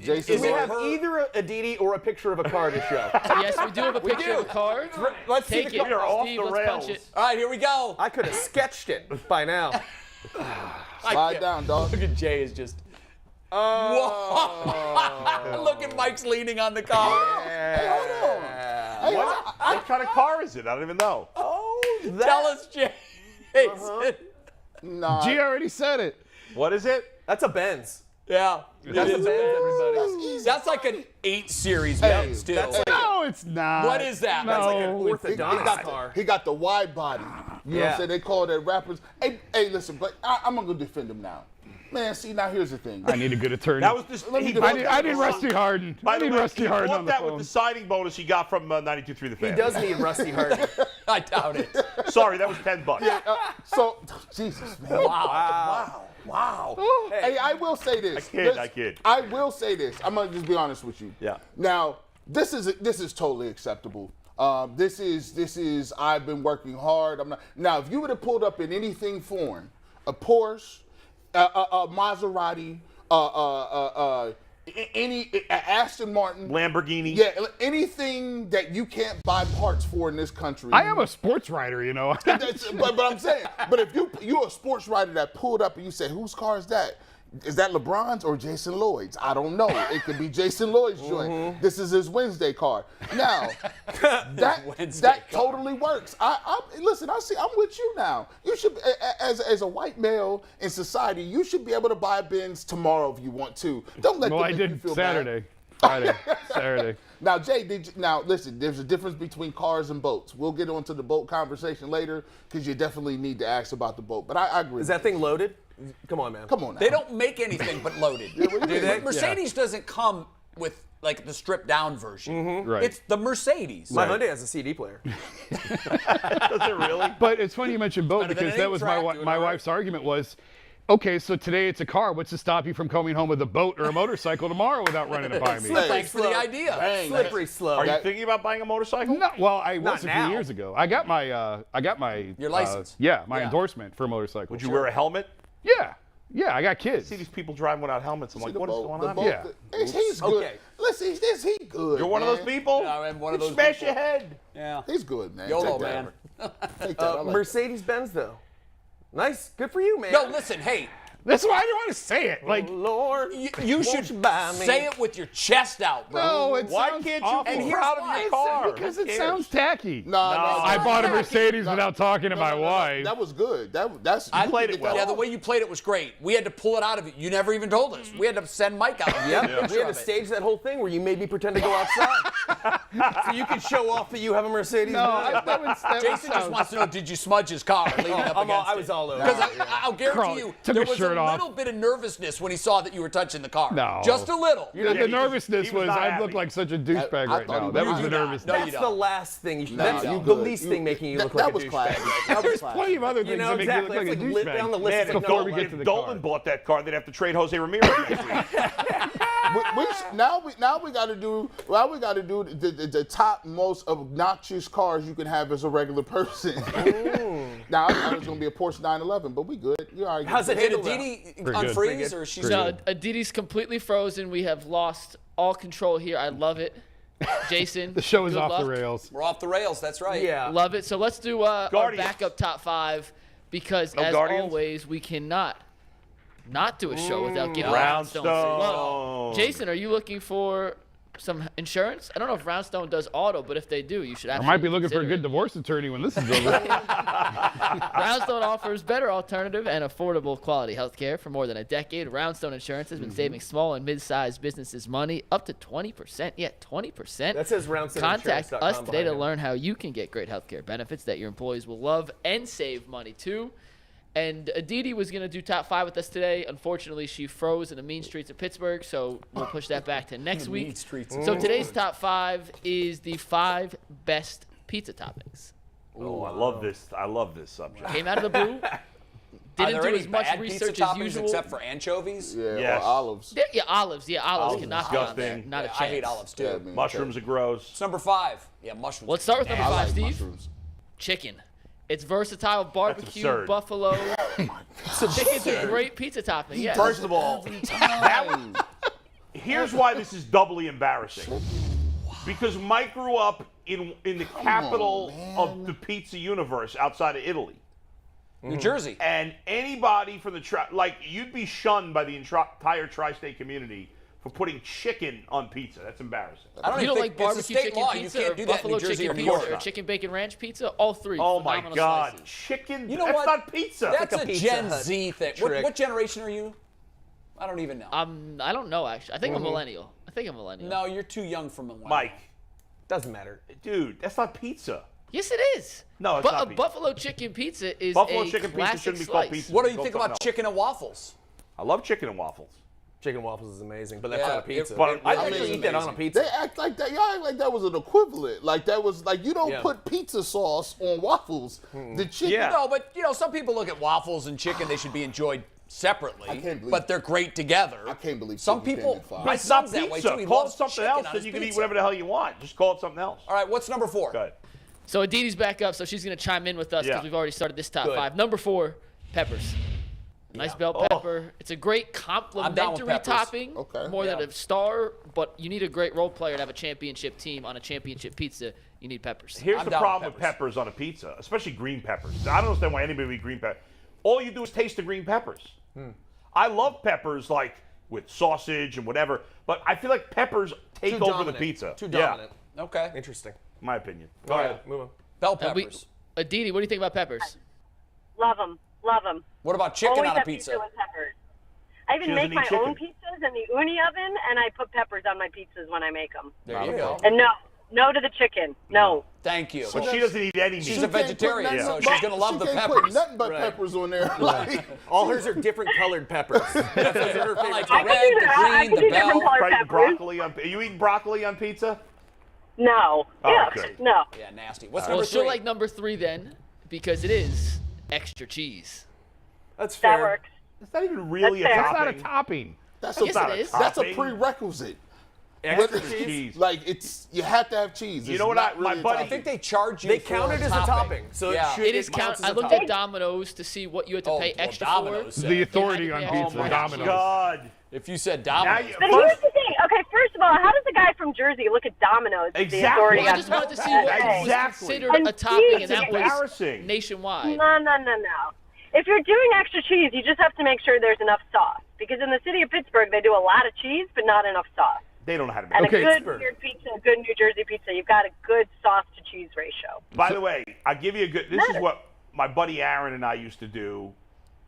Jason, is We it have her- either a Aditi or a picture of a car to show. Yes, we do have a picture of a car. Let's see Take the it, car. We are off Steve. the Let's punch rails. it. all right, here we go. I could have sketched it by now. slide down, dog. Look at Jay is just. Oh. Whoa. Look at Mike's leaning on the car. Hey, hold on. Hey, What kind of car is it? I don't even know. Tell us, Jay. nah. G already said it. What is it? That's a Benz. Yeah. That's a Benz, everybody. That's like an 8 Series Hey, Benz, too. that's like- No, it's not. What is that? No. That's like an orthodontist car. He got the wide body. You know what Yeah. I'm saying? They call that rappers. Hey, listen, but I'm going to defend him now. Man, see, now here's the thing. I need a good attorney. That was this. Let me he do- bought I that I with need the- Rusty Harden. By I the need way, Rusty he Harden bought on the that phone. with the signing bonus he got from 92.3 The Fan. He does need Rusty Harden. I doubt it. Sorry, that was $10. So, Jesus, man. Wow. Hey, I will say this. I kid. I will say this. I'm gonna just be honest with you. Yeah. Now, this is totally acceptable. This is. I've been working hard. I'm not. Now, if you would have pulled up in anything foreign, a Porsche, a Maserati, any Aston Martin, Lamborghini. yeah, anything that you can't buy parts for in this country. I am a sports writer, you know. but I'm saying, but if you're a sports writer that pulled up and you say, whose car is that? Is that LeBron's or Jason Lloyd's? I don't know. It could be Jason Lloyd's joint. This is his Wednesday card. Now, that totally works. Listen, I'm with you now. You should, as a white male in society, you should be able to buy a Benz tomorrow if you want to. Don't let them make you feel Saturday. bad. Friday, Saturday. Now, Jay, listen, there's a difference between cars and boats. We'll get onto the boat conversation later because you definitely need to ask about the boat. But I agree. Is that thing loaded? Come on, man. Come on now. They don't make anything but loaded. Mercedes doesn't come with like the stripped down version. Right. It's the Mercedes. My Hyundai has a CD player. Does it really? But it's funny you mentioned boat because that was my wife's argument was, okay, so today it's a car. What's to stop you from coming home with a boat or a motorcycle tomorrow without running it by me? Thanks for the idea. Dang, Slippery slope. Are you thinking about buying a motorcycle? No, well, I was a now. few years ago. I got my Your license. My endorsement for a motorcycle. Would you wear a helmet? Yeah, I got kids. I see these people driving without helmets. I'm like, what is going on? Boat, Yeah. He's good. Okay. Listen, he good. You're one of those man. people? Yeah, I'm one of You those smash people. your head. Yeah. He's good, man. YOLO, Take that. man. Take that. I like Mercedes Benz though. Nice, good for you, man. No, listen, hey, That's why I didn't want to say it. Like, Lord, you won't should you buy me? say it with your chest out, bro. no, it Why sounds can't you awful. be proud of your car? Because Who it cares? sounds tacky. No, I bought a Mercedes without talking to my wife. That was good. That's I played it well. Yeah, the way you played it was great. We had to pull it out of you. You never even told us. We had to send Mike out. Yep. We had to stage that whole thing where you made me pretend to go outside, so you could show off that you have a Mercedes. No, Benz. Jason just wants to know, did you smudge his car leading up against I was all over. Because I'll guarantee Carl, you, took there his was shirt a off. little bit of nervousness when he saw that you were touching the car. No. Just a little. The nervousness he was was not I happy. look like such a douchebag I right thought now. he That was. was You the do not. nervousness. No, you That's the don't. last thing you should. No, That's you the good. least thing making you look that like was a douchebag. classic. That was There's classic. plenty of other things that make you look like a It's lit douchebag. down the list. Man, It's like, before no, we like, get to the if Dolan car. bought that car, they'd have to trade Jose Ramirez next week. Now we got to do the top most obnoxious cars you can have as a regular person. Now I thought it was gonna be a Porsche 911, but we good. You all right? How's it Did handle that? Aditi Pretty good. unfreeze or she's No, good? Aditi's completely frozen. We have lost all control here. I love it. Jason, The show is good off luck. the rails. We're off the rails. That's right. Yeah. Love it. So let's do our Guardians. backup top five because, as Guardians? always, we cannot not do a show without giving Roundstone. some love. Jason, are you looking for some insurance? I don't know if Roundstone does auto, but if they do, you should I actually might be looking for a consider good it. divorce attorney when this is over. Roundstone offers better alternative and affordable quality health care for more than a decade. Roundstone Insurance has been saving small and mid-sized businesses money up to 20%. Yeah, 20%. That says Roundstone Contact Insurance.com us today to behind it. learn how you can get great health care benefits that your employees will love and save money too. And Aditi was going to do top five with us today. Unfortunately, she froze in the mean streets of Pittsburgh, so we'll push that back to next week. Mean streets. So today's top five is the 5 best pizza toppings. Oh, I love this. I love this subject. Came out of the blue. Are Didn't there do any as much bad pizza research as toppings usual. except for anchovies? Yeah, Yes. or olives. Yeah, olives. Yeah, olives can knock it on there. disgusting. Not a chance. I hate olives too. Yeah, man. Mushrooms are gross. It's number 5. Yeah, mushrooms. Let's start with number I 5, like Steve. mushrooms. Chicken. It's versatile barbecue, absurd. buffalo. Chicken's a great pizza topping. Yeah. First of all, here's why this is doubly embarrassing. Because Mike grew up in the capital of the pizza universe outside of Italy. New Jersey. And anybody from the you'd be shunned by the entire tri-state community for putting chicken on pizza. That's embarrassing. I don't You even don't think like barbecue it's a state chicken law. pizza You or can't do that in buffalo New Jersey chicken or New pizza York. or chicken bacon ranch pizza? All three. Oh my phenomenal God, slices. chicken! You know that's what? not pizza. That's like a a Pizza Gen Hut Z thing. trick. What generation are you? I don't even know. I don't know actually. I think I'm millennial. No, you're too young for millennial. Mike, Doesn't matter. dude, that's not pizza. Yes, it is. No, it's but not a pizza. buffalo chicken pizza is Buffalo a chicken pizza classic shouldn't be called slice. pizza. What do you Go think something about else. chicken and waffles? I love chicken and waffles. Chicken waffles is amazing, but that's Yeah, not a pizza. but I I actually mean, eat that on a amazing. pizza. They act like that. Y'all act like that was an equivalent. Like that was like you don't Yeah. put pizza sauce on waffles. The chicken. Yeah. No, but some people look at waffles and chicken. They should be enjoyed separately. I can't believe- but they're great together. I can't believe some chicken people. came in 5. My It's not son's that way pizza. too. He Call it loves something chicken else, on then his you can eat pizza. whatever the hell you want. Just call it something else. All right, what's number 4? Go ahead. So Aditi's back up, so she's going to chime in with us because Yeah. we've already started this top Good. 5. Number 4, peppers. Nice bell pepper. It's a great complimentary peppers. topping, Okay. more than a star, but you need a great role player to have a championship team on a championship pizza. You need peppers. Here's I'm the down problem with with peppers on a pizza, especially green peppers. I don't understand why anybody would eat green peppers. All you do is taste the green peppers. I love peppers like with sausage and whatever, but I feel like peppers take over the pizza. Too dominant. Yeah. Okay. Interesting. My opinion. Go ahead. Move on. Bell peppers. Aditi, what do you think about peppers? Love them. Love them. What about chicken Always on a have pizza? with peppers. I even make my own pizzas in the uni oven, and I put peppers on my pizzas when I make them. There you go. And no to the chicken. No. Thank you. But she doesn't eat any meat. She's a vegetarian, so she's going to love the peppers. Put nothing but peppers on there. Like, all hers are different colored peppers. That's her favorite. Like the red, the green, the bell. Broccoli on, are you eating broccoli on pizza? No. Oh, okay. No. Yeah, nasty. What's Well, number she'll 3? like number 3 then, because it is extra cheese. That's fair. That works. It's not even really a That's fair. topping. It's not a topping. that's Yes, a, it is. that's a topping. prerequisite. Extra Whether- cheese. Like you have to have cheese. You It's know what not my really a buddy- I topping. think they charge you They for count it as a topping, so Yeah. it should. It is counts count. as I a looked topping. at Domino's to see what you had to Oh, pay well, extra Domino's for. said- The authority You had on to pay pizza, extra. Domino's. God. If you said Now Domino's. you, But here's the thing. Okay, first of all, how does a guy from Jersey look at Domino's as the Exactly. authority Well, I on just wanted to see pizza? what was Exactly. considered And a topping, and cheese that is was embarrassing. nationwide. No. If you're doing extra cheese, you just have to make sure there's enough sauce. Because in the city of Pittsburgh, they do a lot of cheese, but not enough sauce. They don't know how to make And it. a good New York pizza, a good New Jersey pizza, you've got a good sauce to cheese ratio. By the way, I'll give you a good. This is what my buddy Aaron and I used to do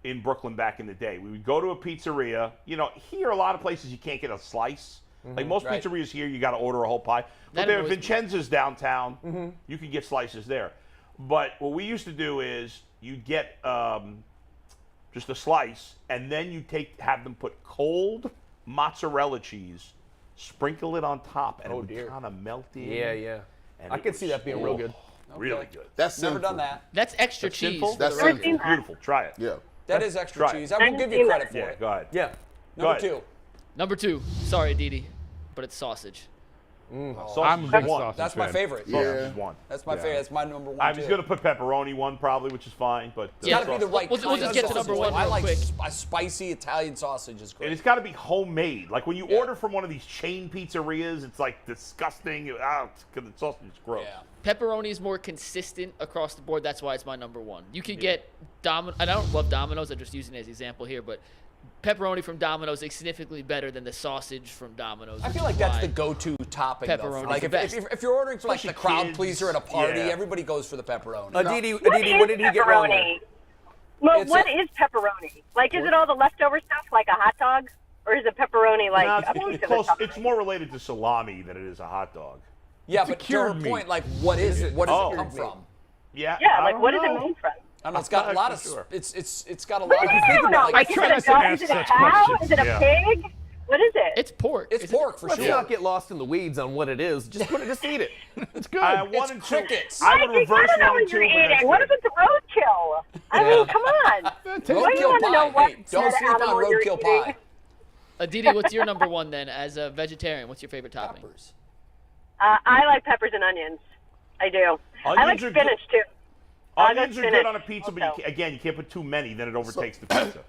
in Brooklyn back in the day. We would go to a pizzeria. You know, here a lot of places you can't get a slice. Like most Right. pizzerias here, you got to order a whole pie. But That there, annoys me. Vincenzo's downtown, you can get slices there. But what we used to do is you'd get just a slice, and then you have them put cold mozzarella cheese, sprinkle it on top, and it would kind of melt in. Yeah. And I it could was see that being real good. Really good. That's Never sinful. done that. That's extra cheese. Simple. That's Never sinful. seen that. Beautiful. Try it. Yeah. That is extra Right. cheese. I will give you credit for Yeah, it. go ahead. Yeah. Number ahead. 2. Number 2. Sorry, Aditi, but it's sausage. Sausage I'm a is big one. sausage That's my fan. favorite. Yeah. Sausage is one. That's my favorite. That's my number 1. I was going to put pepperoni one probably, which is fine, but It's got to be the sausage. right We'll kind just of get to sausage. number 1 I real like quick. a spicy Italian sausage is And great. it's got to be homemade. Like when you order from one of these chain pizzerias, it's like disgusting. Because the sausage is gross. Yeah. Pepperoni is more consistent across the board. That's why it's my number 1. You could get and I don't love Domino's. I'm just using it as an example here, but pepperoni from Domino's is significantly better than the sausage from Domino's. I which feel is like that's why the go-to topping. Though, for Pepperoni like is the best. if you're ordering for like the Especially crowd kids. pleaser at a party, Yeah. everybody goes for the pepperoni. Aditi, What what did he get wrong there? pepperoni? Well, It's what a- is pepperoni? Like, is it all the leftover stuff, like a hot dog? Or is it pepperoni like No, a piece it's, of close, the it's more related to salami than it is a hot dog. Yeah, It's a but to her cured meat. point, like, what is it? What does it come Oh. from? Yeah. Yeah, I like don't what does know. it mean from? I don't know. It's got a not lot actually of. sure. It's got a What lot do of. you mean? Like, Like, I is try it not a to dog? ask Is it a such cow? questions. Is it a Yeah. pig? What is it? It's pork. it's pork for Let's sure. not get lost in the weeds on what it is. Just eat it. It's good. 1 It's and 2. crickets. I Mike, would you reverse gotta know 1 and what 2. you're but that's eating. What if good. it's roadkill? I mean, come on. Why do you Roadkill want to know pie. what Hey, don't sleep on animal you're roadkill eating? pie. Aditi, what's your number 1 then? As a vegetarian, what's your favorite topping? Peppers. I like peppers and onions. I do. I like Onions are good. spinach too. Onions are spinach good on a pizza, but also. again, you can't put too many, then it overtakes the pizza.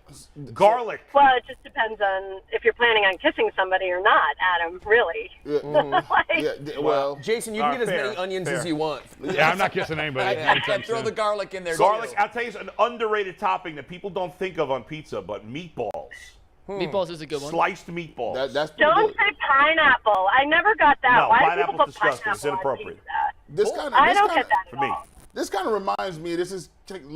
Garlic. Well, it just depends on if you're planning on kissing somebody or not, Adam. Really. Yeah. Like, Yeah, well, Jason, you can get as fair, many onions fair. as you want. Yeah, I'm not kissing anybody. I throw the garlic in there. Garlic, too. I'll tell you, an underrated topping that people don't think of on pizza, but meatballs. Meatballs is a good one. Sliced meatballs. that's pretty don't good. say pineapple. I never got that. No, Why do pineapple's people put disgusting. It's pineapple on inappropriate. pizza? I don't get that for at me. all. This kind of reminds me. This is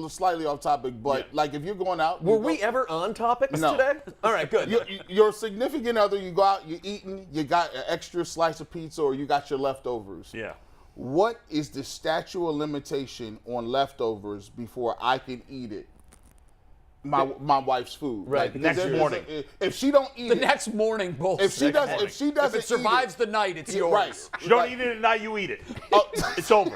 slightly off topic, but like if you're going out, Were we ever on topics No. today? All right, good. your significant other, you go out, you're eating, you got an extra slice of pizza, or you got your leftovers. Yeah. What is the statute of limitation on leftovers before I can eat it? My wife's food. Right. Like, Next morning. If she don't eat The it, next morning, both. if she doesn't If it survives the night, it's yours. right. If you don't eat it at night, you eat it. Oh. It's over.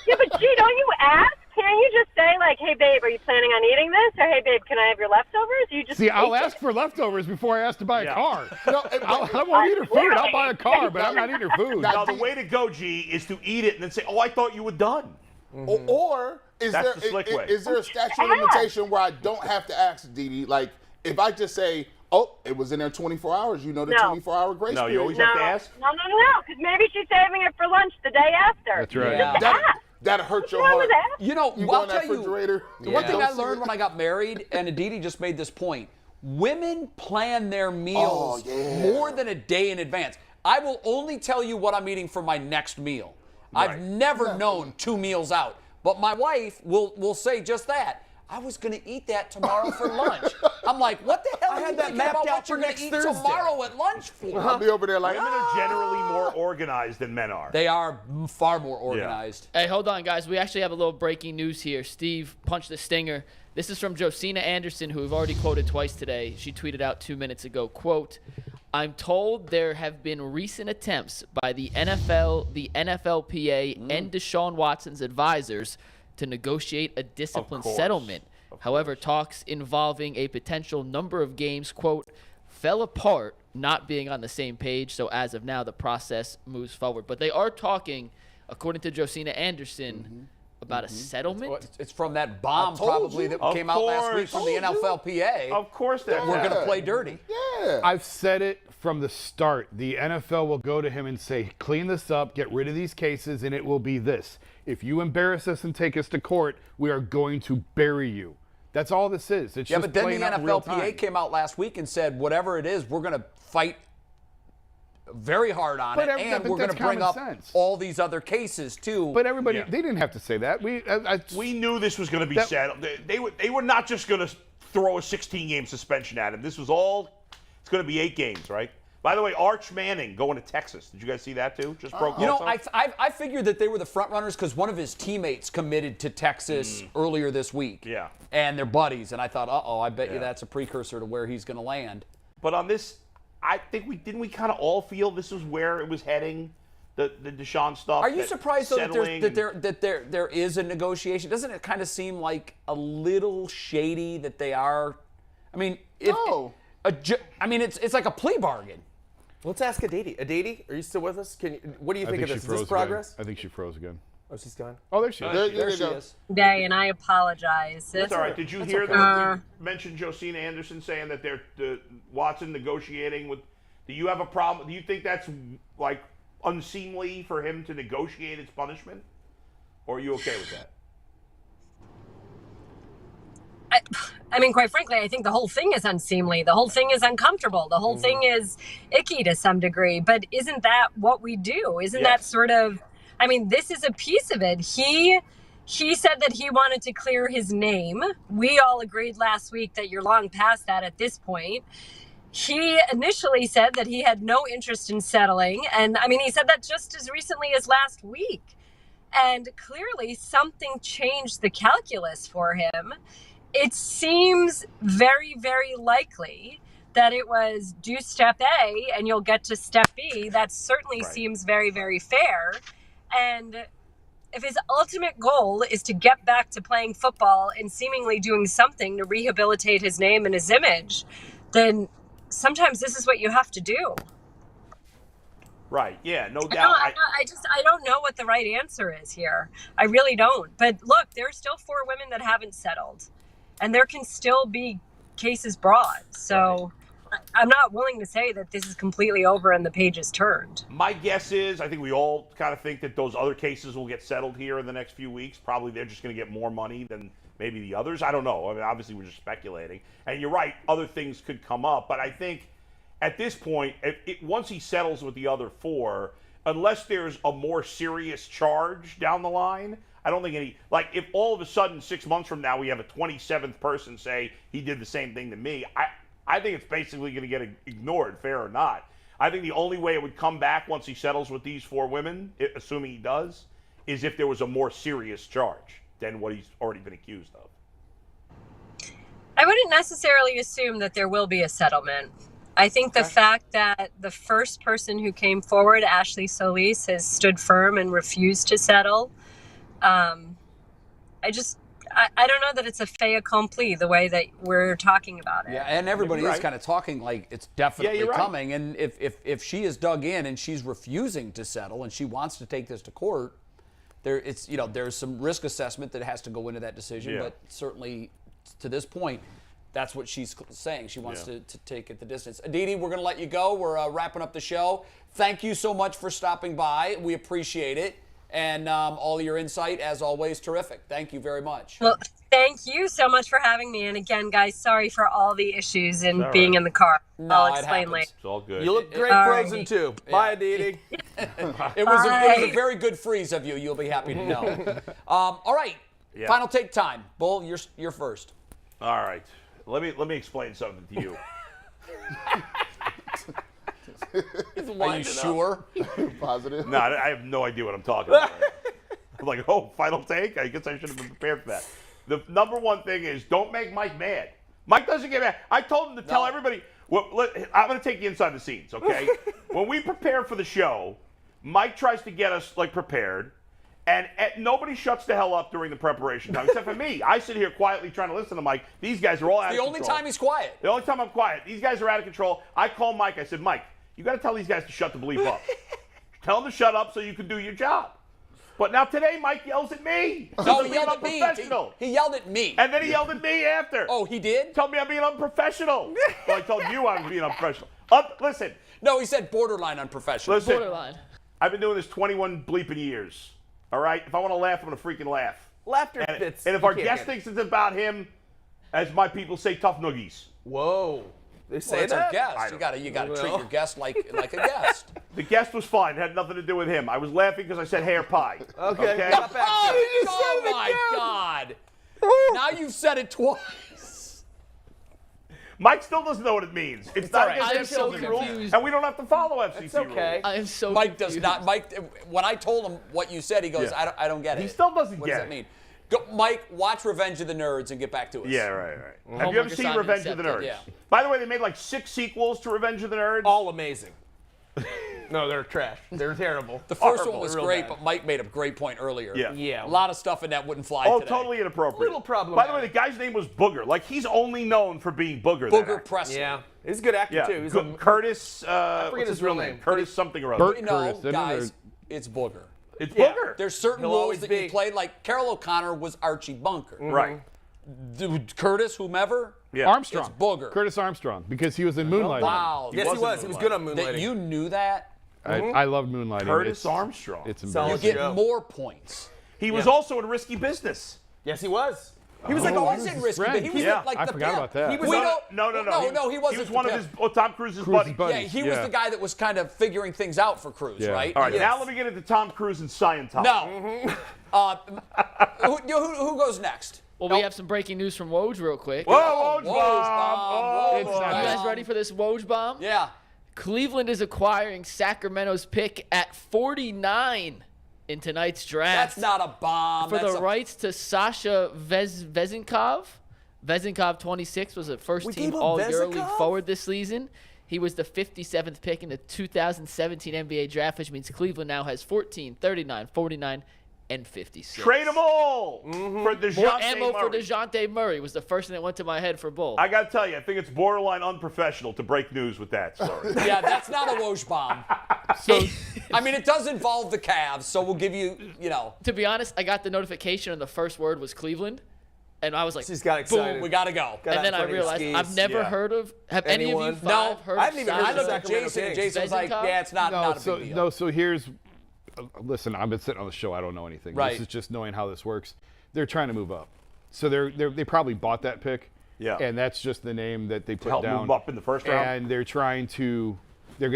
Yeah, but gee, don't you ask? Can't you just say like, "Hey, babe, are you planning on eating this?" Or "Hey, babe, can I have your leftovers?" You just See, I'll take ask for leftovers before I ask to buy a Yeah. car. No, I won't eat her food. I'll buy a car, but I'm not eating her food. Now, the way to go, G, is to eat it and then say, oh, I thought you were done. Or is That's there the slick way. is there a statute of limitation where I don't have to ask, Didi? Like if I just say, "Oh, it was in there 24 hours," you know the No. 24-hour grace No, period. you always No, have to ask. no, because maybe she's saving it for lunch the day after. That's right. Yeah. Just ask. That'll hurt your What's wrong heart. with that? You know, You go I'll in that tell you. refrigerator. The one thing Don't I see learned it. when I got married, and Aditi just made this point, women plan their meals more than a day in advance. I will only tell you what I'm eating for my next meal. Right. I've never known 2 meals out. But my wife will say just that. I was going to eat that tomorrow for lunch. I'm like, what the hell? I are had you that thinking mapped about out what you're for going to eat next Thursday. tomorrow at lunch for? I'll be over there like, Women are generally more organized than men are. They are far more organized. Hey, hold on, guys. We actually have a little breaking news here. Steve punched the stinger. This is from Josina Anderson, who we've already quoted twice today. She tweeted out 2 minutes ago, quote, I'm told there have been recent attempts by the NFL, the NFLPA, and Deshaun Watson's advisors to negotiate a discipline settlement. However, talks involving a potential number of games, quote, fell apart, not being on the same page. So as of now, the process moves forward. But they are talking, according to Josina Anderson, about a settlement. It's from that bomb probably that Of came out last week from the NFLPA. Of course that We're going to play dirty. yeah. I've said it from the start. The NFL will go to him and say, clean this up, get rid of these cases, and it will be this. If you embarrass us and take us to court, we are going to bury you. That's all this is. It's Yeah, just but then playing the out in real NFLPA time. came out last week and said, whatever it is, we're going to fight very hard on But it, every- and but we're going to that's bring up common sense. all these other cases, too. But everybody, Yeah. they didn't have to say that. We knew this was going to be That- settled. They were not just going to throw a 16-game suspension at him. This was all. It's going to be 8 games, right? By the way, Arch Manning going to Texas. Did you guys see that too? Just broke. You know, also? I figured that they were the front runners because one of his teammates committed to Texas earlier this week. Yeah. And they're buddies, and I thought, I bet you Yeah. that's a precursor to where he's going to land. But on this, I think we kind of all feel this was where it was heading. The Deshaun stuff. Are you surprised though that there? there is a negotiation? Doesn't it kind of seem like a little shady that they are? I mean, No. it's like a plea bargain. Let's ask Aditi. Aditi, are you still with us? What do you I think think of she this? Is froze this progress? again. I think she froze again. Oh, she's gone. Oh, there she is. There you she go. is. Day, and I apologize. That's all right. Did you hear okay. that you mentioned Josina Anderson saying that they're Watson negotiating with? Do you have a problem? Do you think that's like unseemly for him to negotiate his punishment, or are you okay with that? I mean, quite frankly, I think the whole thing is unseemly. The whole thing is uncomfortable. The whole thing is icky to some degree. But isn't that what we do? Isn't that sort of, I mean, this is a piece of it. He said that he wanted to clear his name. We all agreed last week that you're long past that at this point. He initially said that he had no interest in settling. And I mean, he said that just as recently as last week. And clearly something changed the calculus for him. It seems very, very likely that it was do step A and you'll get to step B. That certainly seems very, very fair. And if his ultimate goal is to get back to playing football and seemingly doing something to rehabilitate his name and his image, then sometimes this is what you have to do. Right. Yeah. No doubt. I don't know what the right answer is here. I really don't. But look, there are still 4 women that haven't settled. And there can still be cases brought. So I'm not willing to say that this is completely over and the page is turned. My guess is, I think we all kind of think that those other cases will get settled here in the next few weeks. Probably they're just going to get more money than maybe the others. I don't know. I mean, obviously we're just speculating. And you're right, other things could come up. But I think at this point, once he settles with the other 4, unless there's a more serious charge down the line, I don't think if all of a sudden 6 months from now we have a 27th person say he did the same thing to me, I think it's basically going to get ignored, fair or not. I think the only way it would come back once he settles with these 4 women, assuming he does, is if there was a more serious charge than what he's already been accused of. I wouldn't necessarily assume that there will be a settlement. I think the fact that the first person who came forward, Ashley Solis, has stood firm and refused to settle. I don't know that it's a fait accompli the way that we're talking about it. Yeah, and everybody You're is right. kind of talking like it's definitely you're right. coming. And if she is dug in and she's refusing to settle and she wants to take this to court, there's some risk assessment that has to go into that decision. Yeah. But certainly to this point, that's what she's saying. She wants to take it the distance. Aditi, we're going to let you go. We're wrapping up the show. Thank you so much for stopping by. We appreciate it. And all your insight, as always, terrific. Thank you very much. Well, Thank you so much for having me. And again, guys, sorry for all the issues and being in the car. No, I'll it explain happens. later. It's all good. You look great All frozen right. too. Bye, Aditi. It was a very good freeze of you. You'll be happy to know. All right. Yeah. Final take time. Bull, you're first. All right. Let me explain something to you. Are you sure? Positive. No, I have no idea what I'm talking about. I'm like, oh, final take? I guess I should have been prepared for that. The number one thing is don't make Mike mad. Mike doesn't get mad. I told him to tell everybody. I'm going to take you inside the scenes, okay? When we prepare for the show, Mike tries to get us prepared, and nobody shuts the hell up during the preparation time except for me. I sit here quietly trying to listen to Mike. These guys are all out of control. The only time he's quiet. The only time I'm quiet. These guys are out of control. I call Mike. I said, Mike, you got to tell these guys to shut the bleep up. Tell them to shut up so you can do your job. But now today, Mike yells at me. No, I'm he being yelled at me. unprofessional. He yelled at me. And then he yelled at me after. Oh, he did? Told me I'm being unprofessional. Well, I told you I was being unprofessional. Listen. No, he said borderline unprofessional. Listen. Borderline. I've been doing this 21 bleeping years. All right? If I want to laugh, I'm going to freaking laugh. Laughter And fits. if You our can't guest get it. thinks it's about him, as my people say, tough noogies. Whoa. They Well, say it's our that? guest. You got to treat your guest like a guest. The guest was fine. It had nothing to do with him. I was laughing because I said hair pie. Okay. Got back to it. Oh my God! Now you've said it twice. Mike still doesn't know what it means. It's all not right. against I'm so FCC rules, confused. and we don't have to follow FCC It's okay. rules. I am so Mike does confused. not. Mike, when I told him what you said, he goes, Yeah. I don't get it. He still doesn't What get does it. that mean? Go, Mike, watch Revenge of the Nerds and get back to us. Yeah, right. Have you Homework ever seen assignment Revenge of the Nerds? accepted, yeah. By the way, they made like 6 sequels to Revenge of the Nerds. All amazing. No, they're trash. They're terrible. The first Horrible. one was Real great, bad. but Mike made a great point earlier. Yeah. Yeah. A lot of stuff in that wouldn't fly Oh, today. totally inappropriate. Little problem. By the way, the guy's name was Booger. Like, he's only known for being Booger. that Booger actor. Presley. Yeah. He's a good actor, Yeah. too. He's Curtis. forget What's his real name. Curtis something or other. Burt No, Curtis, isn't it? guys, it's Booger. It's Yeah. Booger. There's certain He'll roles always that be. you play. Like Carol O'Connor was Archie Bunker. Right. Dude, Curtis, whomever. Yeah. Armstrong. It's Booger. Curtis Armstrong, because he was in Moonlighting. Wow. Yes, he wasn't was. He was good on That Moonlighting. you knew that. I love Moonlighting. Curtis It's- Armstrong. It's You embarrassing. get Joe. more points. He was Yeah. also in Risky Business. Yes, he was. He was like Oh, always he was in his Risky, friend. but he was Yeah. like I the forgot pimp. about that. We was don't. No. No, he wasn't. He was one the of pimp. Tom Cruise's Cruise's buddies. buddy. Yeah, he was Yeah. the guy that was kind of figuring things out for Cruise, Yeah. right? All right, Yes. now let me get into Tom Cruise and Scientology. No. Who goes next? Well, we have some breaking news from Woj real quick. Whoa, Woj Woj bomb. bomb. Woj It's Oh, not You Woj guys ready for this Woj bomb? Yeah. Cleveland is acquiring Sacramento's pick at 49 in tonight's draft. That's not a bomb. for That's the rights to Sasha Vezinkov. Vezinkov, 26, was a gave first-team him All-EuroLeague Vezinkov? forward this season. He was the 57th pick in the 2017 NBA draft, which means Cleveland now has 14, 39, 49, and 56. Trade them all for More DeJounte ammo for Murray. DeJounte Murray was the first thing that went to my head for Bull. I got to tell you, I think it's borderline unprofessional to break news with that story. Yeah, that's not a Woj bomb. I mean, it does involve the Cavs, so we'll give you, To be honest, I got the notification and the first word was Cleveland, and I was like, Just got excited. boom, we got to go. Got and then I out in front of his realized skis. I've never Yeah. heard of. Have any of you Anyone? five heard I of haven't even heard I of Sasha looked at Sacramento Jason, and Kings. Jason was like, Vezinkov? yeah, it's not a big deal. So here's, listen, I've been sitting on the show. I don't know anything. Right. This is just knowing how this works. They're trying to move up. So they probably bought that pick. Yeah. And that's just the name that they put help down. move up in the first round? And they're going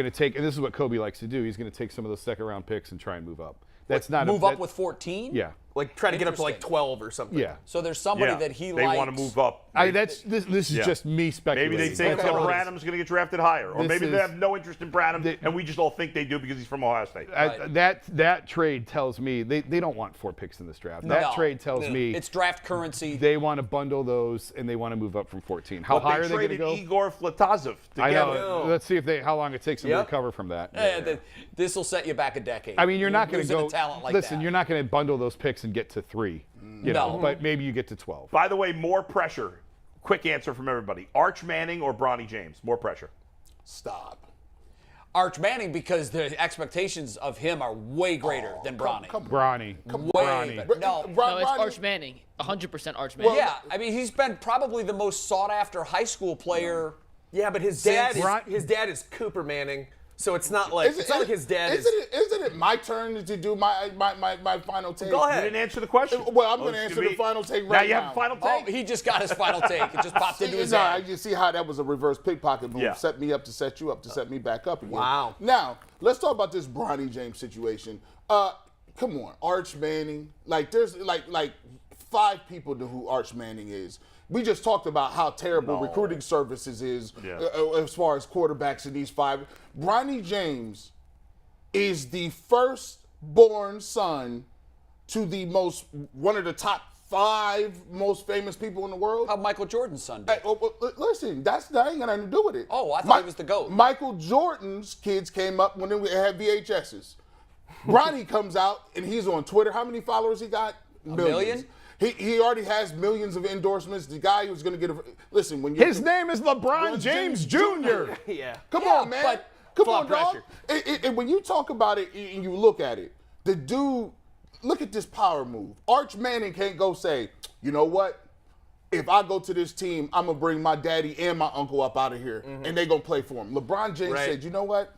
to take, and this is what Kobe likes to do. He's going to take some of those second round picks and try and move up. That's not Move a, up with 14? Yeah. Like, try to get up to like Interesting. 12 or something. Yeah. So there's somebody Yeah. that he They likes. want to move up. This is Yeah. just me speculating. Maybe they think That's that all it is. Branham's going to get drafted higher. Or This maybe they is- have no interest in Branham, They- and we just all think they do because he's from Ohio State. That trade tells me they don't want 4 picks in this draft. That No. trade tells me It's draft currency. they want to bundle those and they want to move up from 14. How But high are they they going to traded go? Igor Flatazov to I get know. him. Let's see how long it takes them to Yep. recover from that. This will set you back a decade. I mean, you're not going to losing go. a talent like listen, that. you're not going to bundle those picks and get to 3. You know, No. but maybe you get to 12. By the way, more pressure. Quick answer from everybody. Arch Manning or Bronny James? More pressure. Stop. Arch Manning, because the expectations of him are way greater than Bronny. Bronny. Way better. No. No, it's Arch Manning. 100% Arch Manning. Yeah, I mean, he's been probably the most sought-after high school player. Yeah, but his Since- dad is Cooper Manning. So it's not like his dad is. Isn't it my turn to do my final take? Go ahead. You didn't answer the question. Well, I'm going to answer the final take right now. Now you have a final take? Oh, he just got his final take. It just popped into his I head. you see how that was a reverse pickpocket move. Yeah. Set me up to set you up to set me back up again. Wow. Now, let's talk about this Bronny James situation. Come on, Arch Manning. Like, there's like 5 people know who Arch Manning is. We just talked about how terrible recruiting services is as far as quarterbacks in these 5. Bronny James is the first-born son to one of the top 5 most famous people in the world. How Michael Jordan's son did. Listen, that ain't got nothing to do with it. Oh, I thought he was the GOAT. Michael Jordan's kids came up when they had VHSs. Bronny comes out and he's on Twitter. How many followers he got? Million? He already has millions of endorsements. The guy who's going to get listen when His name is LeBron James Jr. Yeah. Come on, man. but Come full on, dog. pressure. And when you talk about it and you look at it, the dude, look at this power move. Arch Manning can't go say, you know what? If I go to this team, I'm going to bring my daddy and my uncle up out of here, and they're going to play for him. LeBron James said, you know what?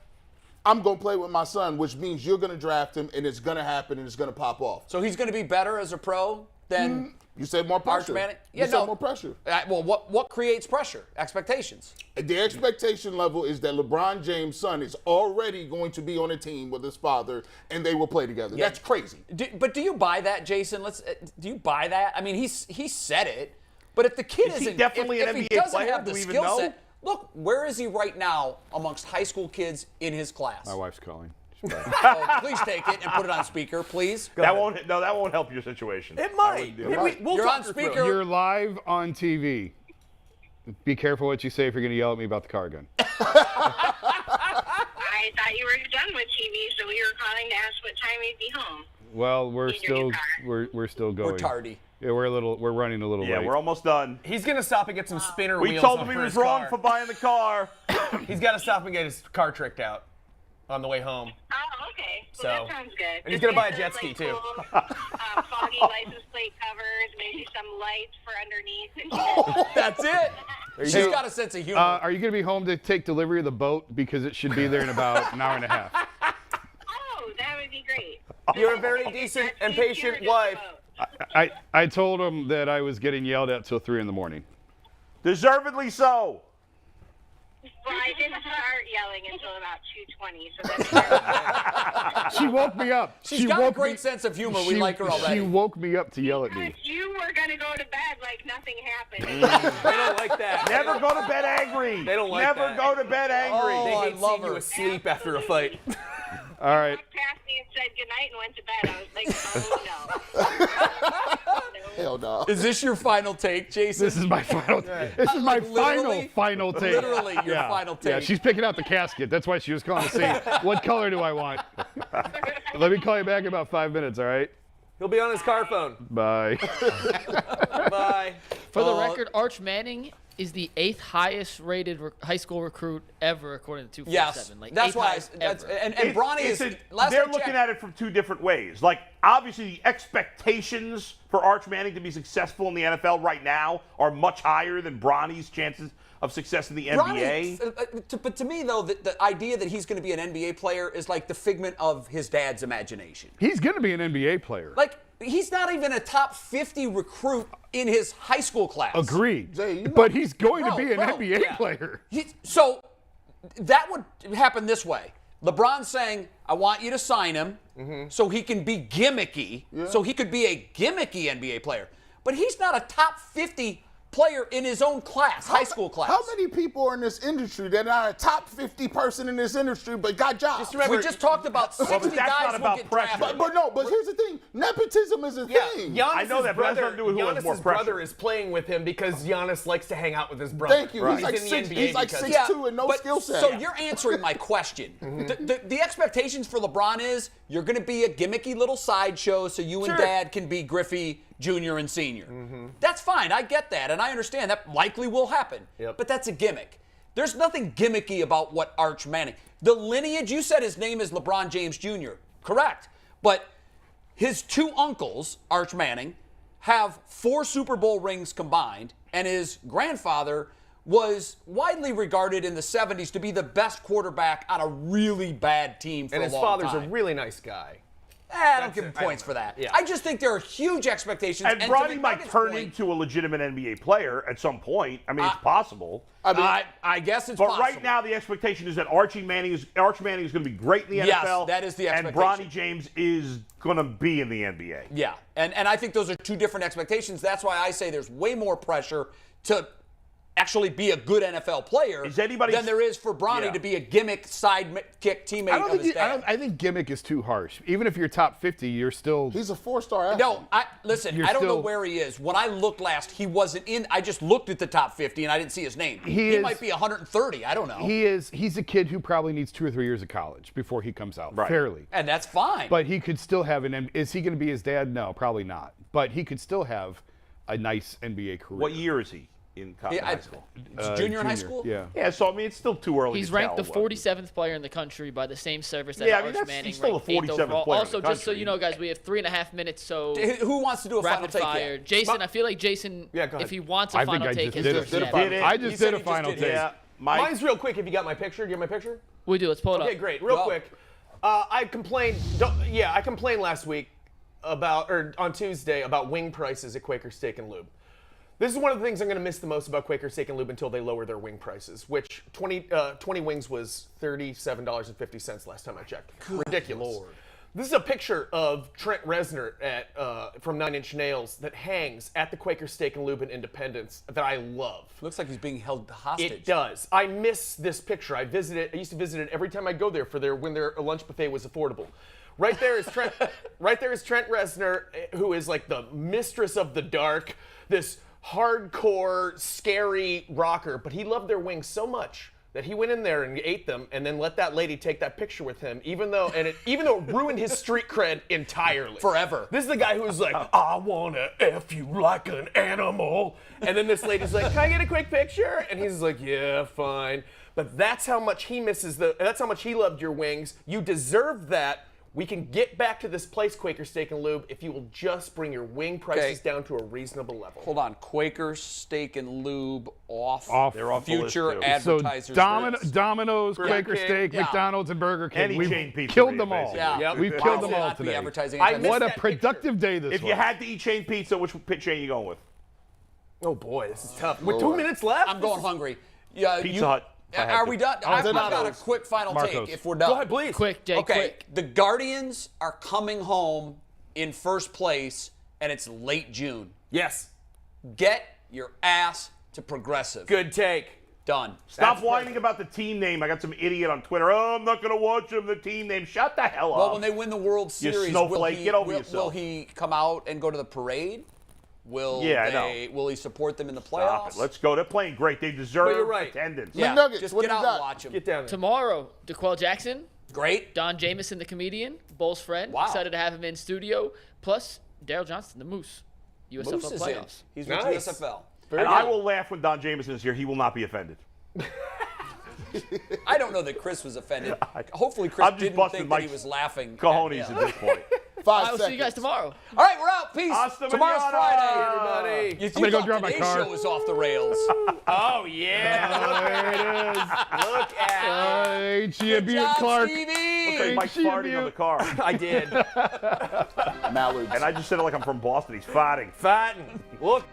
I'm going to play with my son, which means you're going to draft him, and it's going to happen, and it's going to pop off. So he's going to be better as a pro than You said more pressure. Arch Manning? You said more pressure. Well, what creates pressure? Expectations. The expectation level is that LeBron James' son is already going to be on a team with his father, and they will play together. That's crazy. But do you buy that, Jason? Do you buy that? I mean, he said it, but if the kid Is he isn't definitely if an he NBA doesn't player? have the Do we even skill know? set, look, where is he right now amongst high school kids in his class? My wife's calling. Oh, please take it and put it on speaker, please. That won't help your situation. It might. We'll You're talk on her speaker. through it. You're live on TV. Be careful what you say if you're going to yell at me about the car gun. I thought you were done with TV, so we were calling to ask what time you'd be home. Well, we're In your still new car. we're still going. We're tardy. Yeah, we're running a little Yeah, late. we're almost done. He's going to stop and get some spinner We wheels told on him he for was his wrong car. for buying the car. He's got to stop and get his car tricked out on the way home. Oh, okay. Well, So- that sounds good. and he's Just gonna buy a get jet those, ski, too. Cool, foggy license plate covers, maybe some lights for underneath. That's it. She's got a sense of humor. Are you going to be home to take delivery of the boat? Because it should be there in about an hour and a half. Oh, that would be great. You're a very decent and patient wife. I told him that I was getting yelled at till 3 in the morning. Deservedly so. Well, I didn't start yelling until about 2:20, so that's She woke me up. She's got a great sense of humor. We like her already. She woke me up to yell at me. You were going to go to bed like nothing happened. They don't like that. Never go to bed angry. They don't like Never that. go to bed angry. Oh, They I hate love seeing you her. asleep after a fight. All right. Walked past me and said goodnight and went to bed. I was like, oh, no. Hell no. Is this your final take, Jason? This is my final. This is my literally- final take. literally your final take. Yeah, she's picking out the casket. That's why she was calling to see what color do I want. Let me call you back in about 5 minutes. All right. He'll be on his car phone. Bye. Bye. For the record, Arch Manning is the 8th highest rated high school recruit ever, according to 247. Yes, that's why. And Bronny is. Last they're I looking checked- at it from 2 different ways. Like, obviously, the expectations for Arch Manning to be successful in the NFL right now are much higher than Bronny's chances of success in the NBA. But to me, though, the idea that he's going to be an NBA player is like the figment of his dad's imagination. He's going to be an NBA player. Like, he's not even a top 50 recruit in his high school class. Agreed. Jay, you know- But he's going to be an Bro, NBA yeah. player. So that would happen this way. LeBron saying, I want you to sign him so he can be gimmicky, so he could be a gimmicky NBA player. But he's not a top 50 player in his own class, high school class. How many people are in this industry that are a top 50 person in this industry but got jobs? We just talked about 60 but that's guys not will about get pressure. drafted. But here's the thing. Nepotism is a thing. I know that, but that's nothing to do with who has more Giannis's pressure. brother is playing with him because Giannis likes to hang out with his brother. Thank you. He's like in the six- NBA he's like because- 6'2" and no but- skill set. So you're answering my question. The expectations for LeBron is you're going to be a gimmicky little sideshow so you and Sure. Dad can be Griffey Jr. and Sr. That's fine. I get that, and I understand that likely will happen. Yep. But that's a gimmick. There's nothing gimmicky about what Arch Manning. The lineage, you said his name is LeBron James Jr. Correct. But his 2 uncles, Arch Manning, have 4 Super Bowl rings combined, and his grandfather was widely regarded in the 70s to be the best quarterback on a really bad team for a long time. And his father's a really nice guy. I don't give him points for that. Yeah. I just think there are huge expectations. And Bronny might turn into a legitimate NBA player at some point. I mean, it's possible. I guess it's possible. But right now, the expectation is that Arch Manning is going to be great in the NFL. Yes, that is the expectation. And Bronny James is going to be in the NBA. Yeah, and I think those are two different expectations. That's why I say there's way more pressure to actually be a good NFL player than there is for Bronny to be a gimmick sidekick teammate of his dad. I think gimmick is too harsh. Even if you're top 50, you're still. He's a 4-star athlete. No, listen, I don't know where he is. When I looked last, he wasn't in. I just looked at the top 50 and I didn't see his name. He might be 130. I don't know. He's a kid who probably needs 2 or 3 years of college before he comes out. Right. Fairly. And that's fine. But he could still have is he going to be his dad? No, probably not. But he could still have a nice NBA career. What year is he in high school? Junior in high school? Yeah. Yeah, so I mean, it's still too early He's to ranked tell. the 47th player in the country by the same service that Arch Manning he's still ranked the 8th 47th overall. player in Also, the just so country. you know, guys, we have 3.5 minutes, so Who wants to do a final rapid take? fire. Yet? Jason, I feel like Jason, Yeah, go ahead. if he wants I a think final I take, just his did first it. step. I just did a just final did take. his. Yeah, Mike. Mine's real quick. If you got my picture, do you have my picture? We do. Let's pull it up. Okay, great. Real Go. quick. I complained. I complained last week on Tuesday about wing prices at Quaker Steak and Lube. This is one of the things I'm going to miss the most about Quaker Steak and Lube until they lower their wing prices, which 20 wings was $37.50 last time I checked. Ridiculous. Lord. This is a picture of Trent Reznor from 9 Inch Nails that hangs at the Quaker Steak and Lube in Independence that I love. Looks like he's being held hostage. It does. I miss this picture. I used to visit it every time I go there when their lunch buffet was affordable. Right there is Trent. Right there is Trent Reznor, who is like the mistress of the dark, this hardcore, scary rocker. But he loved their wings so much that he went in there and ate them, and then let that lady take that picture with him, even though it ruined his street cred entirely. Forever. This is the guy who's like, I wanna F you like an animal. And then this lady's like, can I get a quick picture? And he's like, yeah, fine. But that's how much he misses that's how much he loved your wings. You deserve that. We can get back to this place, Quaker Steak and Lube, if you will just bring your wing prices down to a reasonable level. Hold on. Quaker Steak and Lube off. They're off the future list, too. advertisers. So Domino's, Burger Quaker King, Steak, yeah. McDonald's, and Burger King. Any We've chain pizzeria, killed them all. basically. Yeah. Yep. We've Why killed would them all not be today. advertising I against missed What a that productive day this If was. you had to eat chain pizza, which chain are you going with? Oh boy, this is tough. With 2 minutes left? I'm going hungry. Yeah, Pizza Hut. Are we done? I've got a Marcos. quick final take Marcos. if we're done. Go ahead, please. Quick, Jay, Okay, quick. the Guardians are coming home in first place, and it's late June. Yes. Get your ass to Progressive. Good take. Done. Stop whining about the team name. I got some idiot on Twitter. Oh, I'm not going to watch him, the team name. Shut the hell up. Well, when they win the World You Series, snowflake, get over will yourself. he come out and go to the parade? Will he support them in the playoffs? Stop it. Let's go. They're playing great. They deserve you're right. attendance. Yeah, McNuggets, just what get do you out got? and watch them. Get down there. Tomorrow, DeQuell Jackson, Great. Don Jamieson, the comedian, Bull's friend. Wow. Excited to have him in studio. Plus, Daryl Johnston, the Moose. USFL Moose is in. playoffs. He's with Nice. USFL. And I will laugh when Don Jameson is here. He will not be offended. I don't know that Chris was offended. Hopefully, Chris I'm just didn't busting think that he Mike's was laughing. Cojones at at this point. 5 I will seconds. see you guys tomorrow. All right, we're out. Peace. Hasta Tomorrow's mañana, Friday. Everybody. You gonna go thought drive my today's car. show was off the rails. Oh, yeah. Look at it. H.E.B. Good and job, Clark. Stevie. Looks like Mike's She and farting you. on the car. I did. Mallards. And I just said it like I'm from Boston. He's farting. Fatten. Look.